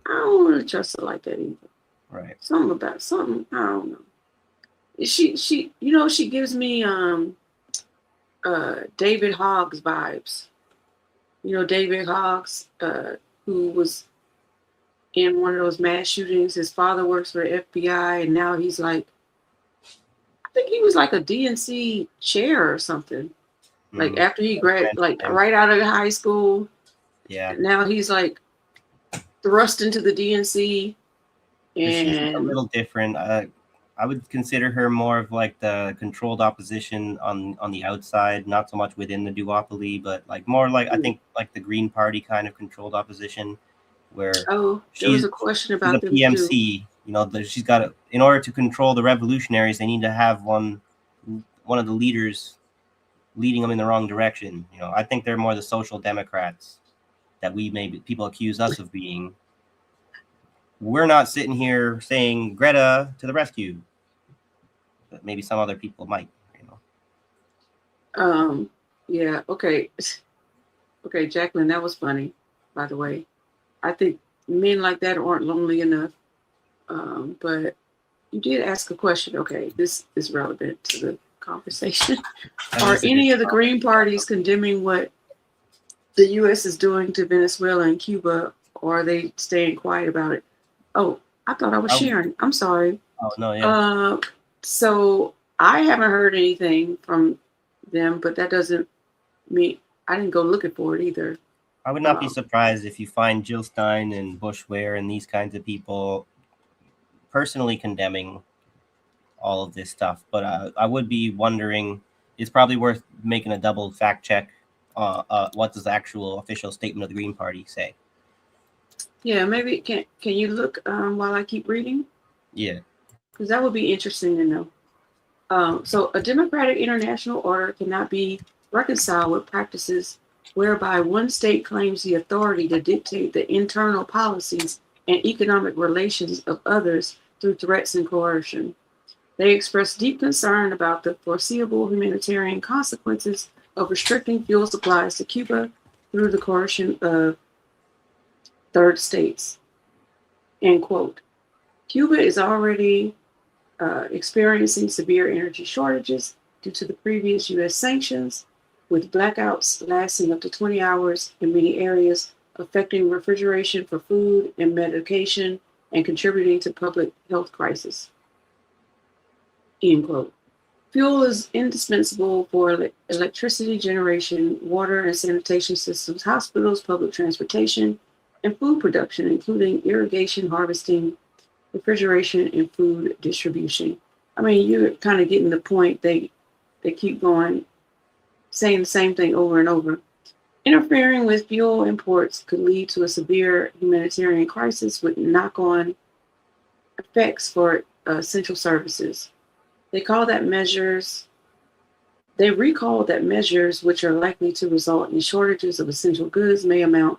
I don't want to trust her like that either. Right. Something I don't know. She she gives me David Hoggs vibes. David Hoggs, who was in one of those mass shootings. His father works for the FBI, and now he's I think he was like a DNC chair or something. Like after he graduated, right out of high school. Yeah. Now he's thrust into the DNC. And she's a little different. I would consider her more of the controlled opposition on the outside, not so much within the duopoly, but more I think the Green Party kind of controlled opposition, where there was a question about the PMC. She's got in order to control the revolutionaries, they need to have one of the leaders leading them in the wrong direction. I think they're more the social democrats that people accuse us of being. We're not sitting here saying Greta to the rescue, but maybe some other people might. Yeah. Okay, Jacqueline, that was funny. By the way, I think men like that aren't lonely enough. But you did ask a question. Okay, this is relevant to the conversation. Are any of the Green parties condemning what the U.S. is doing to Venezuela and Cuba, or are they staying quiet about it? Oh, I thought I was sharing. I'm sorry. Oh, no, yeah. So I haven't heard anything from them, but that doesn't mean I didn't go looking for it either. I would not be surprised if you find Jill Stein and Bush Ware and these kinds of people personally condemning all of this stuff. But I would be wondering, it's probably worth making a double fact check. What does the actual official statement of the Green Party say? Yeah, maybe can you look while I keep reading? Yeah. Because that would be interesting to know. So a democratic international order cannot be reconciled with practices whereby one state claims the authority to dictate the internal policies and economic relations of others through threats and coercion. They express deep concern about the foreseeable humanitarian consequences of restricting fuel supplies to Cuba through the coercion of third states. End quote. Cuba is already experiencing severe energy shortages due to the previous U.S. sanctions, with blackouts lasting up to 20 hours in many areas, affecting refrigeration for food and medication and contributing to public health crisis. End quote. Fuel is indispensable for electricity generation, water and sanitation systems, hospitals, public transportation, and food production, including irrigation, harvesting, refrigeration, and food distribution. I mean, you're kind of getting the point. They keep going, saying the same thing over and over. Interfering with fuel imports could lead to a severe humanitarian crisis with knock-on effects for essential services. They recall that measures which are likely to result in shortages of essential goods may amount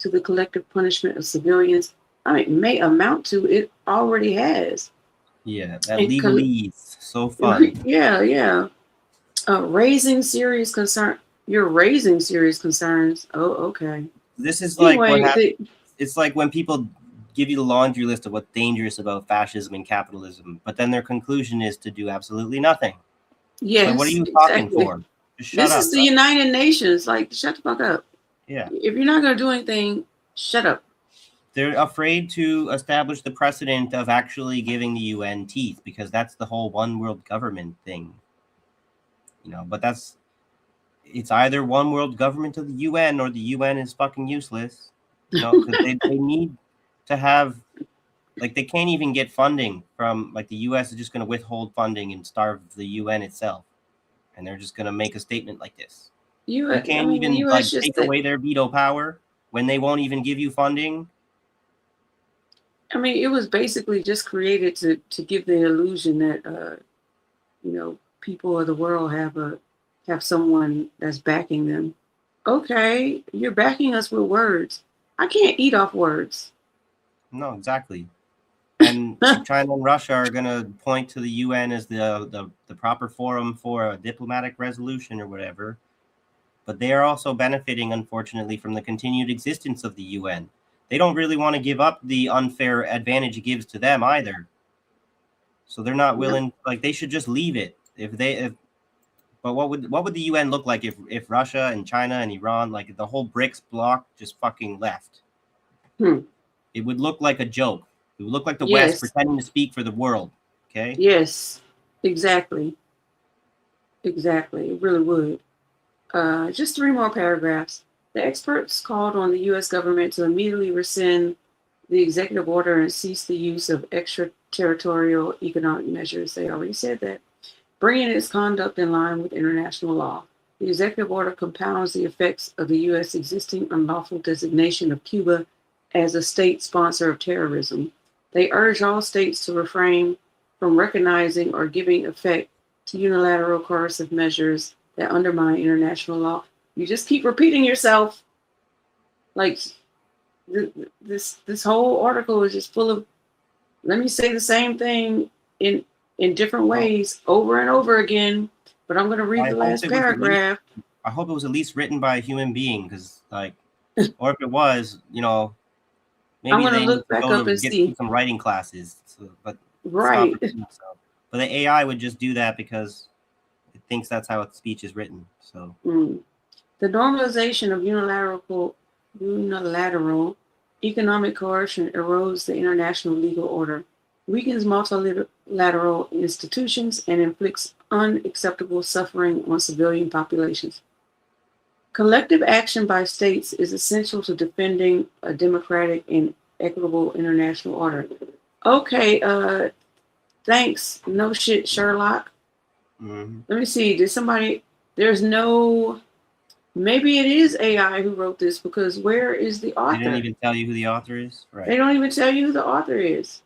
to the collective punishment of civilians. I mean, may amount to, it already has. Yeah, that legalese. So fun. Yeah. Raising serious concern. You're raising serious concerns. Oh, okay. This is like what happens. It's like when people give you the laundry list of what's dangerous about fascism and capitalism, but then their conclusion is to do absolutely nothing. Yes. So what are you talking for? Just shut up. This is the United Nations. Like, shut the fuck up. Yeah. If you're not going to do anything, shut up. They're afraid to establish the precedent of actually giving the UN teeth, because that's the whole one world government thing. But it's either one world government of the UN or the UN is fucking useless. Because they need to have, like, they can't even get funding from, like, the US is just going to withhold funding and starve the UN itself. And they're just going to make a statement like this. You can't even take away their veto power when they won't even give you funding. I mean, it was basically just created to give the illusion that, people of the world have someone that's backing them. Okay, you're backing us with words. I can't eat off words. No, exactly. And China and Russia are going to point to the UN as the proper forum for a diplomatic resolution or whatever. But they are also benefiting, unfortunately, from the continued existence of the UN. They don't really want to give up the unfair advantage it gives to them either. So they're not willing, like, they should just leave it. But what would the UN look like if Russia and China and Iran, like the whole BRICS bloc, just fucking left? It would look like a joke. It would look like the West pretending to speak for the world. Okay? Yes, exactly. Exactly. It really would. Just 3 more paragraphs. The experts called on the U.S. government to immediately rescind the executive order and cease the use of extraterritorial economic measures. They already said that. Bringing its conduct in line with international law. The executive order compounds the effects of the U.S. existing unlawful designation of Cuba as a state sponsor of terrorism. They urge all states to refrain from recognizing or giving effect to unilateral coercive measures that undermine international law. You just keep repeating yourself. Like, this whole article is just full of, let me say the same thing in different ways over and over again, but I'm going to read the last paragraph. I hope it was at least written by a human being, because, like, or if it was, maybe I'm going they to look back up and see some writing classes. But right. But the AI would just do that because it thinks that's how speech is written. So The normalization of unilateral economic coercion erodes the international legal order, weakens multilateral institutions, and inflicts unacceptable suffering on civilian populations. Collective action by states is essential to defending a democratic and equitable international order. Okay, thanks. No shit, Sherlock. Let me see. Maybe it is AI who wrote this, because where is the author? They didn't even tell you who the author is? Right. They don't even tell you who the author is.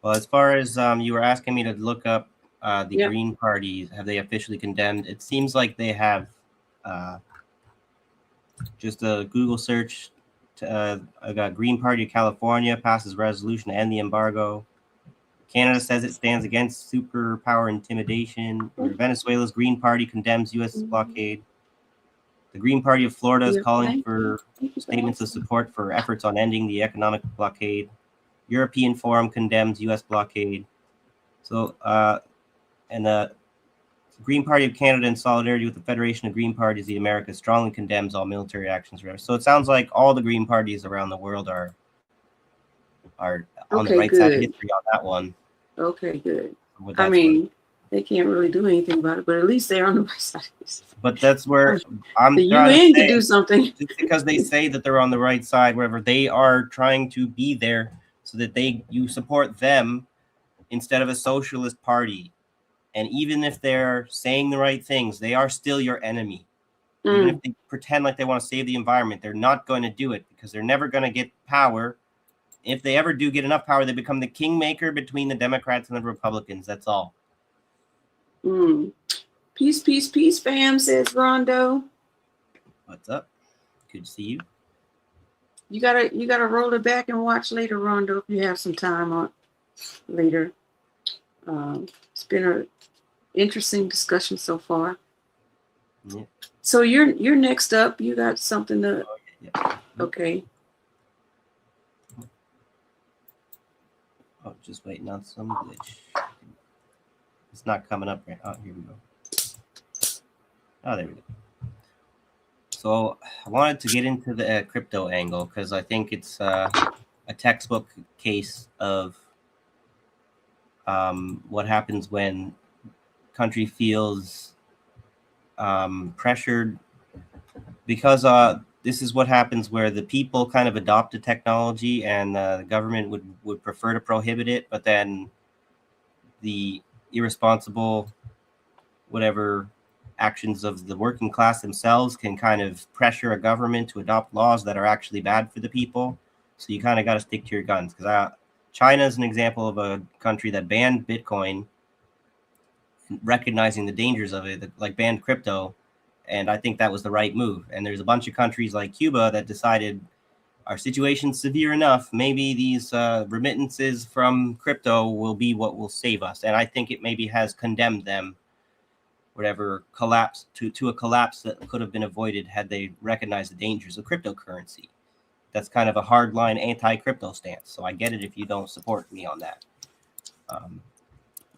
Well, as far as you were asking me to look up the Green Party, have they officially condemned? It seems like they have. Just a Google search. I got Green Party of California passes resolution to end the embargo. Canada says it stands against superpower intimidation. Venezuela's Green Party condemns U.S. blockade. The Green Party of Florida is calling for statements of support for efforts on ending the economic blockade. European Forum condemns U.S. blockade. So, and the Green Party of Canada, in solidarity with the Federation of Green Parties of the Americas, strongly condemns all military actions. So it sounds like all the Green Parties around the world are on the right side of history on that one. Okay, good. I mean, they can't really do anything about it, but at least they're on the right side of history. But that's where I'm the UN can do something. Just because they say that they're on the right side, wherever they are trying to be there, so that you support them instead of a socialist party. And even if they're saying the right things, they are still your enemy. Even if they pretend like they want to save the environment, they're not going to do it, because they're never going to get power. If they ever do get enough power, they become the kingmaker between the Democrats and the Republicans. That's all. Peace, peace, peace, fam, says Rondo. What's up? Good to see you. You gotta roll it back and watch later, Rondo, if you have some time on later. It's been an interesting discussion so far. Yeah. So you're next up. You got something to? Okay. Oh, just waiting on some glitch. It's not coming up right. Oh, here we go. Oh, there we go. So I wanted to get into the crypto angle, because I think it's a textbook case of what happens when country feels pressured, because this is what happens where the people kind of adopt the technology, and the government would prefer to prohibit it, but then the irresponsible whatever actions of the working class themselves can kind of pressure a government to adopt laws that are actually bad for the people. So you kind of got to stick to your guns, because China is an example of a country that banned Bitcoin, recognizing the dangers of it, like banned crypto. And I think that was the right move. And there's a bunch of countries like Cuba that decided our situation's severe enough. Maybe these remittances from crypto will be what will save us. And I think it maybe has condemned them, whatever, collapse to a collapse that could have been avoided had they recognized the dangers of cryptocurrency. That's kind of a hardline anti-crypto stance. So I get it if you don't support me on that.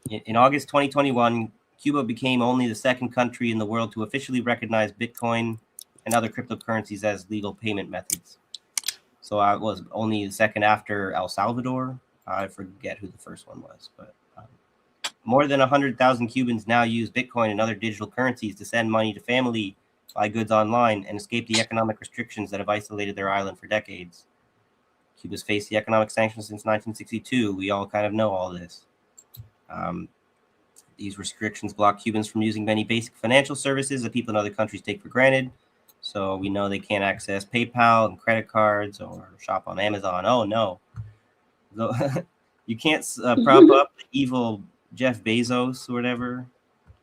In August 2021, Cuba became only the second country in the world to officially recognize Bitcoin and other cryptocurrencies as legal payment methods. So I was only the second after El Salvador. I forget who the first one was, but more than 100,000 Cubans now use Bitcoin and other digital currencies to send money to family, buy goods online, and escape the economic restrictions that have isolated their island for decades. Cuba's faced the economic sanctions since 1962. We all kind of know all this. These restrictions block Cubans from using many basic financial services that people in other countries take for granted. So we know they can't access PayPal and credit cards or shop on Amazon. Oh, no. So, you can't prop up the evil Jeff Bezos or whatever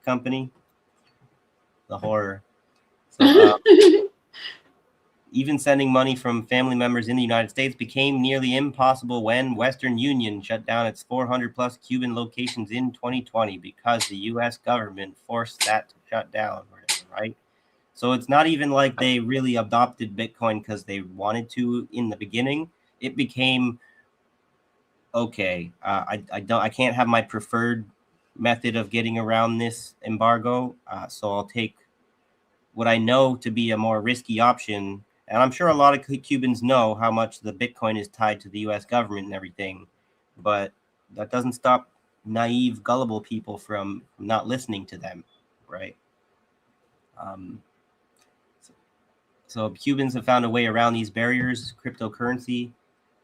company. The horror. So, even sending money from family members in the United States became nearly impossible when Western Union shut down its 400 plus Cuban locations in 2020 because the U.S. government forced that to shut down, right? So it's not even like they really adopted Bitcoin because they wanted to in the beginning. It became, okay, I can't have my preferred method of getting around this embargo. So I'll take what I know to be a more risky option. And I'm sure a lot of Cubans know how much the Bitcoin is tied to the US government and everything. But that doesn't stop naive, gullible people from not listening to them, right? So Cubans have found a way around these barriers, cryptocurrency,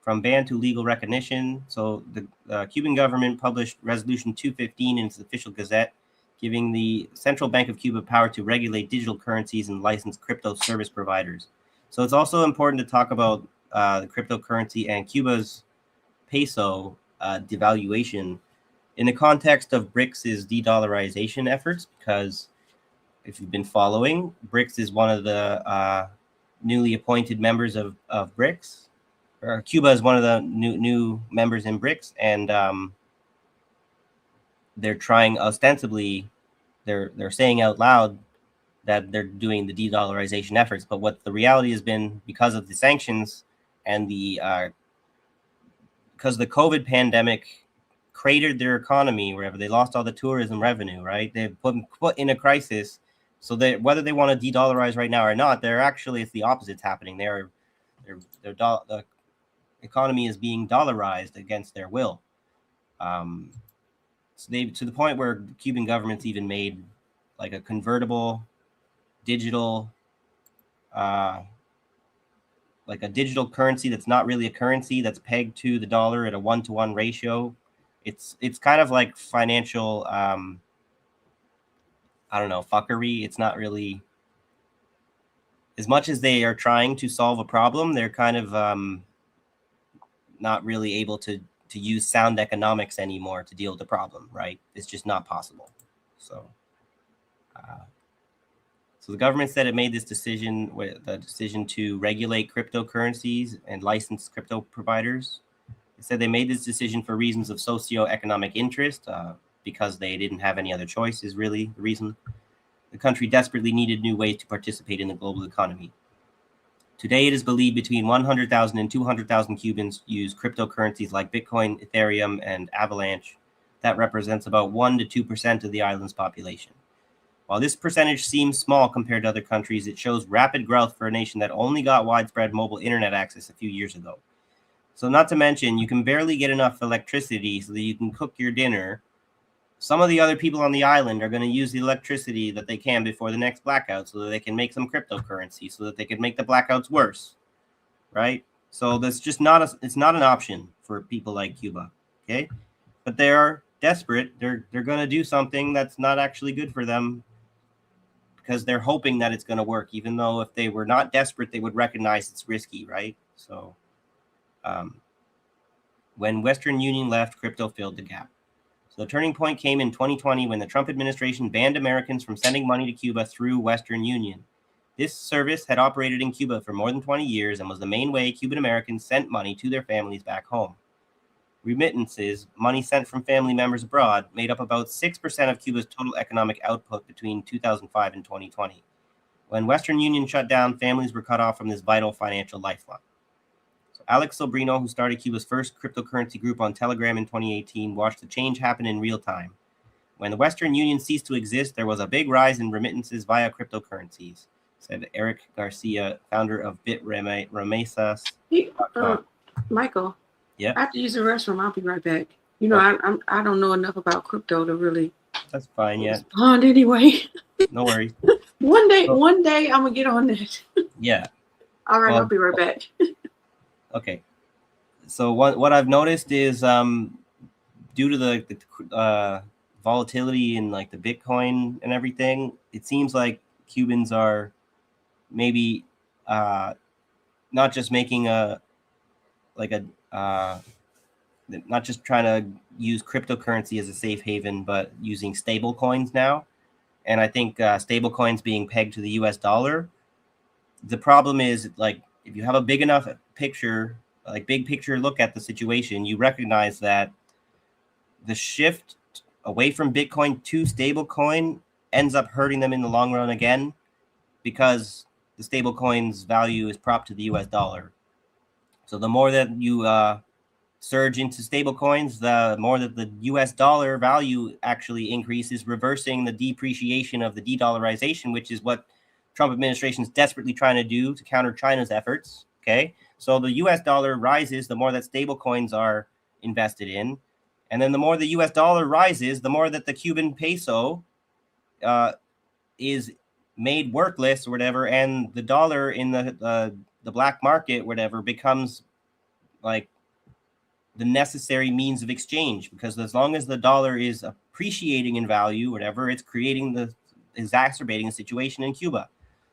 from ban to legal recognition. So the Cuban government published Resolution 215 in its official gazette, giving the Central Bank of Cuba power to regulate digital currencies and license crypto service providers. So it's also important to talk about the cryptocurrency and Cuba's peso devaluation in the context of BRICS' de-dollarization efforts, because if you've been following, BRICS is one of the newly appointed members of BRICS. Or Cuba is one of the new members in BRICS, and they're trying ostensibly, they're saying out loud that they're doing the de-dollarization efforts. But what the reality has been, because of the sanctions and because the COVID pandemic cratered their economy, wherever they lost all the tourism revenue, right? They've put in a crisis. So that whether they want to de-dollarize right now or not, it's the opposite's happening. The economy is being dollarized against their will. So they, to the point where the Cuban government's even made like a convertible digital, like a digital currency that's not really a currency, that's pegged to the dollar at a 1-to-1 ratio. It's kind of like financial, I don't know, fuckery. It's not really, as much as they are trying to solve a problem, they're kind of not really able to use sound economics anymore to deal with the problem, right? It's just not possible. So the government said it made this decision, the decision to regulate cryptocurrencies and license crypto providers. It said they made this decision for reasons of socioeconomic interest, because they didn't have any other choice, is really the reason. The country desperately needed new ways to participate in the global economy. Today, it is believed between 100,000 and 200,000 Cubans use cryptocurrencies like Bitcoin, Ethereum, and Avalanche. That represents about 1% to 2% of the island's population. While this percentage seems small compared to other countries, it shows rapid growth for a nation that only got widespread mobile internet access a few years ago. So not to mention, you can barely get enough electricity so that you can cook your dinner. Some of the other people on the island are going to use the electricity that they can before the next blackout so that they can make some cryptocurrency so that they can make the blackouts worse, right? So that's just it's not an option for people like Cuba, okay? But they are desperate. They're going to do something that's not actually good for them because they're hoping that it's going to work, even though if they were not desperate, they would recognize it's risky, right? So when Western Union left, crypto filled the gap. So the turning point came in 2020 when the Trump administration banned Americans from sending money to Cuba through Western Union. This service had operated in Cuba for more than 20 years and was the main way Cuban Americans sent money to their families back home. Remittances, money sent from family members abroad, made up about 6% of Cuba's total economic output between 2005 and 2020. When Western Union shut down, families were cut off from this vital financial lifeline. So Alex Sobrino, who started Cuba's first cryptocurrency group on Telegram in 2018, watched the change happen in real time. When the Western Union ceased to exist, there was a big rise in remittances via cryptocurrencies, said Eric Garcia, founder of BitRemesas. Michael. Yeah. I have to use the restroom. I'll be right back. You know, I don't know enough about crypto to really. That's fine. Yeah. Respond anyway. No worries. One day I'm gonna get on that. Yeah. All right, I'll be right back. Okay. So what I've noticed is due to the volatility in like the Bitcoin and everything, it seems like Cubans are maybe not just making not just trying to use cryptocurrency as a safe haven, but using stable coins now. And I think stable coins being pegged to the US dollar. The problem is, like, if you have a big enough picture, like big picture look at the situation, you recognize that the shift away from Bitcoin to stable coin ends up hurting them in the long run again, because the stable coin's value is propped to the US dollar. So the more that you surge into stable coins, the more that the US dollar value actually increases, reversing the depreciation of the de-dollarization, which is what Trump administration is desperately trying to do to counter China's efforts. Okay, so the US dollar rises, the more that stable coins are invested in. And then the more the US dollar rises, the more that the Cuban peso is made worthless or whatever, and the dollar in the black market, whatever, becomes like the necessary means of exchange, because as long as the dollar is appreciating in value, whatever, it's exacerbating the situation in Cuba.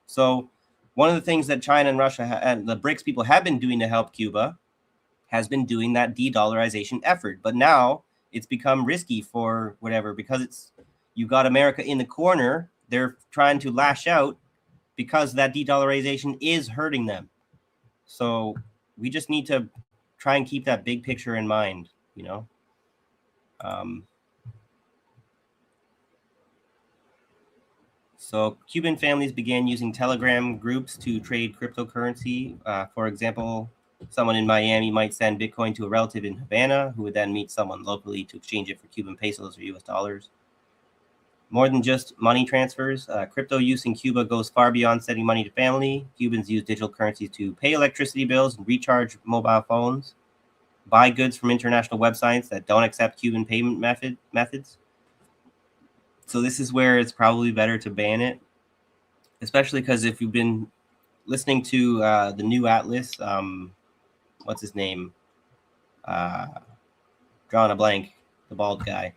So one of the things that China and Russia and the BRICS people have been doing to help Cuba has been doing that de-dollarization effort. But now it's become risky for whatever, because you got America in the corner. They're trying to lash out because that de-dollarization is hurting them. So we just need to try and keep that big picture in mind, you know. So Cuban families began using Telegram groups to trade cryptocurrency. For example, someone in Miami might send Bitcoin to a relative in Havana, who would then meet someone locally to exchange it for Cuban pesos or US dollars. More than just money transfers, crypto use in Cuba goes far beyond sending money to family. Cubans use digital currencies to pay electricity bills and recharge mobile phones, buy goods from international websites that don't accept Cuban payment methods. So this is where it's probably better to ban it, especially because if you've been listening to the new Atlas, what's his name? Drawing a blank, the bald guy.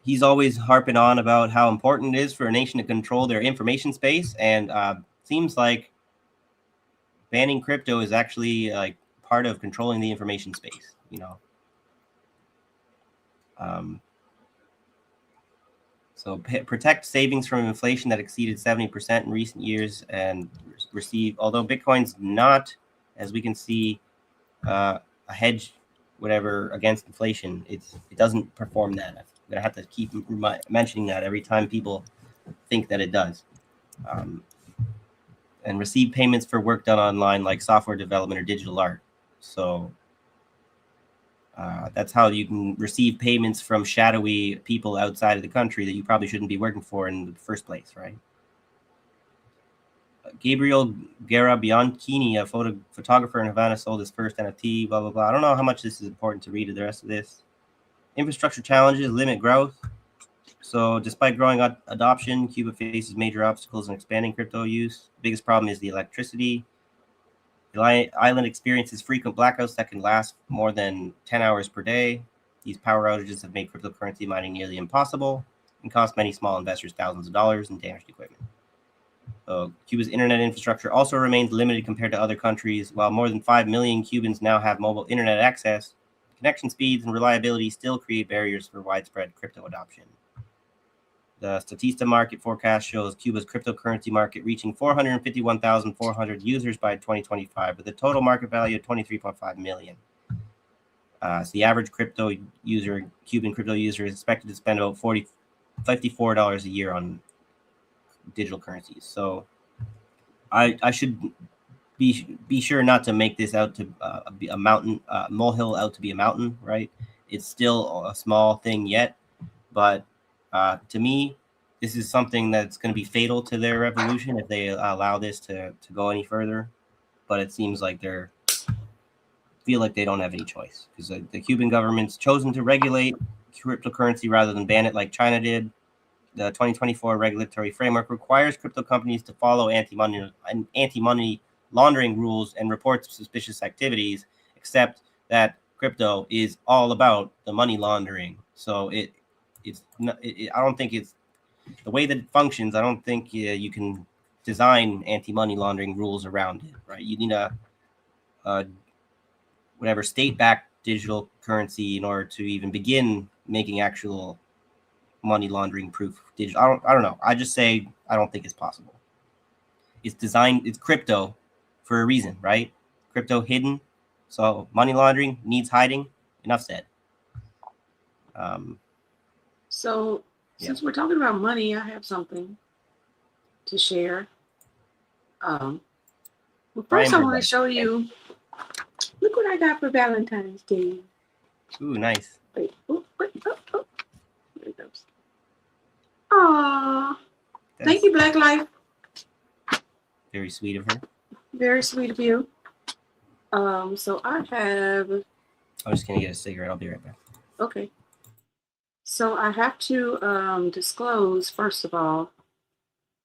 He's always harping on about how important it is for a nation to control their information space, and seems like banning crypto is actually like part of controlling the information space, you know. So protect savings from inflation that exceeded 70% in recent years, and although Bitcoin's not, as we can see, a hedge, whatever, against inflation, it doesn't perform that. I'm gonna have to keep mentioning that every time people think that it does. And receive payments for work done online, like software development or digital art. So that's how you can receive payments from shadowy people outside of the country that you probably shouldn't be working for in the first place, right? Gabriel Guerra Bianchini, a photographer in Havana, sold his first NFT, blah, blah, blah. I don't know how much this is important to read the rest of this. Infrastructure challenges limit growth. So despite growing adoption, Cuba faces major obstacles in expanding crypto use. The biggest problem is the electricity. The island experiences frequent blackouts that can last more than 10 hours per day. These power outages have made cryptocurrency mining nearly impossible and cost many small investors thousands of dollars in damaged equipment. Cuba's internet infrastructure also remains limited compared to other countries. While more than 5 million Cubans now have mobile internet access, connection speeds and reliability still create barriers for widespread crypto adoption. The Statista market forecast shows Cuba's cryptocurrency market reaching 451,400 users by 2025, with a total market value of 23.5 million. So the average Cuban crypto user is expected to spend about $54 a year on digital currencies. So I should be sure not to make this out to be a mountain, molehill out to be a mountain, right? It's still a small thing yet, but to me, this is something that's going to be fatal to their revolution if they allow this to go any further. But it seems like feel like they don't have any choice, because the Cuban government's chosen to regulate cryptocurrency rather than ban it like China did. The 2024 regulatory framework requires crypto companies to follow anti-money laundering rules and report suspicious activities, except that crypto is all about the money laundering. So I don't think it's the way that it functions. I don't think you can design anti-money laundering rules around it, right? You need a whatever state-backed digital currency in order to even begin making actual money laundering proof digital. I don't know. I just say I don't think it's possible. It's crypto for a reason, right? Crypto hidden. So money laundering needs hiding. Enough said. So since we're talking about money, I have something to share. Well, first I want to show you, look what I got for Valentine's Day. Ooh, nice. Wait, oh, wait, oh. There it goes. Aww. Thank you, Black Life. Very sweet of her. Very sweet of you. So I have. I'm just gonna get a cigarette. I'll be right back. Okay. So I have to disclose, first of all,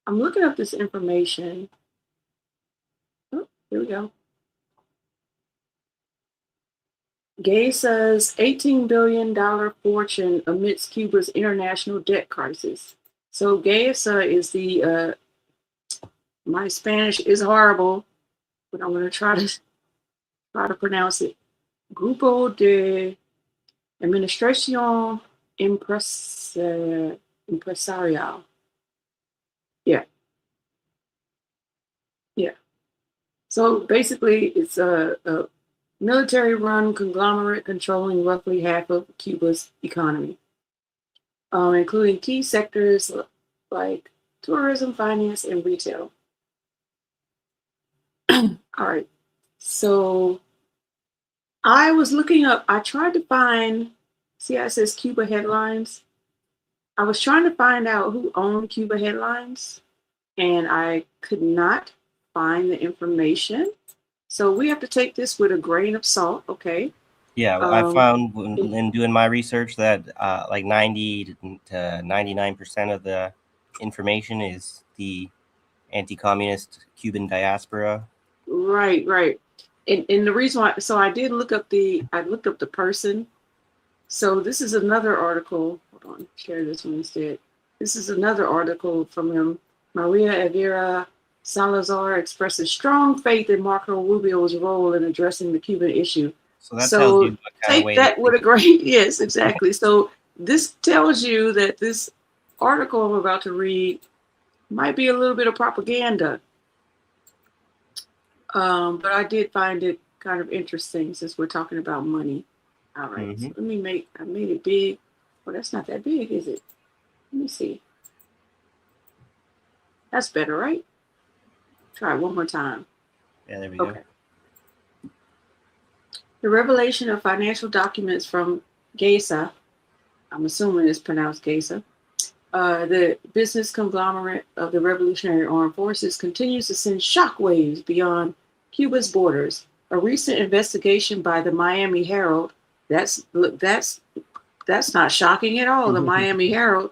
I'm looking up this information. Oh, here we go. Casa's $18 billion fortune amidst Cuba's international debt crisis. So Casa is the, my Spanish is horrible, but I'm going to try to pronounce it. Grupo de Administración Empresarial. Yeah. Yeah. So basically, it's a military-run conglomerate controlling roughly half of Cuba's economy, including key sectors like tourism, finance, and retail. All right. So I was looking up, I tried to find, see how it says Cuba Headlines? I was trying to find out who owned Cuba Headlines, and I could not find the information. So we have to take this with a grain of salt, okay? Yeah, I found in doing my research that like 90 to 99% of the information is the anti-communist Cuban diaspora. Right. And the reason why, so I looked up the person. So this is another article. Hold on, share this one instead. This is another article from him. Maria Evera Salazar expresses strong faith in Marco Rubio's role in addressing the Cuban issue. So that tells you what kind of way that with a grain. Yes, exactly. So this tells you that this article I'm about to read might be a little bit of propaganda. But I did find it kind of interesting since we're talking about money. All right, so I made it big. Well, that's not that big, is it? Let me see. That's better, right? Try it one more time. Yeah, there we go. The revelation of financial documents from Casa, I'm assuming it's pronounced Casa, the business conglomerate of the Revolutionary Armed Forces, continues to send shockwaves beyond Cuba's borders. A recent investigation by the Miami Herald, that's not shocking at all. The Miami Herald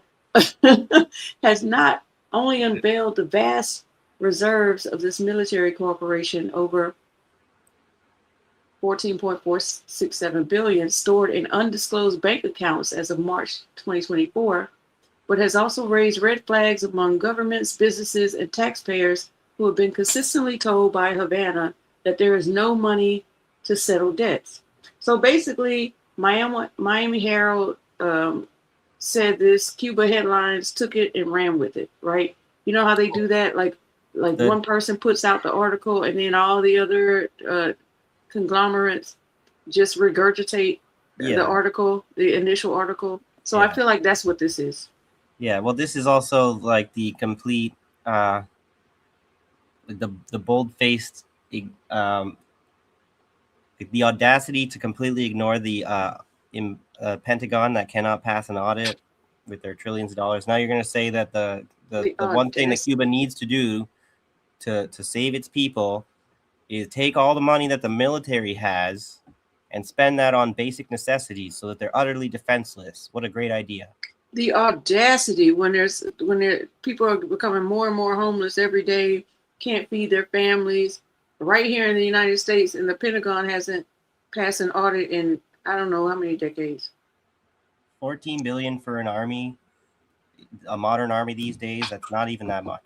has not only unveiled the vast reserves of this military corporation, over 14.467 billion stored in undisclosed bank accounts as of March 2024, but has also raised red flags among governments, businesses, and taxpayers who have been consistently told by Havana that there is no money to settle debts. So basically, Miami Herald said this, Cuba Headlines took it and ran with it, right? You know how they do that? Like one person puts out the article and then all the other conglomerates just regurgitate the article, the initial article. So I feel like that's what this is. Yeah, well, this is also like the complete, the bold-faced, the audacity to completely ignore the Pentagon that cannot pass an audit with their trillions of dollars. Now you're going to say that the one thing that Cuba needs to do to save its people is take all the money that the military has and spend that on basic necessities so that they're utterly defenseless. What a great idea. The audacity when people are becoming more and more homeless every day, can't feed their families right here in the United States, and the Pentagon hasn't passed an audit in I don't know how many decades. 14 billion for an army, a modern army these days, that's not even that much.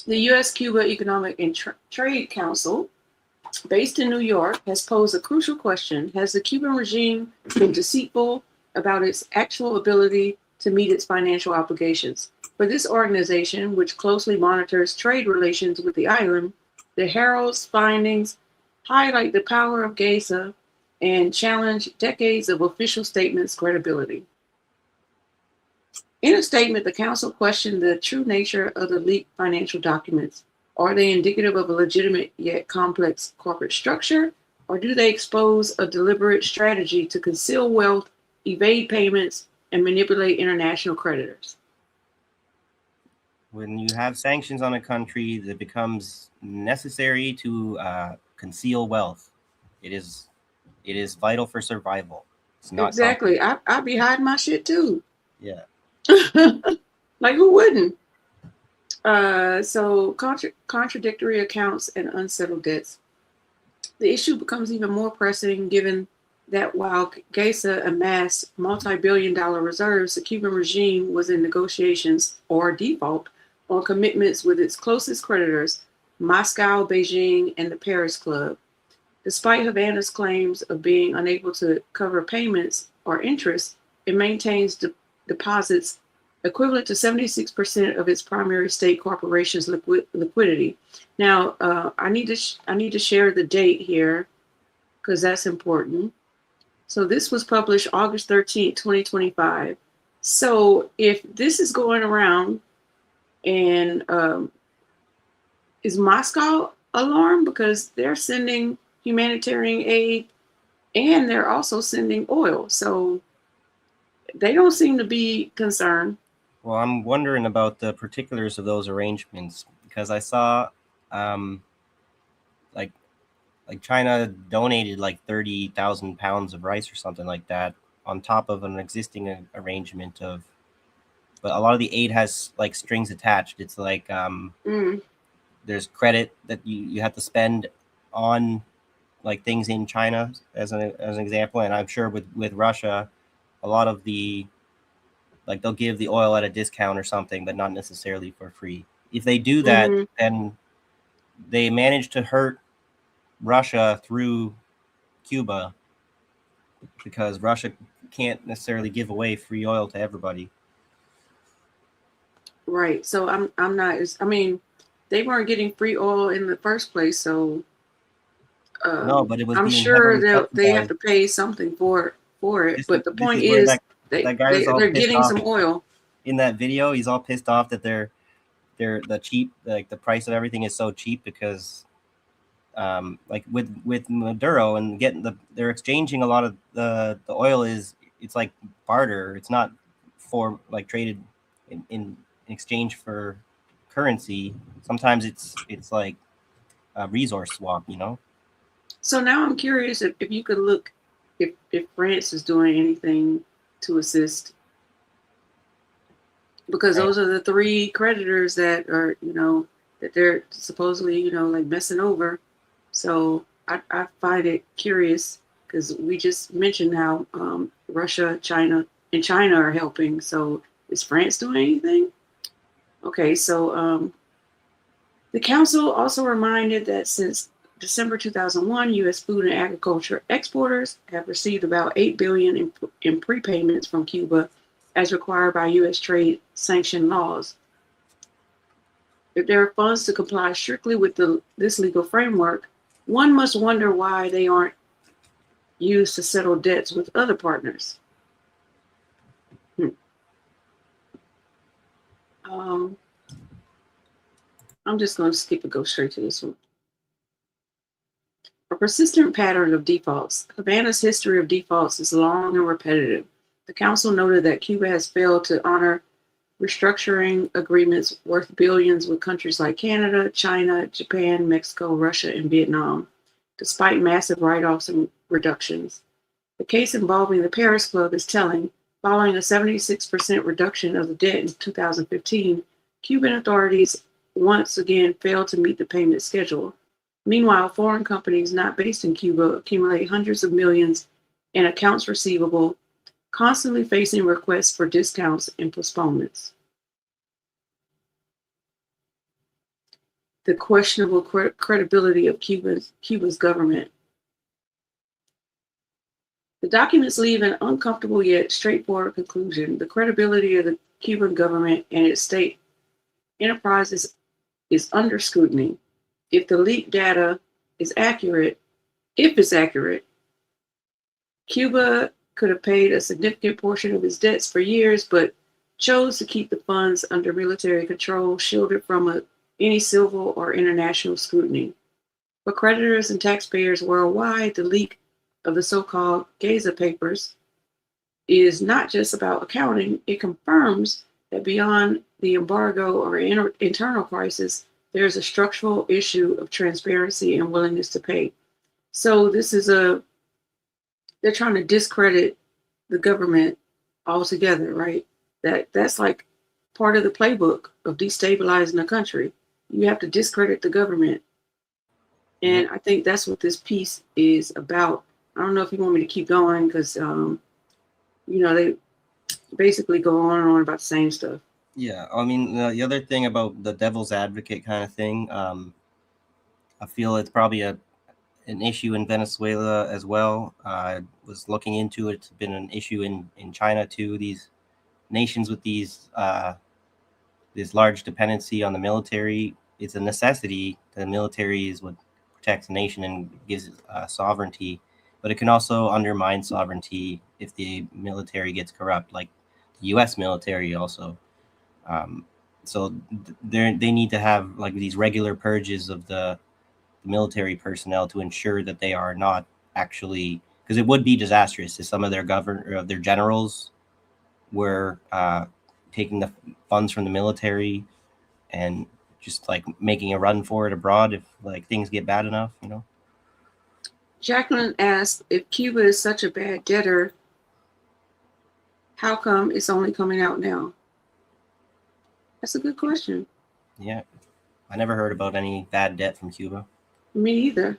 The U.S.-Cuba Economic and Trade Council, based in New York, has posed a crucial question. Has the Cuban regime been deceitful about its actual ability to meet its financial obligations? For this organization, which closely monitors trade relations with the island, the Herald's findings highlight the power of Casa and challenge decades of official statements' credibility. In a statement, the council questioned the true nature of the leaked financial documents. Are they indicative of a legitimate yet complex corporate structure, or do they expose a deliberate strategy to conceal wealth, evade payments, and manipulate international creditors? When you have sanctions on a country, it becomes necessary to conceal wealth. It is vital for survival. It's not Exactly. I'd be hiding my shit too. Yeah. Like, who wouldn't? So contradictory accounts and unsettled debts. The issue becomes even more pressing given that while Casa amassed multi-billion-dollar reserves, the Cuban regime was in negotiations or default on commitments with its closest creditors, Moscow, Beijing, and the Paris Club. Despite Havana's claims of being unable to cover payments or interest, it maintains deposits equivalent to 76% of its primary state corporation's liquidity. Now, I need to share the date here because that's important. So this was published August 13th, 2025. So if this is going around, and is Moscow alarmed because they're sending humanitarian aid and they're also sending oil? So they don't seem to be concerned. Well, I'm wondering about the particulars of those arrangements because I saw, like China donated like 30,000 pounds of rice or something like that on top of an existing arrangement of. But a lot of the aid has like strings attached. It's like there's credit that you have to spend on like things in China as an example, and I'm sure with Russia, a lot of the like they'll give the oil at a discount or something, but not necessarily for free. If they do that, then they manage to hurt Russia through Cuba because Russia can't necessarily give away free oil to everybody. Right. So I'm not. I mean, they weren't getting free oil in the first place, so no, but it was. I'm sure they have to pay something for it. But the point is, they're getting some oil. In that video, he's all pissed off that they're the cheap, like the price of everything is so cheap because, like with Maduro and they're exchanging a lot of the oil it's like barter. It's not for like traded in exchange for currency. Sometimes it's like a resource swap, you know. So now I'm curious if you could look if France is doing anything to assist, because those are the three creditors that are, that they're supposedly, like messing over. So I find it curious because we just mentioned how Russia, China are helping. So is France doing anything? Okay, so the council also reminded that since December 2001, U.S. food and agriculture exporters have received about $8 billion in prepayments from Cuba, as required by U.S. trade sanction laws. If there are funds to comply strictly with this legal framework, one must wonder why they aren't used to settle debts with other partners. I'm just going to skip and go straight to this one. A persistent pattern of defaults. Havana's history of defaults is long and repetitive. The council noted that Cuba has failed to honor restructuring agreements worth billions with countries like Canada, China, Japan, Mexico, Russia, and Vietnam, despite massive write-offs and reductions. The case involving the Paris Club is telling. Following a 76% reduction of the debt in 2015, Cuban authorities once again failed to meet the payment schedule. Meanwhile, foreign companies not based in Cuba accumulate hundreds of millions in accounts receivable, constantly facing requests for discounts and postponements. The questionable credibility of Cuba's government. The documents leave an uncomfortable yet straightforward conclusion. The credibility of the Cuban government and its state enterprises is under scrutiny. If the leaked data is accurate, Cuba could have paid a significant portion of its debts for years, but chose to keep the funds under military control, shielded from any civil or international scrutiny. For creditors and taxpayers worldwide, the leak of the so-called Casa papers is not just about accounting. It confirms that beyond the embargo or internal crisis, there's a structural issue of transparency and willingness to pay. So they're trying to discredit the government altogether, right? That's like part of the playbook of destabilizing a country. You have to discredit the government. And I think that's what this piece is about. I don't know if you want me to keep going because, they basically go on and on about the same stuff. Yeah, I mean, the other thing about the devil's advocate kind of thing, I feel it's probably an issue in Venezuela as well. I was looking into it. It's been an issue in China too. These nations with this large dependency on the military, it's a necessity. The military is what protects the nation and gives sovereignty, but it can also undermine sovereignty if the military gets corrupt, like the U.S. military also. So they need to have like these regular purges of the military personnel to ensure that they are not actually, because it would be disastrous if some of their their generals were taking the funds from the military and just like making a run for it abroad if like things get bad enough, Jacqueline asked, if Cuba is such a bad debtor, how come it's only coming out now? That's a good question. Yeah, I never heard about any bad debt from Cuba. Me either,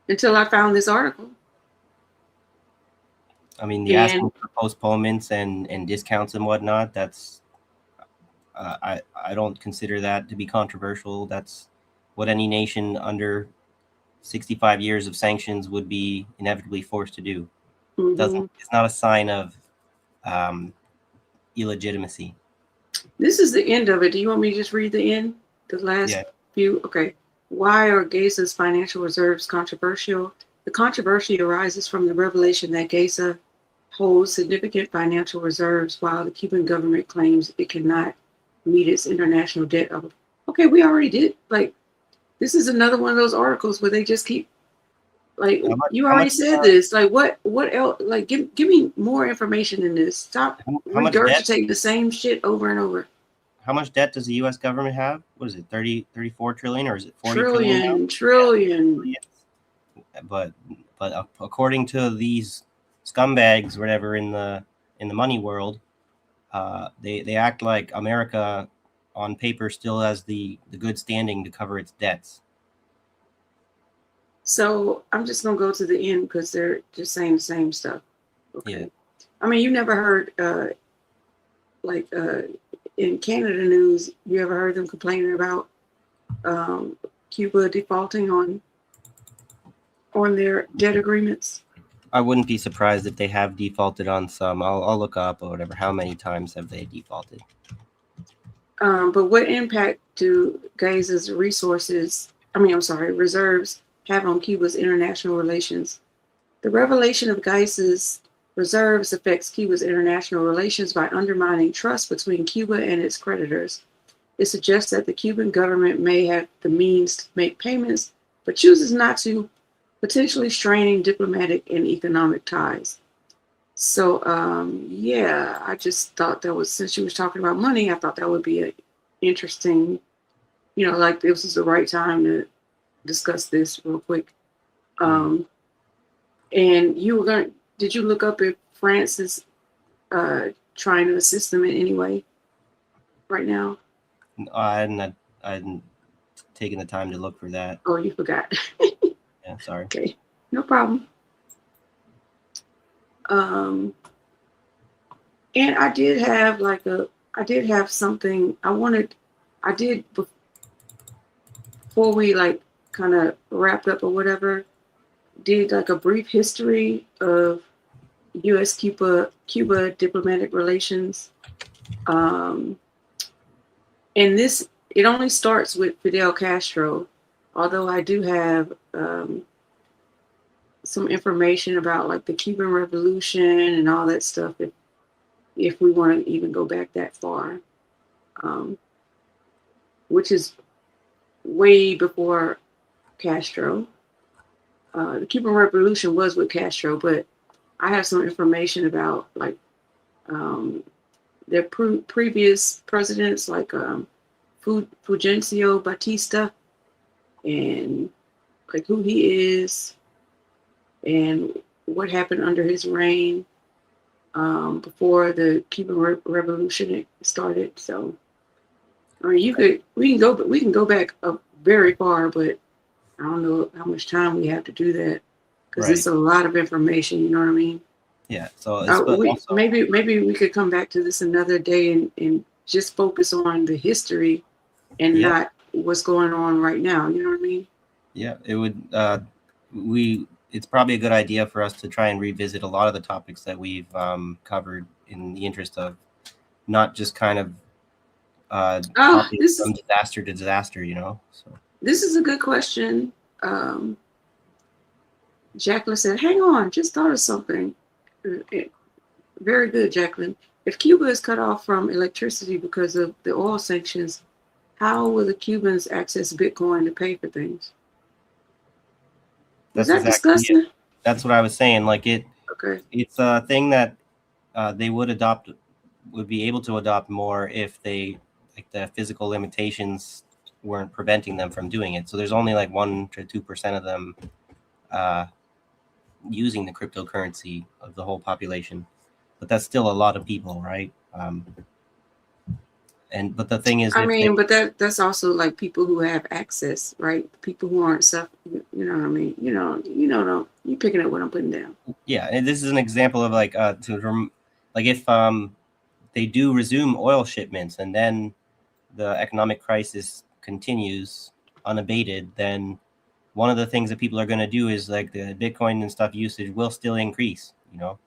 until I found this article. I mean, the asking for postponements and discounts and whatnot, that's I don't consider that to be controversial. That's what any nation under 65 years of sanctions would be inevitably forced to do. It's not a sign of illegitimacy. This is the end of it. Do you want me to just read the end? The last few? Okay. Why are Gaza's financial reserves controversial? The controversy arises from the revelation that Gaza holds significant financial reserves while the Cuban government claims it cannot meet its international debt. Okay, we already did. Like, this is another one of those articles where they just keep, like, you already said this. Like, what else? Like, give me more information in this. Stop regurgitating the same shit over and over. How much debt does the U.S. government have? What is it, 34 trillion, or is it 40 trillion? Trillion. But according to these scumbags, whatever in the money world, they act like America on paper still has the good standing to cover its debts. So I'm just gonna go to the end because they're just saying the same stuff. Okay. Yeah. I mean, you never heard in Canada news, you ever heard them complaining about Cuba defaulting on their debt agreements? I wouldn't be surprised if they have defaulted on some. I'll look up or whatever. How many times have they defaulted? But what impact do Gaza's reserves have on Cuba's international relations? The revelation of Gaza's reserves affects Cuba's international relations by undermining trust between Cuba and its creditors. It suggests that the Cuban government may have the means to make payments, but chooses not to, potentially straining diplomatic and economic ties. So, I just thought that was, since you was talking about money, I thought that would be an interesting, like this is the right time to discuss this real quick. And did you look up if France is trying to assist them in any way right now? I hadn't taken the time to look for that. Oh, you forgot. Yeah, sorry. Okay, no problem. And I did have something before we like kind of wrapped up or whatever, did like a brief history of U.S. Cuba diplomatic relations. And it only starts with Fidel Castro, although I do have some information about like the Cuban Revolution and all that stuff if we want to even go back that far, which is way before Castro. The Cuban Revolution was with Castro, but I have some information about like their previous presidents, like Fulgencio Batista, and like who he is and what happened under his reign before the Cuban Revolution started. So, I mean, we can go back very far, but I don't know how much time we have to do that because it's a lot of information. You know what I mean? Yeah. So it's maybe we could come back to this another day and just focus on the history and not what's going on right now. You know what I mean? Yeah, it would. It's probably a good idea for us to try and revisit a lot of the topics that we've covered in the interest of not just kind of hopping from disaster to disaster. You know. So this is a good question. Jacqueline said, "Hang on, just thought of something." Very good, Jacqueline. If Cuba is cut off from electricity because of the oil sanctions, how will the Cubans access Bitcoin to pay for things? That's exactly it. That's what I was saying. Like it's a thing that they would be able to adopt more if they like the physical limitations weren't preventing them from doing it. So there's only like 1 to 2% of them using the cryptocurrency of the whole population, but that's still a lot of people, right? But the thing is, but that's also like people who have access, right? People who aren't you know what I mean? You picking up what I'm putting down. Yeah, and this is an example of like if they do resume oil shipments and then the economic crisis continues unabated, then one of the things that people are going to do is like the Bitcoin and stuff usage will still increase, you know,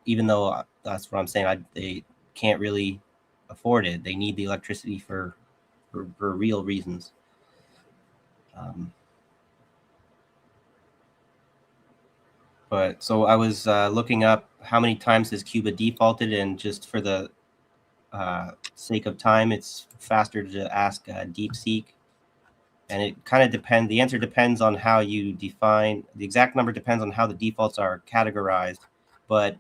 even though that's what I'm saying. They can't really afford it. They need the electricity for real reasons. But so I was looking up how many times has Cuba defaulted, and just for the sake of time, it's faster to ask DeepSeek. And it kind of depends. The answer depends on how you define the exact number. Depends on how the defaults are categorized. But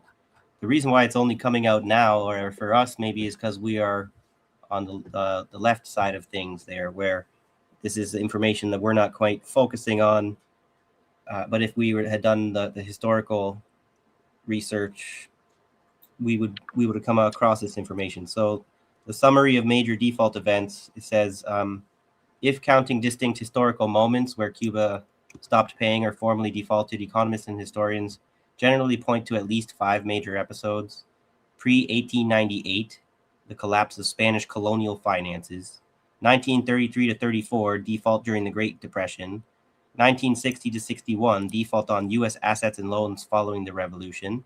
the reason why it's only coming out now, or for us maybe, is because we are on the left side of things there, where this is information that we're not quite focusing on. But if we had done the historical research, we would have come across this information. So the summary of major default events, it says, if counting distinct historical moments where Cuba stopped paying or formally defaulted, economists and historians generally point to at least 5 major episodes. Pre-1898, the collapse of Spanish colonial finances. 1933 to 34, default during the Great Depression. 1960 to 61, default on U.S. assets and loans following the revolution.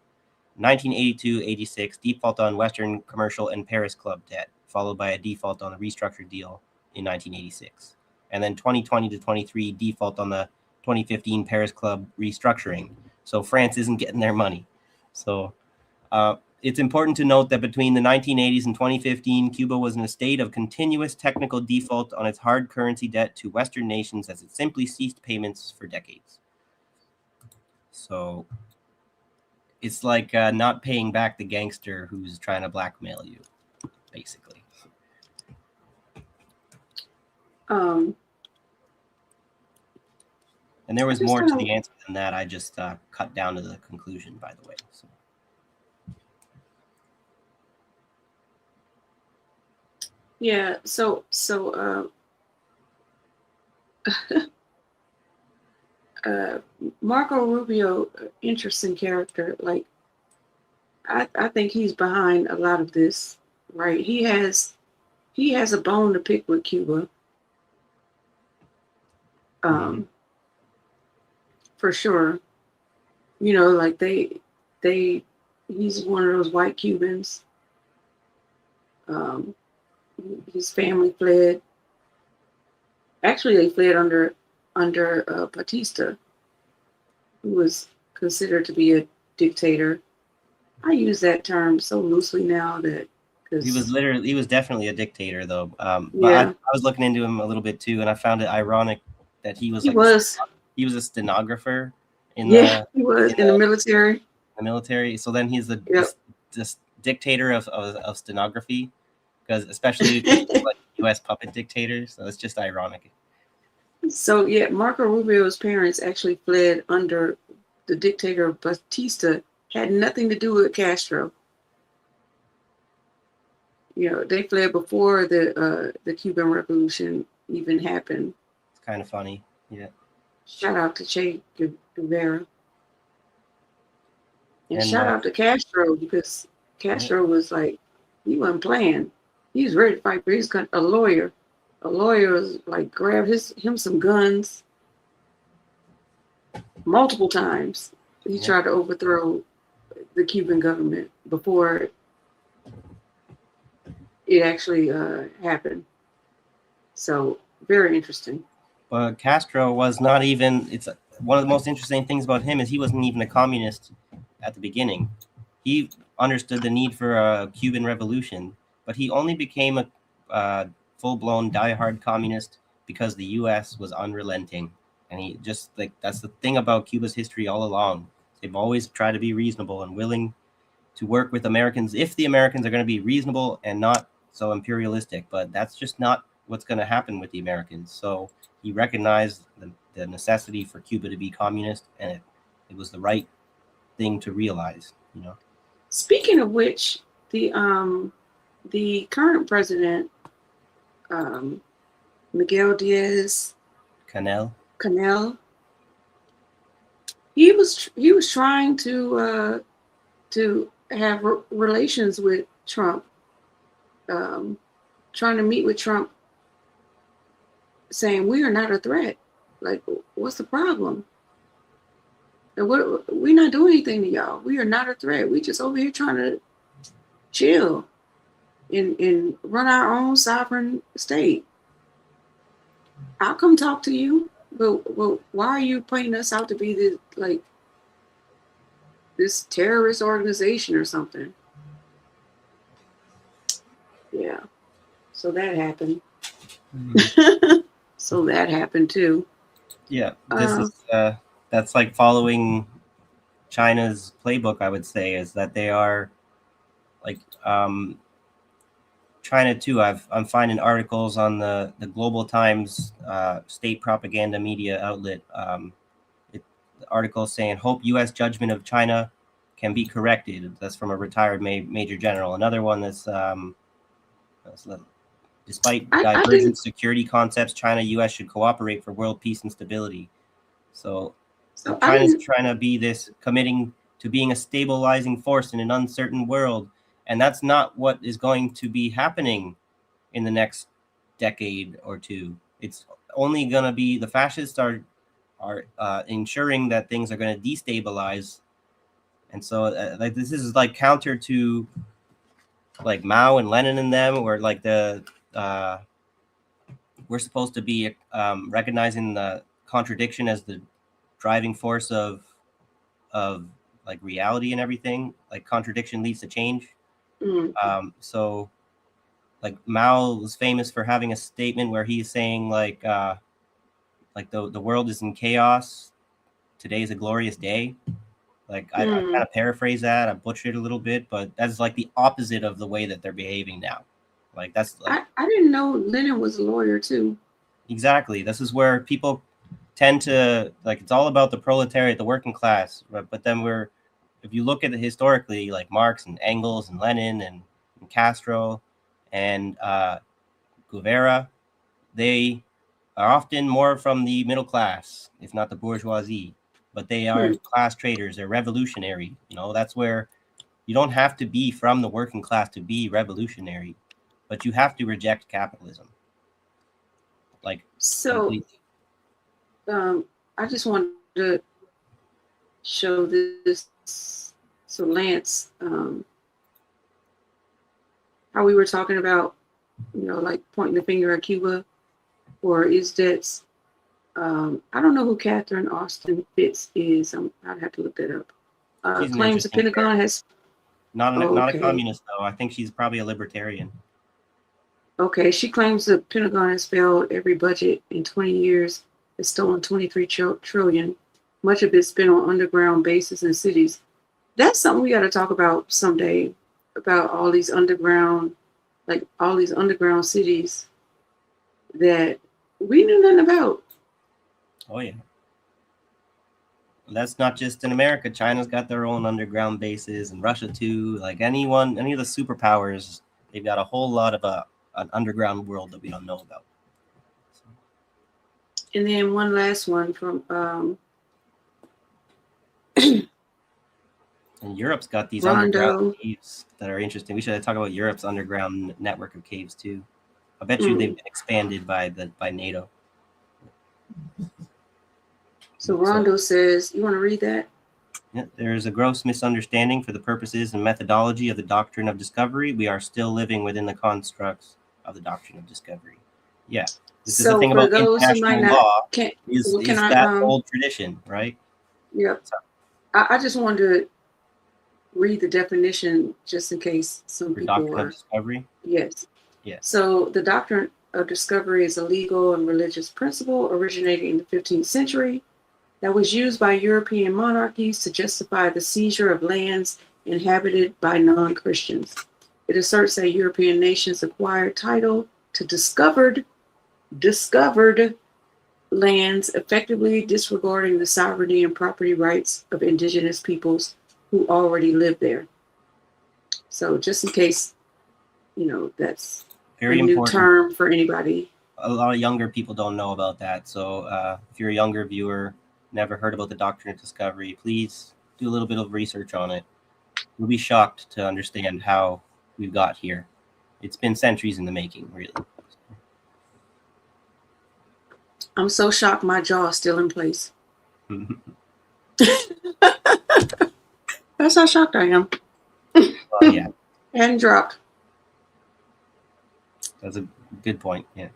1982-86, default on Western commercial and Paris Club debt, followed by a default on the restructured deal in 1986. And then 2020 to 23, default on the 2015 Paris Club restructuring. So France isn't getting their money. So it's important to note that between the 1980s and 2015, Cuba was in a state of continuous technical default on its hard currency debt to Western nations as it simply ceased payments for decades. So it's like not paying back the gangster who's trying to blackmail you, basically. And there was more to the answer than that. I just cut down to the conclusion, by the way. So. Yeah. So Marco Rubio, interesting character. Like, I think he's behind a lot of this, right? He has a bone to pick with Cuba. For sure. You know, like he's one of those white Cubans. His family fled. Actually, they fled under Batista, who was considered to be a dictator. I use that term so loosely now that he was definitely a dictator, though. But I was looking into him a little bit too, and I found it ironic that he was He like was. he was a stenographer in Yeah, he was in the military. the military. So then he's the Yep. this dictator of stenography, especially because he's like U.S. puppet dictator. So it's just ironic. So yeah, Marco Rubio's parents actually fled under the dictator Batista. Had nothing to do with Castro. You know, they fled before the Cuban Revolution even happened. It's kind of funny. Yeah. Shout out to Che Guevara. And And, shout out to Castro, because Castro was like, he wasn't playing. He was ready to fight for his country. A lawyer was like, grabbed him some guns multiple times. He tried to overthrow the Cuban government before it actually happened. So very interesting. But Castro was not even. It's one of the most interesting things about him is he wasn't even a communist at the beginning. He understood the need for a Cuban revolution, but he only became a full-blown diehard communist because the U.S. was unrelenting, and he just like that's the thing about Cuba's history all along. They've always tried to be reasonable and willing to work with Americans if the Americans are going to be reasonable and not so imperialistic. But that's just not what's going to happen with the Americans. So he recognized the necessity for Cuba to be communist, and it was the right thing to realize. You know. Speaking of which, the current president, Miguel Canel, he was trying to have relations with Trump, trying to meet with Trump, saying we are not a threat. Like, what's the problem? And we're not doing anything to y'all. We are not a threat. We just over here trying to chill and run our own sovereign state. I'll come talk to you, but why are you pointing us out to be this terrorist organization or something? Yeah. So that happened. Mm-hmm. So that happened too. Yeah, this is that's like following China's playbook. I would say is that they are like China too. I'm finding articles on the Global Times state propaganda media outlet. The article saying hope U.S. judgment of China can be corrected. That's from a retired major general. Another one that's despite divergent security concepts, China U.S. should cooperate for world peace and stability. So China's trying to be this committing to being a stabilizing force in an uncertain world. And that's not what is going to be happening in the next decade or two. It's only going to be the fascists are ensuring that things are going to destabilize. And so like this is like counter to like Mao and Lenin and them, where like we're supposed to be recognizing the contradiction as the driving force of like reality and everything. Like contradiction leads to change. Mm-hmm. So like Mao was famous for having a statement where he's saying like the world is in chaos. Today is a glorious day. Like I kind of paraphrase that. I butchered it a little bit, but that's like the opposite of the way that they're behaving now. Like that's like, I didn't know Lenin was a lawyer too. Exactly. This is where people tend to like it's all about the proletariat, the working class. But then if you look at it historically, like Marx and Engels and Lenin and Castro and Guevara, they are often more from the middle class, if not the bourgeoisie. But they are class traders. They're revolutionary. You know, that's where you don't have to be from the working class to be revolutionary, but you have to reject capitalism. Like so, I just wanted to show this. So Lance, how we were talking about, like pointing the finger at Cuba, or is that? I don't know who Catherine Austin Fitts is. I'd have to look that up. Claims the Pentagon has not a communist though. I think she's probably a libertarian. Okay, she claims the Pentagon has failed every budget in 20 years has stolen 23 trillion. Much of it spent on underground bases and cities. That's something we got to talk about someday, about all these underground cities that we knew nothing about. Oh yeah. That's not just in America. China's got their own underground bases, and Russia too. Like any of the superpowers, they've got a whole lot of an underground world that we don't know about. And then one last one from and Europe's got these Rondo. underground caves that are interesting. We should talk about Europe's underground network of caves too. I bet you they've been expanded by NATO. So Rondo says, you want to read that? Yeah, there is a gross misunderstanding for the purposes and methodology of the doctrine of discovery. We are still living within the constructs of the doctrine of discovery. Yeah. This is the thing about international law is that old tradition, right? Yep. I just wanted to read the definition just in case some people doctrine of discovery? Yes. Yes. So the doctrine of discovery is a legal and religious principle originating in the 15th century that was used by European monarchies to justify the seizure of lands inhabited by non-Christians. It asserts that European nations acquired title to discovered lands, effectively disregarding the sovereignty and property rights of indigenous peoples who already live there. So just in case, that's very a important new term for anybody. A lot of younger people don't know about that. So if you're a younger viewer, never heard about the doctrine of discovery, please do a little bit of research on it. You'll be shocked to understand how we've got here. It's been centuries in the making, really. I'm so shocked my jaw is still in place. That's how shocked I am. Yeah. And dropped. That's a good point. Yeah.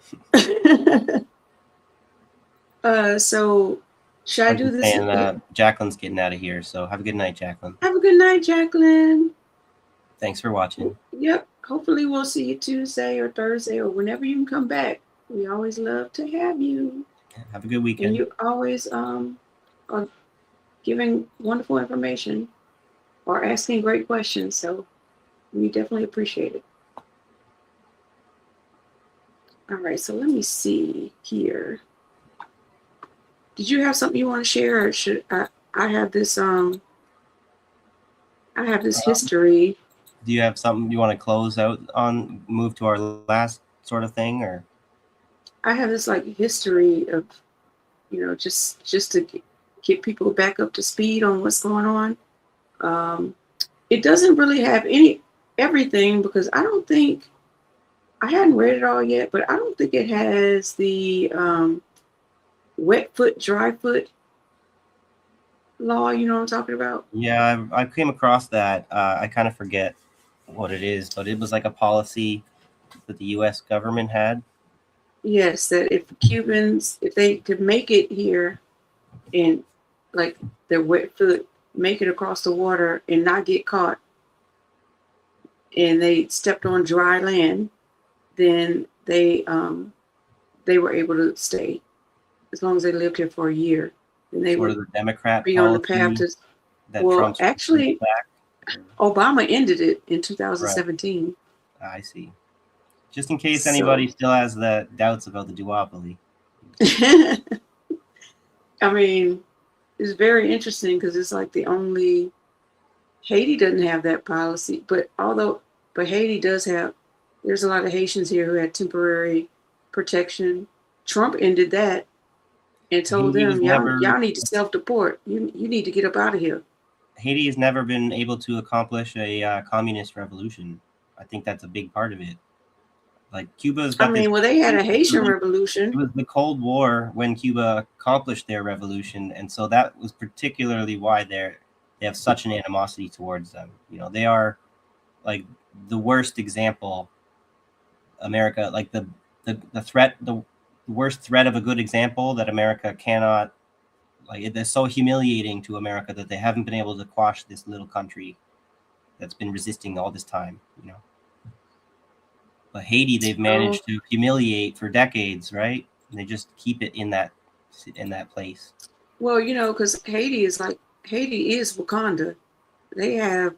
So should I do this? And Jacqueline's getting out of here. So have a good night, Jacqueline. Have a good night, Jacqueline. Thanks for watching. Yep. Hopefully we'll see you Tuesday or Thursday or whenever you can come back. We always love to have you. Have a good weekend. And you always are giving wonderful information or asking great questions. So we definitely appreciate it. All right, so let me see here. Did you have something you want to share, or should I have this? I have this history. Do you have something you want to close out on? Move to our last sort of thing, or? I have this history of, just to get people back up to speed on what's going on. It doesn't really have everything because I don't think. I hadn't read it all yet, but I don't think it has the wet foot, dry foot law. You know what I'm talking about? Yeah, I came across that. I kind of forget what it is, but it was like a policy that the U.S. government had. Yes, that if Cubans, if they could make it here and their wet foot, make it across the water and not get caught, and they stepped on dry land, then they were able to stay as long as they lived here for a year. And they would the Democrat be on the path to. Well, Trump's actually, Obama ended it in 2017. Right. I see. Just in case anybody still has the doubts about the duopoly. I mean, it's very interesting because it's the only. Haiti doesn't have that policy, but Haiti does have. There's a lot of Haitians here who had temporary protection. Trump ended that and told them, y'all need to self-deport. You need to get up out of here. Haiti has never been able to accomplish a communist revolution. I think that's a big part of it. Cuba's got they had a Haitian revolution. It was the Cold War when Cuba accomplished their revolution. And so that was particularly why they have such an animosity towards them. They are the worst example. America, the threat, the worst threat of a good example that America cannot, it's so humiliating to America that they haven't been able to quash this little country that's been resisting all this time, But Haiti, they've managed to humiliate for decades, right? And they just keep it in that in that place. Well, you know, because Haiti is Wakanda. They have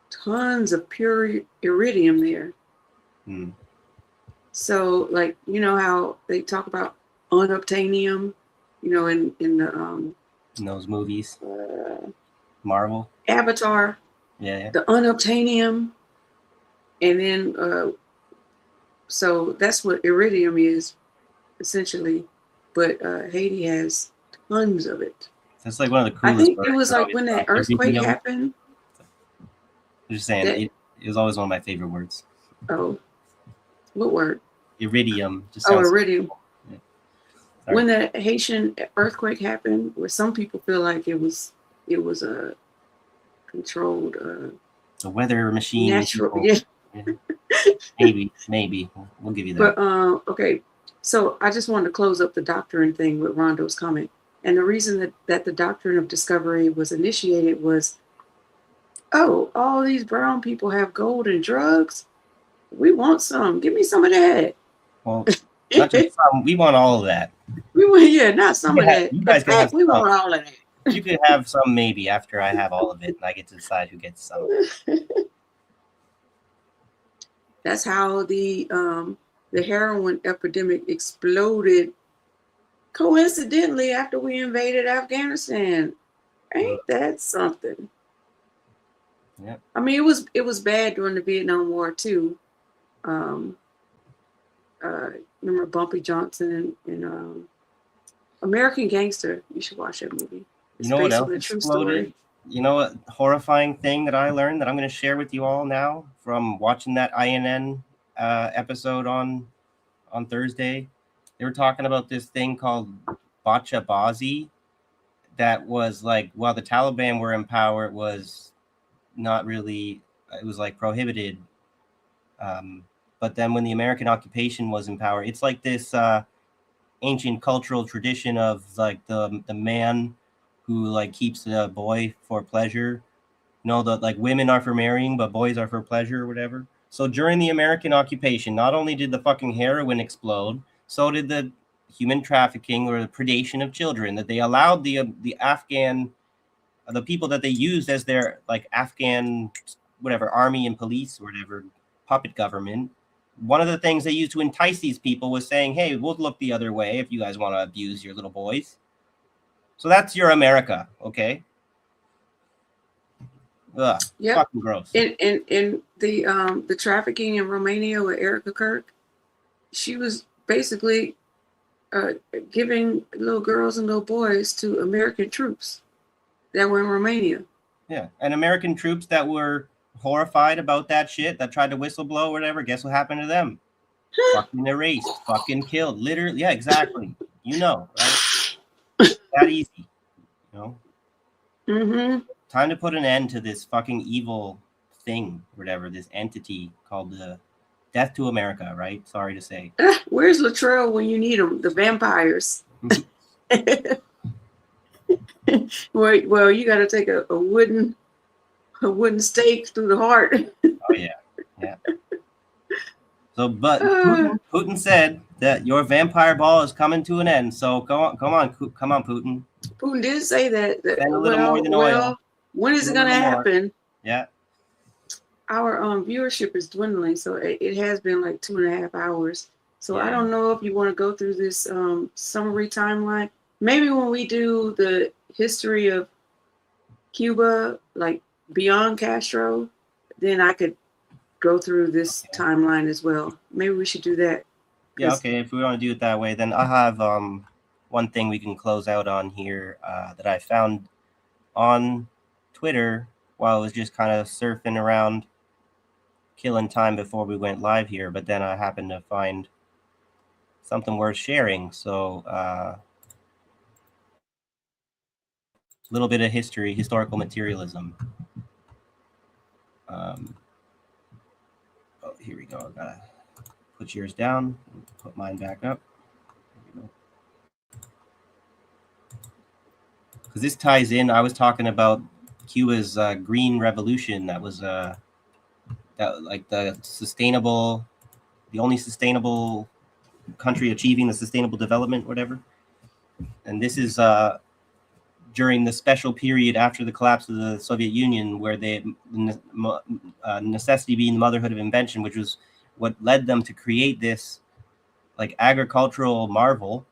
tons of pure iridium there. So, like, you know how they talk about unobtainium, you know, in those movies, Marvel, Avatar, the unobtainium, and then so that's what iridium is essentially, but Haiti has tons of it. That's like one of the I coolest. think it was like when that earthquake happened. I'm just saying, it was always one of my favorite words. Oh, what word? Iridium. Just iridium. Cool. Yeah. When the Haitian earthquake happened, where some people feel like it was a controlled the weather machine. Natural, yeah. Maybe we'll give you that. But okay, so I just wanted to close up the doctrine thing with Rondo's comment, and the reason that the doctrine of discovery was initiated was, oh, all these brown people have gold and drugs. We want some. Give me some of that. Well, not just some. We want all of that. We want, not some of that. You guys can have we want all of that. You could have some maybe after I have all of it, and I get to decide who gets some. That's how the heroin epidemic exploded. Coincidentally, after we invaded Afghanistan, ain't that something? Yeah. I mean, it was bad during the Vietnam War too. Remember Bumpy Johnson and American Gangster? You should watch that movie. It's you know what else a true exploded? Story. You know what horrifying thing that I learned that I'm going to share with you all now from watching that INN episode on Thursday? They were talking about this thing called Bachabazi that was like, while the Taliban were in power, it was not really, it was like prohibited. But then when the American occupation was in power, it's like this ancient cultural tradition of like the man who like keeps a boy for pleasure. You know, that like women are for marrying, but boys are for pleasure or whatever. So during the American occupation, not only did the fucking heroin explode, so did the human trafficking or the predation of children, that they allowed the Afghan, the people that they used as their like Afghan, whatever, army and police or whatever, puppet government. One of the things they used to entice these people was saying, hey, we'll look the other way if you guys want to abuse your little boys. So that's your America, okay? Ugh, Yep. fucking gross. In the trafficking in Romania with Erica Kirk, she was basically giving little girls and little boys to American troops that were in Romania. Yeah, and American troops that were horrified about that shit, that tried to whistleblow or whatever, guess what happened to them? Fucking erased, fucking killed. Literally, yeah, exactly. You know, right? That easy, you know? Mm-hmm. Time to put an end to this fucking evil thing, whatever, this entity called the Death to America, right? Sorry to say. Where's Latrell when you need him? The vampires. Well, you got to take a wooden stake through the heart. Oh yeah, yeah. So, but Putin said that your vampire ball is coming to an end. So come on, Putin. Putin did say that. Spend a little more than oil. When is it going to happen? Yeah. Our viewership is dwindling, so it has been like 2.5 hours. So I don't know if you want to go through this summary timeline. Maybe when we do the history of Cuba, like beyond Castro, then I could go through this timeline as well. Maybe we should do that. Yeah, okay. If we want to do it that way, then I have one thing we can close out on here that I found on Twitter while I was just kind of surfing around, killing time before we went live here. But then I happened to find something worth sharing. So a little bit of history, historical materialism. Oh, here we go. I gotta put yours down, put mine back up. Because this ties in. I was talking about Cuba's green revolution. That was that like the only sustainable country achieving the sustainable development, whatever. And this is during the special period after the collapse of the Soviet Union, where necessity being the motherhood of invention, which was what led them to create this like agricultural marvel.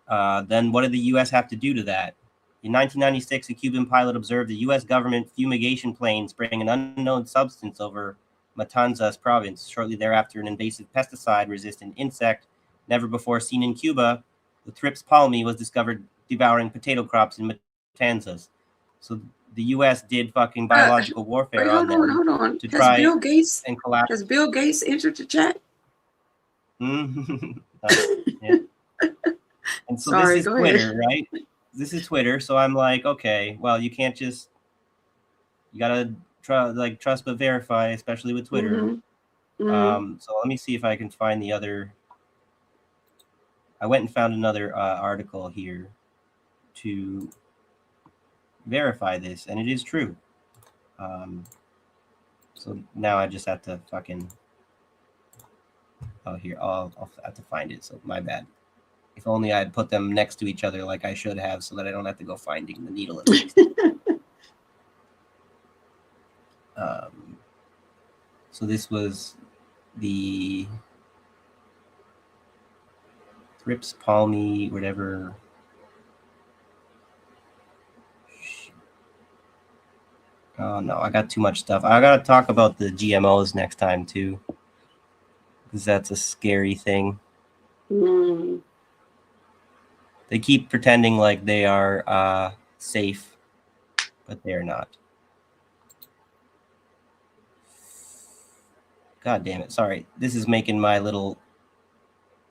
Then what did the U.S. have to do to that? In 1996, a Cuban pilot observed the U.S. government fumigation plane spraying an unknown substance over Matanzas province. Shortly thereafter, an invasive pesticide-resistant insect never before seen in Cuba, the Thrips palmi, was discovered devouring potato crops in Matanzas. So the U.S. did fucking biological warfare on them hold on. to Has try Bill Gates and collapse. Has Bill Gates entered the chat? Yeah. And so Sorry, this is go Twitter, ahead. right? This is Twitter. So I'm like, okay, well, you can't just, you gotta trust but verify, especially with Twitter. So let me see if I can find the other. I went and found another article here to verify this, and it is true. So now I just have to fucking. Oh, here, I'll have to find it. So my bad. If only I had put them next to each other like I should have, so that I don't have to go finding the needle at least. So this was the Thrips palmi, whatever. Oh no, I got too much stuff. I gotta talk about the GMOs next time too, because that's a scary thing. They keep pretending like they are safe, but they are not. God damn it. Sorry. This is making my little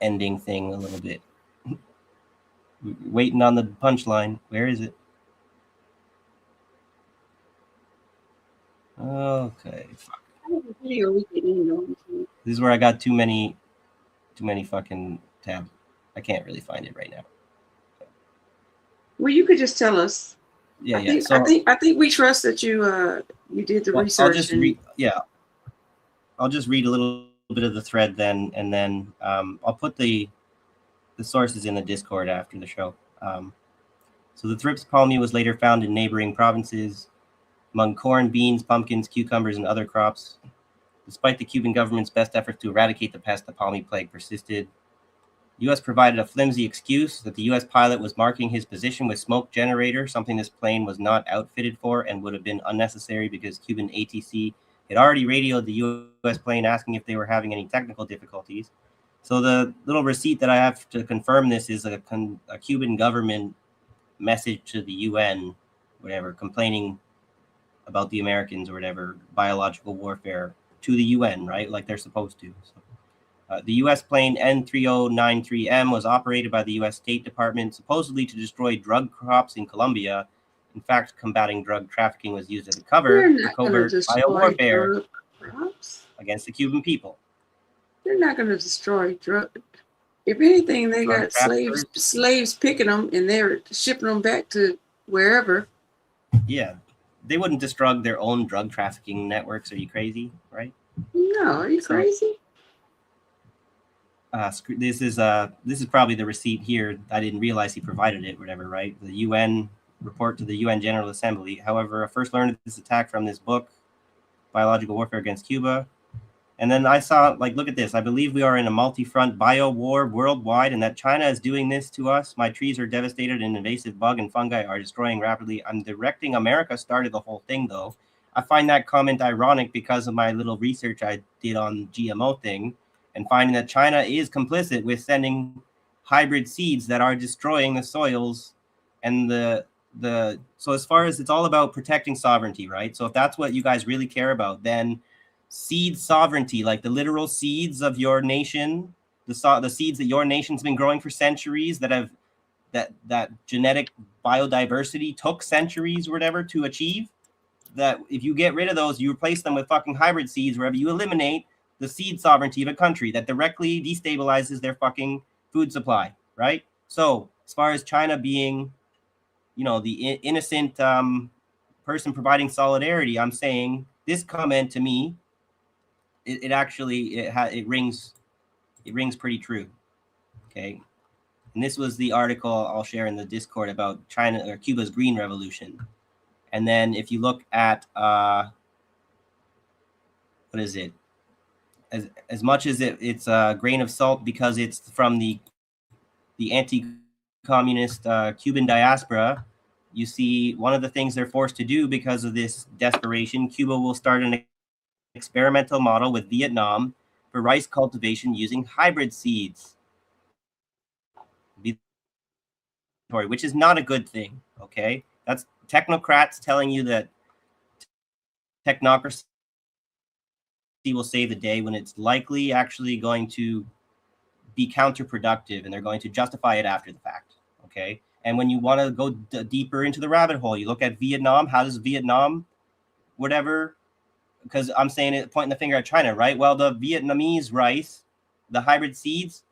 ending thing a little bit. Waiting on the punchline. Where is it? Okay. This is where I got too many fucking tabs. I can't really find it right now. Well, you could just tell us. Yeah, I think we trust that you did the research. I'll just read a little bit of the thread then, and then I'll put the sources in the Discord after the show. So the Thrips palmi was later found in neighboring provinces among corn, beans, pumpkins, cucumbers, and other crops. Despite the Cuban government's best efforts to eradicate the pest, the palmi plague persisted. The U.S. provided a flimsy excuse that the U.S. pilot was marking his position with smoke generator, something this plane was not outfitted for and would have been unnecessary because Cuban ATC had already radioed the U.S. plane asking if they were having any technical difficulties. So the little receipt that I have to confirm this is a Cuban government message to the UN, whatever, complaining about the Americans or whatever, biological warfare to the UN, right? Like they're supposed to. So, the U.S. plane N3093M was operated by the U.S. State Department, supposedly to destroy drug crops in Colombia. In fact, combating drug trafficking was used as a cover for covert biowarfare against the Cuban people. They're not going to destroy drug. If anything, they got slaves picking them, and they're shipping them back to wherever. Yeah, they wouldn't destroy their own drug trafficking networks. Are you crazy? Right? No, are you crazy? This is probably the receipt here. I didn't realize he provided it, whatever, right? The UN report to the UN General Assembly. However, I first learned of this attack from this book, Biological Warfare Against Cuba. And then I saw, like, look at this. I believe we are in a multi-front bio-war worldwide and that China is doing this to us. My trees are devastated and invasive bug and fungi are destroying rapidly. I'm directing America started the whole thing, though. I find that comment ironic because of my little research I did on GMO thing and finding that China is complicit with sending hybrid seeds that are destroying the soils and so as far as it's all about protecting sovereignty, right? So if that's what you guys really care about, then seed sovereignty, like the literal seeds of your nation, the seeds that your nation's been growing for centuries, that genetic biodiversity took centuries or whatever to achieve, that if you get rid of those, you replace them with fucking hybrid seeds wherever, you eliminate the seed sovereignty of a country that directly destabilizes their fucking food supply, right? So as far as China being, you know, the innocent person providing solidarity, I'm saying this comment to me, it rings pretty true. Okay, And this was the article I'll share in the Discord about China or Cuba's green revolution. And then if you look at what is it? As much as it's a grain of salt because it's from the anti-communist Cuban diaspora, you see one of the things they're forced to do because of this desperation, Cuba will start an experimental model with Vietnam for rice cultivation using hybrid seeds, which is not a good thing, okay? That's technocrats telling you that technocracy will save the day when it's likely actually going to be counterproductive, and they're going to justify it after the fact, okay? And when you want to go deeper into the rabbit hole, you look at Vietnam. How does Vietnam, whatever, because I'm saying it, pointing the finger at China, right? Well, the Vietnamese rice, the hybrid seeds,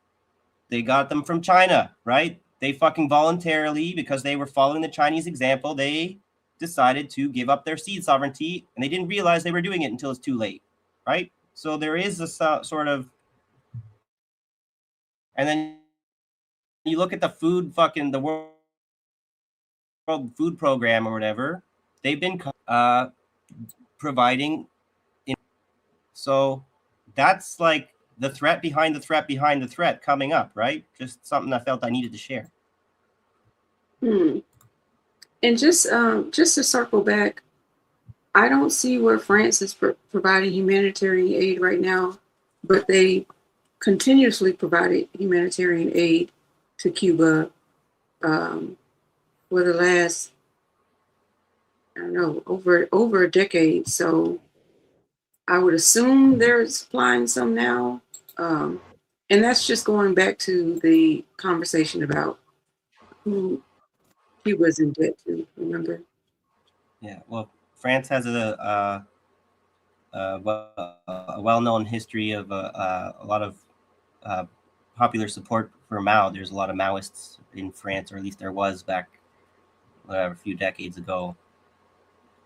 they got them from China, right? They fucking voluntarily, because they were following the Chinese example, they decided to give up their seed sovereignty, and they didn't realize they were doing it until it's too late, right? So there is a sort of, and then you look at the food, the World Food Program or whatever, they've been providing. So that's like the threat behind the threat behind the threat coming up, right? Just something I felt I needed to share. And just to circle back, I don't see where France is providing humanitarian aid right now, but they continuously provided humanitarian aid to Cuba for the last, I don't know, over a decade. So I would assume they're supplying some now. And that's just going back to the conversation about who Cuba's in debt to, remember? Yeah, well, France has a well-known history of a lot of popular support for Mao. There's a lot of Maoists in France, or at least there was back a few decades ago.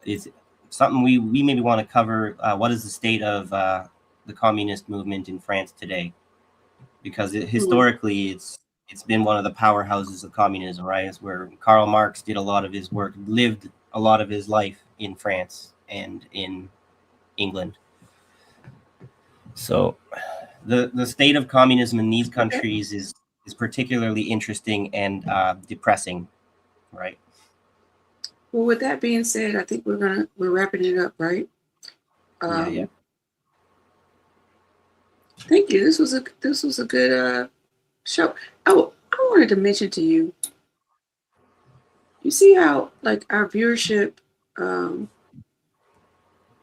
It's something we maybe want to cover. What is the state of the communist movement in France today? Because historically, it's been one of the powerhouses of communism, right? It's where Karl Marx did a lot of his work, lived a lot of his life in France and in England. So the state of communism in these countries is particularly interesting and depressing, right? Well, with that being said, I think we're wrapping it up, right? Yeah. Thank you. This was a good show. Oh, I wanted to mention to you. You see how like our viewership.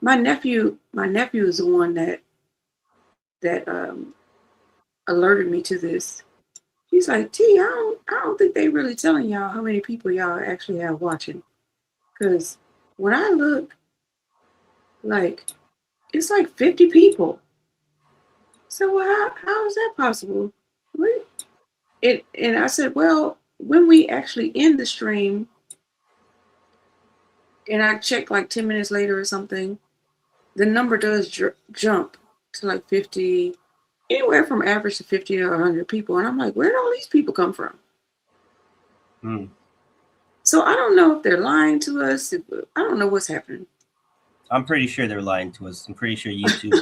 My nephew is the one that alerted me to this. He's like, T, I don't think they really telling y'all how many people y'all actually have watching. Because when I look, like, it's like 50 people. So how is that possible? And I said, well, when we actually end the stream, and I checked like 10 minutes later or something, the number does jump to like 50, anywhere from average to 50 or 100 people. And I'm like, where did all these people come from? So I don't know if they're lying to us. I don't know what's happening. I'm pretty sure they're lying to us. I'm pretty sure YouTube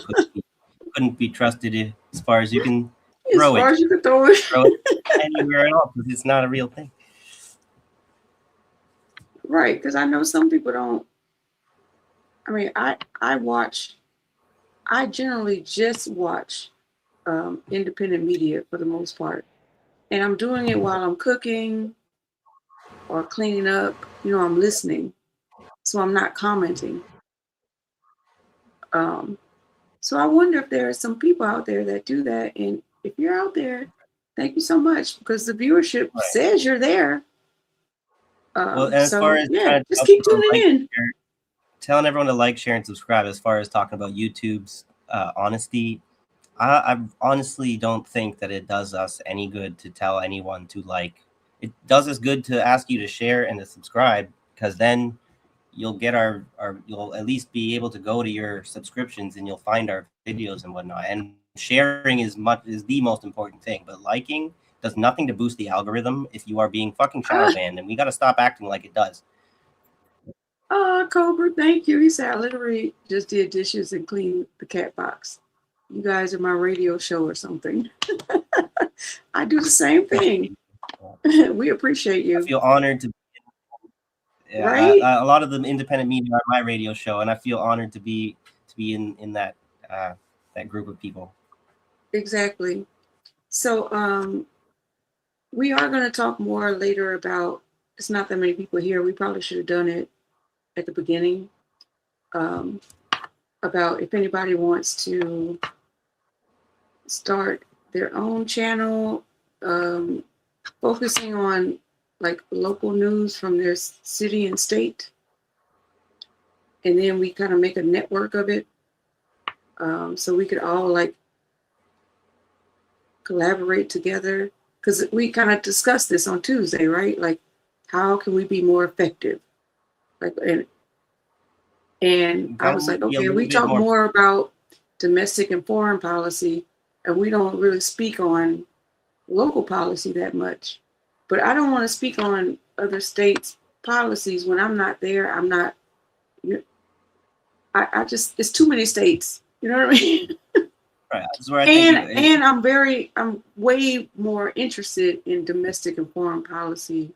couldn't be trusted as far as you can throw it. As far as you can throw it. Throw it anywhere at all, because it's not a real thing. Right, because I know some people don't. I mean, I generally just watch independent media for the most part. And I'm doing it while I'm cooking or cleaning up. You know, I'm listening. So I'm not commenting. So I wonder if there are some people out there that do that. And if you're out there, thank you so much, because the viewership says you're there. Well, and as far as just keep tuning in. Telling everyone to like, share, and subscribe. As far as talking about YouTube's honesty, I honestly don't think that it does us any good to tell anyone to like. It does us good to ask you to share and to subscribe, because then you'll get you'll at least be able to go to your subscriptions and you'll find our videos and whatnot. And sharing is the most important thing. But liking, does nothing to boost the algorithm if you are being fucking shadow banned, and we got to stop acting like it does. Cobra, thank you. He said I literally just did dishes and cleaned the cat box. You guys are my radio show or something. I do the same thing. We appreciate you. I feel honored to. Yeah, right? A lot of the independent media are my radio show, and I feel honored to be in that that group of people. Exactly. So we are going to talk more later about. It's not that many people here. We probably should have done it at the beginning. About if anybody wants to start their own channel, focusing on like local news from their city and state. And then we kind of make a network of it. So we could all like collaborate together. Because we kind of discussed this on Tuesday, right? Like, how can we be more effective? Like, and I was like, okay, we talk more about domestic and foreign policy, and we don't really speak on local policy that much. But I don't want to speak on other states' policies when I'm not there. I'm not. I just it's too many states. You know what I mean? Right. That's where I and I'm way more interested in domestic and foreign policy.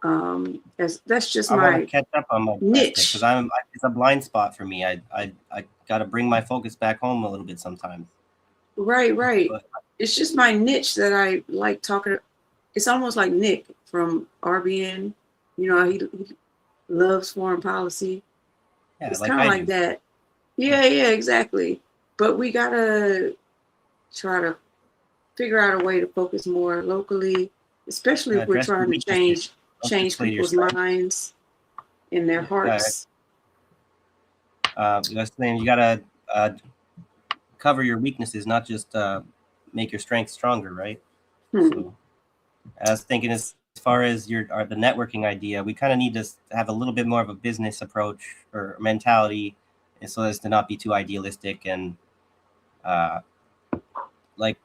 As that's just my catch up on my niche because it's a blind spot for me. I got to bring my focus back home a little bit sometimes. Right. But it's just my niche that I like talking. It's almost like Nick from RBN. You know, he loves foreign policy. Yeah, it's kind of like that. Yeah, exactly. But we gotta try to figure out a way to focus more locally, especially if we're trying to change people's minds and their hearts. You gotta cover your weaknesses, not just make your strengths stronger, right? So, I was thinking as far as the networking idea, we kind of need to have a little bit more of a business approach or mentality, and so as to not be too idealistic and like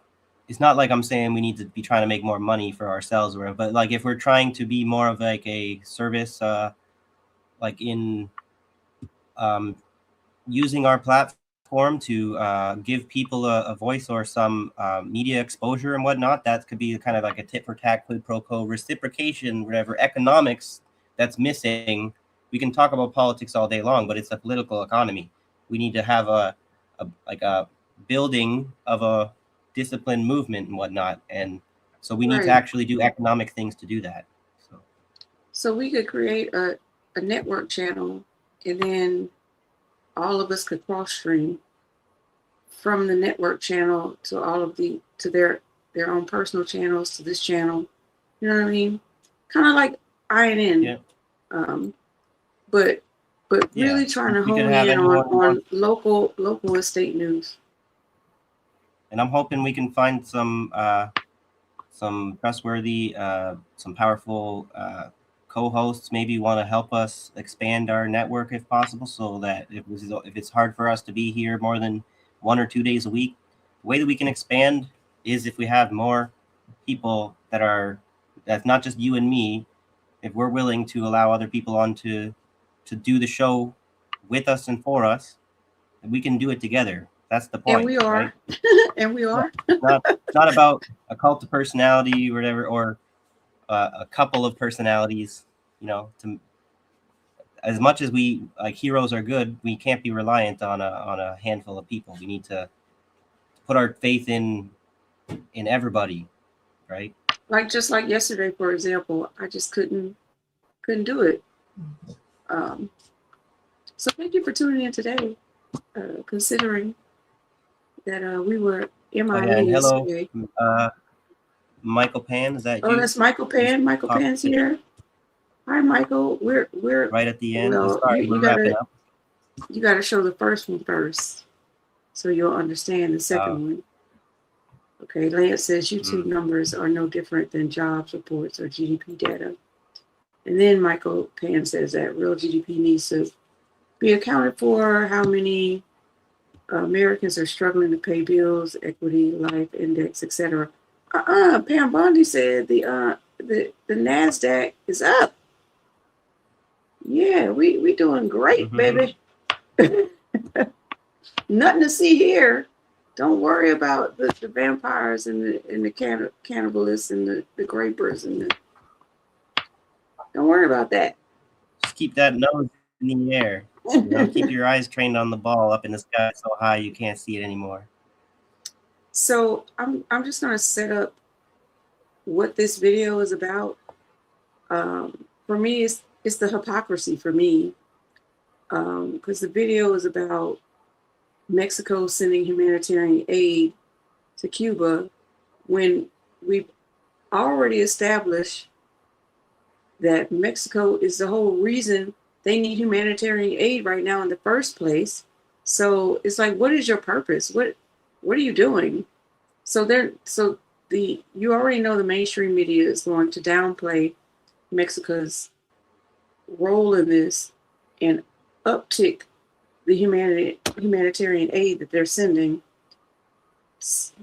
it's not like I'm saying we need to be trying to make more money for ourselves or whatever, but like if we're trying to be more of like a service, like in using our platform to give people a voice or some media exposure and whatnot, that could be kind of like a tit for tat, quid pro quo, reciprocation, whatever economics that's missing. We can talk about politics all day long, but it's a political economy. We need to have a building of a disciplined movement and whatnot, and so we need to actually do economic things to do that. So we could create a network channel, and then all of us could cross stream from the network channel to all of their own personal channels to this channel. You know what I mean? Kind of like INN. Yeah. But really trying to hone in on local estate news. And I'm hoping we can find some trustworthy, some powerful co-hosts maybe want to help us expand our network if possible, so that if it's hard for us to be here more than 1 or 2 days a week, the way that we can expand is if we have more people that's not just you and me. If we're willing to allow other people on to do the show with us and for us, we can do it together. That's the point. And we are. Right? And we are. It's not about a cult of personality or whatever, or a couple of personalities. You know, as much as we like heroes are good, we can't be reliant on a handful of people. We need to put our faith in everybody, right? Just like yesterday, for example, I just couldn't do it. So thank you for tuning in today, considering that we were MIA yesterday. Michael Pan, is that you? Oh, that's Michael Pan. Michael Pan's here. Hi, Michael. We're right at the end. Well, sorry, you gotta show the first one first, so you'll understand the second one. Okay, Lance says YouTube numbers are no different than jobs reports or GDP data. And then Michael Pan says that real GDP needs to be accounted for, how many Americans are struggling to pay bills, equity, life index, etc. Pam Bondi said the NASDAQ is up. Yeah, we doing great, baby. Nothing to see here. Don't worry about the vampires and the cannibalists and the grapers and don't worry about that. Just keep that nose in the air. You know, keep your eyes trained on the ball up in the sky so high you can't see it anymore. So I'm just gonna set up what this video is about. For me, it's the hypocrisy for me, because the video is about Mexico sending humanitarian aid to Cuba when we've already established that Mexico is the whole reason they need humanitarian aid right now in the first place. So it's like, what is your purpose? What are you doing? You already know the mainstream media is going to downplay Mexico's role in this and uptick the humanitarian aid that they're sending,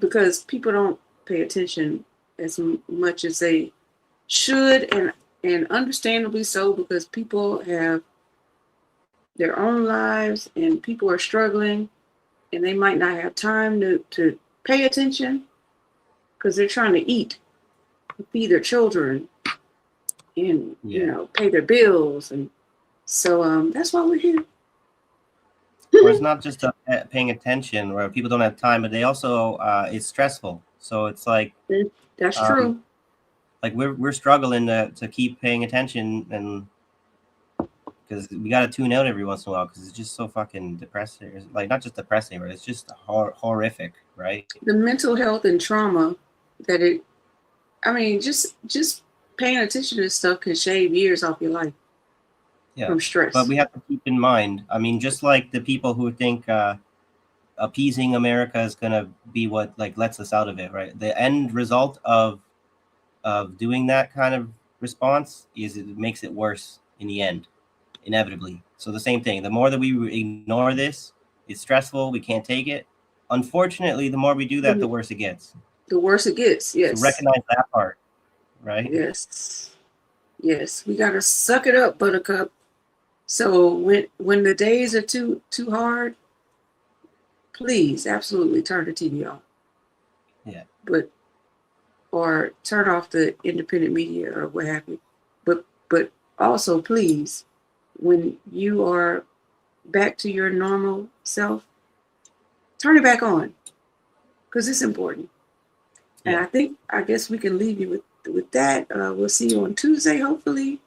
because people don't pay attention as much as they should, and understandably so, because people have their own lives and people are struggling and they might not have time to pay attention because they're trying to eat, feed their children, and pay their bills, and so that's why we're here. Or it's not just paying attention, where people don't have time, but they also it's stressful. So it's like that's true. Like we're struggling to keep paying attention, and because we got to tune out every once in a while because it's just so fucking depressing. Like not just depressing, but it's just horrific, right? The mental health and trauma that just paying attention to this stuff can shave years off your life. Yeah, from stress. But we have to keep in mind, I mean, just like the people who think appeasing America is going to be what like lets us out of it, right? The end result of doing that kind of response is it makes it worse in the end, inevitably. So the same thing, the more that we ignore this, it's stressful, we can't take it. Unfortunately, the more we do that, the worse it gets. The worse it gets, yes. So recognize that part, right? Yes. Yes, we got to suck it up, buttercup. So when the days are too hard, please, absolutely turn the TV off. Yeah. Or turn off the independent media or what have you. But also, please, when you are back to your normal self, turn it back on, because it's important. Yeah. And I guess we can leave you with that. We'll see you on Tuesday, hopefully.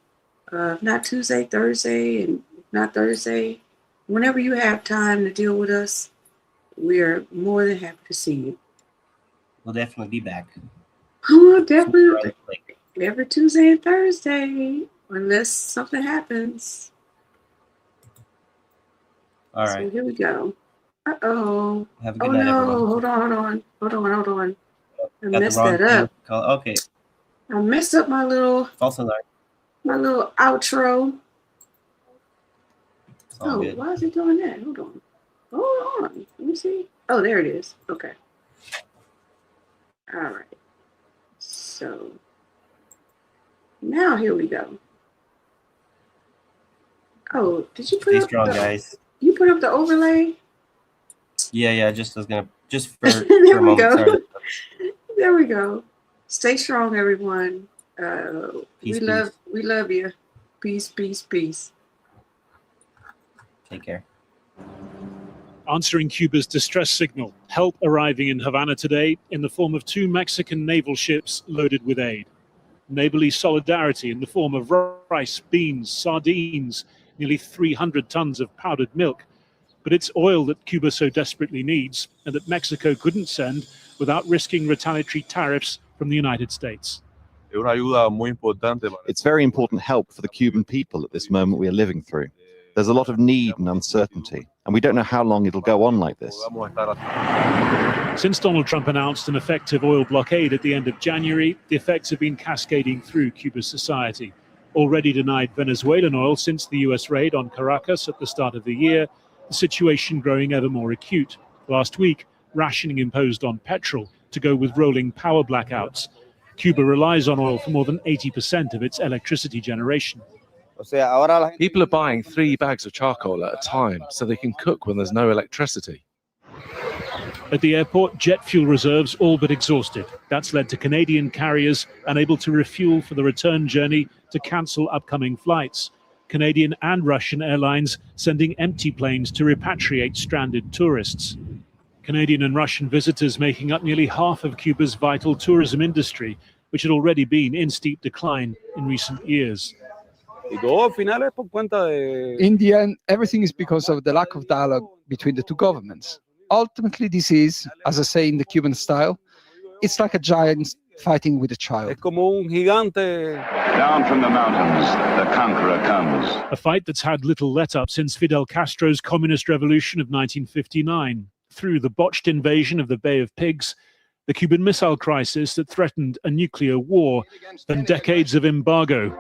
If not Tuesday, Thursday, and if not Thursday, whenever you have time to deal with us, we are more than happy to see you. We'll definitely be back. We'll definitely every Tuesday and Thursday, unless something happens. All right. So here we go. Uh-oh. Have a good night, no. everyone. Hold on. I Got messed the wrong that up. Okay. I messed up my little outro. all good. Why is it doing that? Hold on. Let me see. Oh, there it is. Okay. All right. So now here we go. Oh, did you put Stay up strong, guys. You put up the overlay? Yeah. Just for There a we moment. go. Sorry. There we go. Stay strong, everyone. Peace, we love you. Peace. Take care. Answering Cuba's distress signal, help arriving in Havana today in the form of 2 Mexican naval ships loaded with aid. Neighborly solidarity in the form of rice, beans, sardines, nearly 300 tons of powdered milk. But it's oil that Cuba so desperately needs and that Mexico couldn't send without risking retaliatory tariffs from the United States. It's very important help for the Cuban people at this moment we are living through. There's a lot of need and uncertainty, and we don't know how long it'll go on like this. Since Donald Trump announced an effective oil blockade at the end of January, the effects have been cascading through Cuba's society. Already denied Venezuelan oil since the US raid on Caracas at the start of the year, the situation growing ever more acute. Last week, rationing imposed on petrol to go with rolling power blackouts. Cuba relies on oil for more than 80% of its electricity generation. People are buying 3 bags of charcoal at a time so they can cook when there's no electricity. At the airport, jet fuel reserves all but exhausted. That's led to Canadian carriers unable to refuel for the return journey to cancel upcoming flights. Canadian and Russian airlines sending empty planes to repatriate stranded tourists. Canadian and Russian visitors making up nearly half of Cuba's vital tourism industry, which had already been in steep decline in recent years. In the end, everything is because of the lack of dialogue between the two governments. Ultimately, this is, as I say in the Cuban style, it's like a giant fighting with a child. Down from the mountains, the conqueror comes. A fight that's had little let-up since Fidel Castro's communist revolution of 1959, through the botched invasion of the Bay of Pigs, the Cuban Missile Crisis that threatened a nuclear war, and decades of embargo.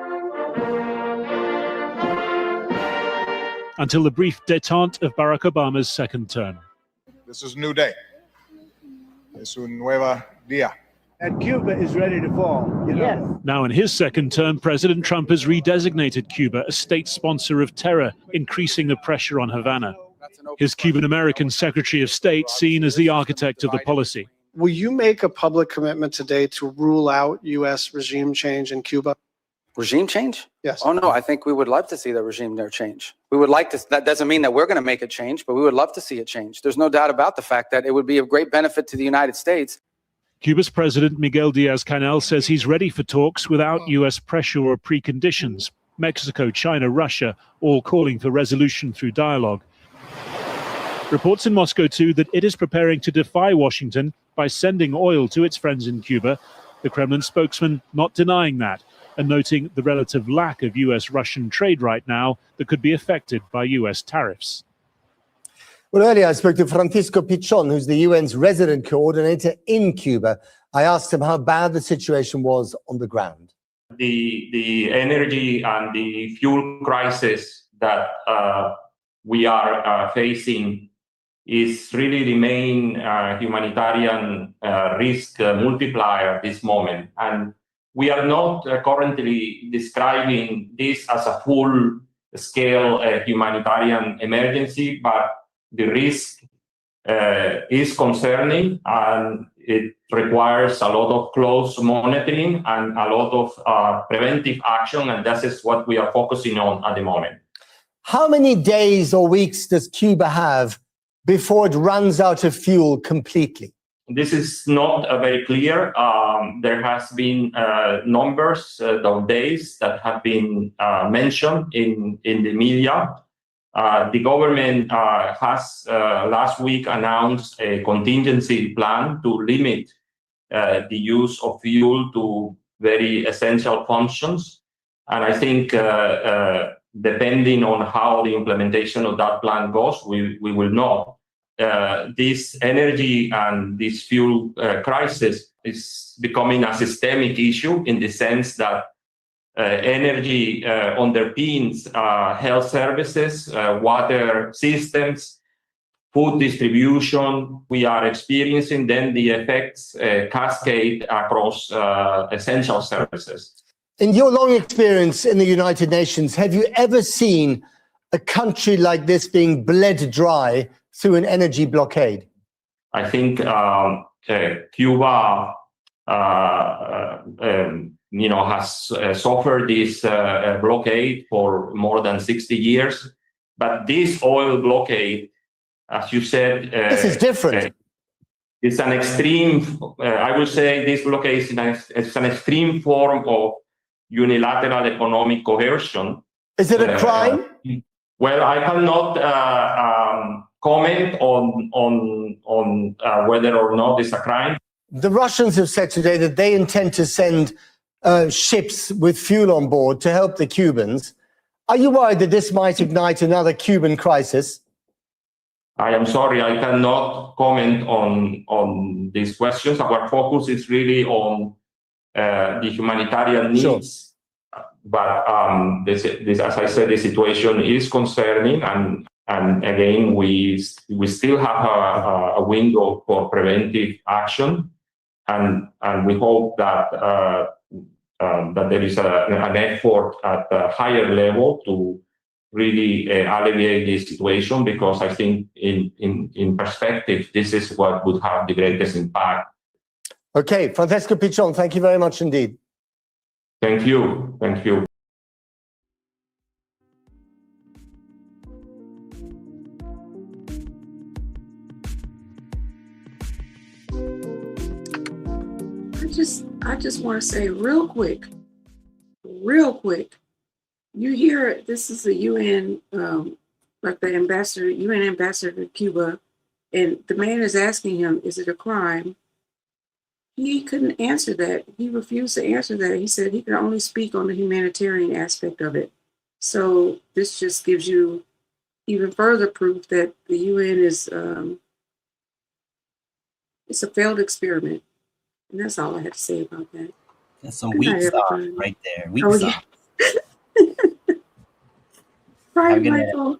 Until the brief détente of Barack Obama's second term. This is a new day. Es un nuevo día. And Cuba is ready to fall. Yes. Now in his second term, President Trump has redesignated Cuba a state sponsor of terror, increasing the pressure on Havana. His Cuban-American Secretary of State seen as the architect of the policy. Will you make a public commitment today to rule out U.S. regime change in Cuba? Regime change? Yes. Oh, no, I think we would love to see the regime there change. We would like to, that doesn't mean that we're going to make it change, but we would love to see it change. There's no doubt about the fact that it would be of great benefit to the United States. Cuba's President Miguel Diaz-Canel says he's ready for talks without U.S. pressure or preconditions. Mexico, China, Russia, all calling for resolution through dialogue. Reports in Moscow, too, that it is preparing to defy Washington by sending oil to its friends in Cuba. The Kremlin spokesman not denying that, and noting the relative lack of U.S.-Russian trade right now that could be affected by U.S. tariffs. Well, earlier I spoke to Francisco Pichon, who's the UN's resident coordinator in Cuba. I asked him how bad the situation was on the ground. The energy and the fuel crisis that we are facing is really the main humanitarian risk multiplier at this moment. And we are not currently describing this as a full-scale humanitarian emergency, but the risk is concerning, and it requires a lot of close monitoring and a lot of preventive action, and that is what we are focusing on at the moment. How many days or weeks does Cuba have before it runs out of fuel completely? This is not very clear. There has been numbers of days that have been mentioned in the media. The government has last week announced a contingency plan to limit the use of fuel to very essential functions. And I think depending on how the implementation of that plan goes, we will know. This energy and this fuel crisis is becoming a systemic issue in the sense that energy underpins health services, water systems, food distribution. We are experiencing then the effects cascade across essential services. In your long experience in the United Nations, have you ever seen a country like this being bled dry through an energy blockade? I think Cuba has suffered this blockade for more than 60 years. But this oil blockade, as you said, this is different. It's an extreme, I would say this blockade is an extreme form of unilateral economic coercion. Is it a crime? Well, I cannot comment on whether or not it's a crime. The Russians have said today that they intend to send ships with fuel on board to help the Cubans. Are you worried that this might ignite another Cuban crisis? I am sorry, I cannot comment on these questions. Our focus is really on the humanitarian needs. Sure. But this, as I said, the situation is concerning, and again, we still have a window for preventive action. and we hope that that there is an effort at a higher level to really alleviate this situation, because I think in perspective, this is what would have the greatest impact. Okay, Francesco Pichon, thank you very much indeed. Thank you. Thank you. I just want to say real quick, you hear this is the UN, like the ambassador, UN ambassador to Cuba, and the man is asking him, is it a crime? He couldn't answer that. He refused to answer that. He said he could only speak on the humanitarian aspect of it. So this just gives you even further proof that the UN is, it's a failed experiment. And that's all I had to say about that. That's some weak sauce right there. Weak sauce. Right, Michael.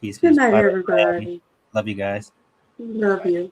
Peace. Good night, everybody. Love you guys. Love you.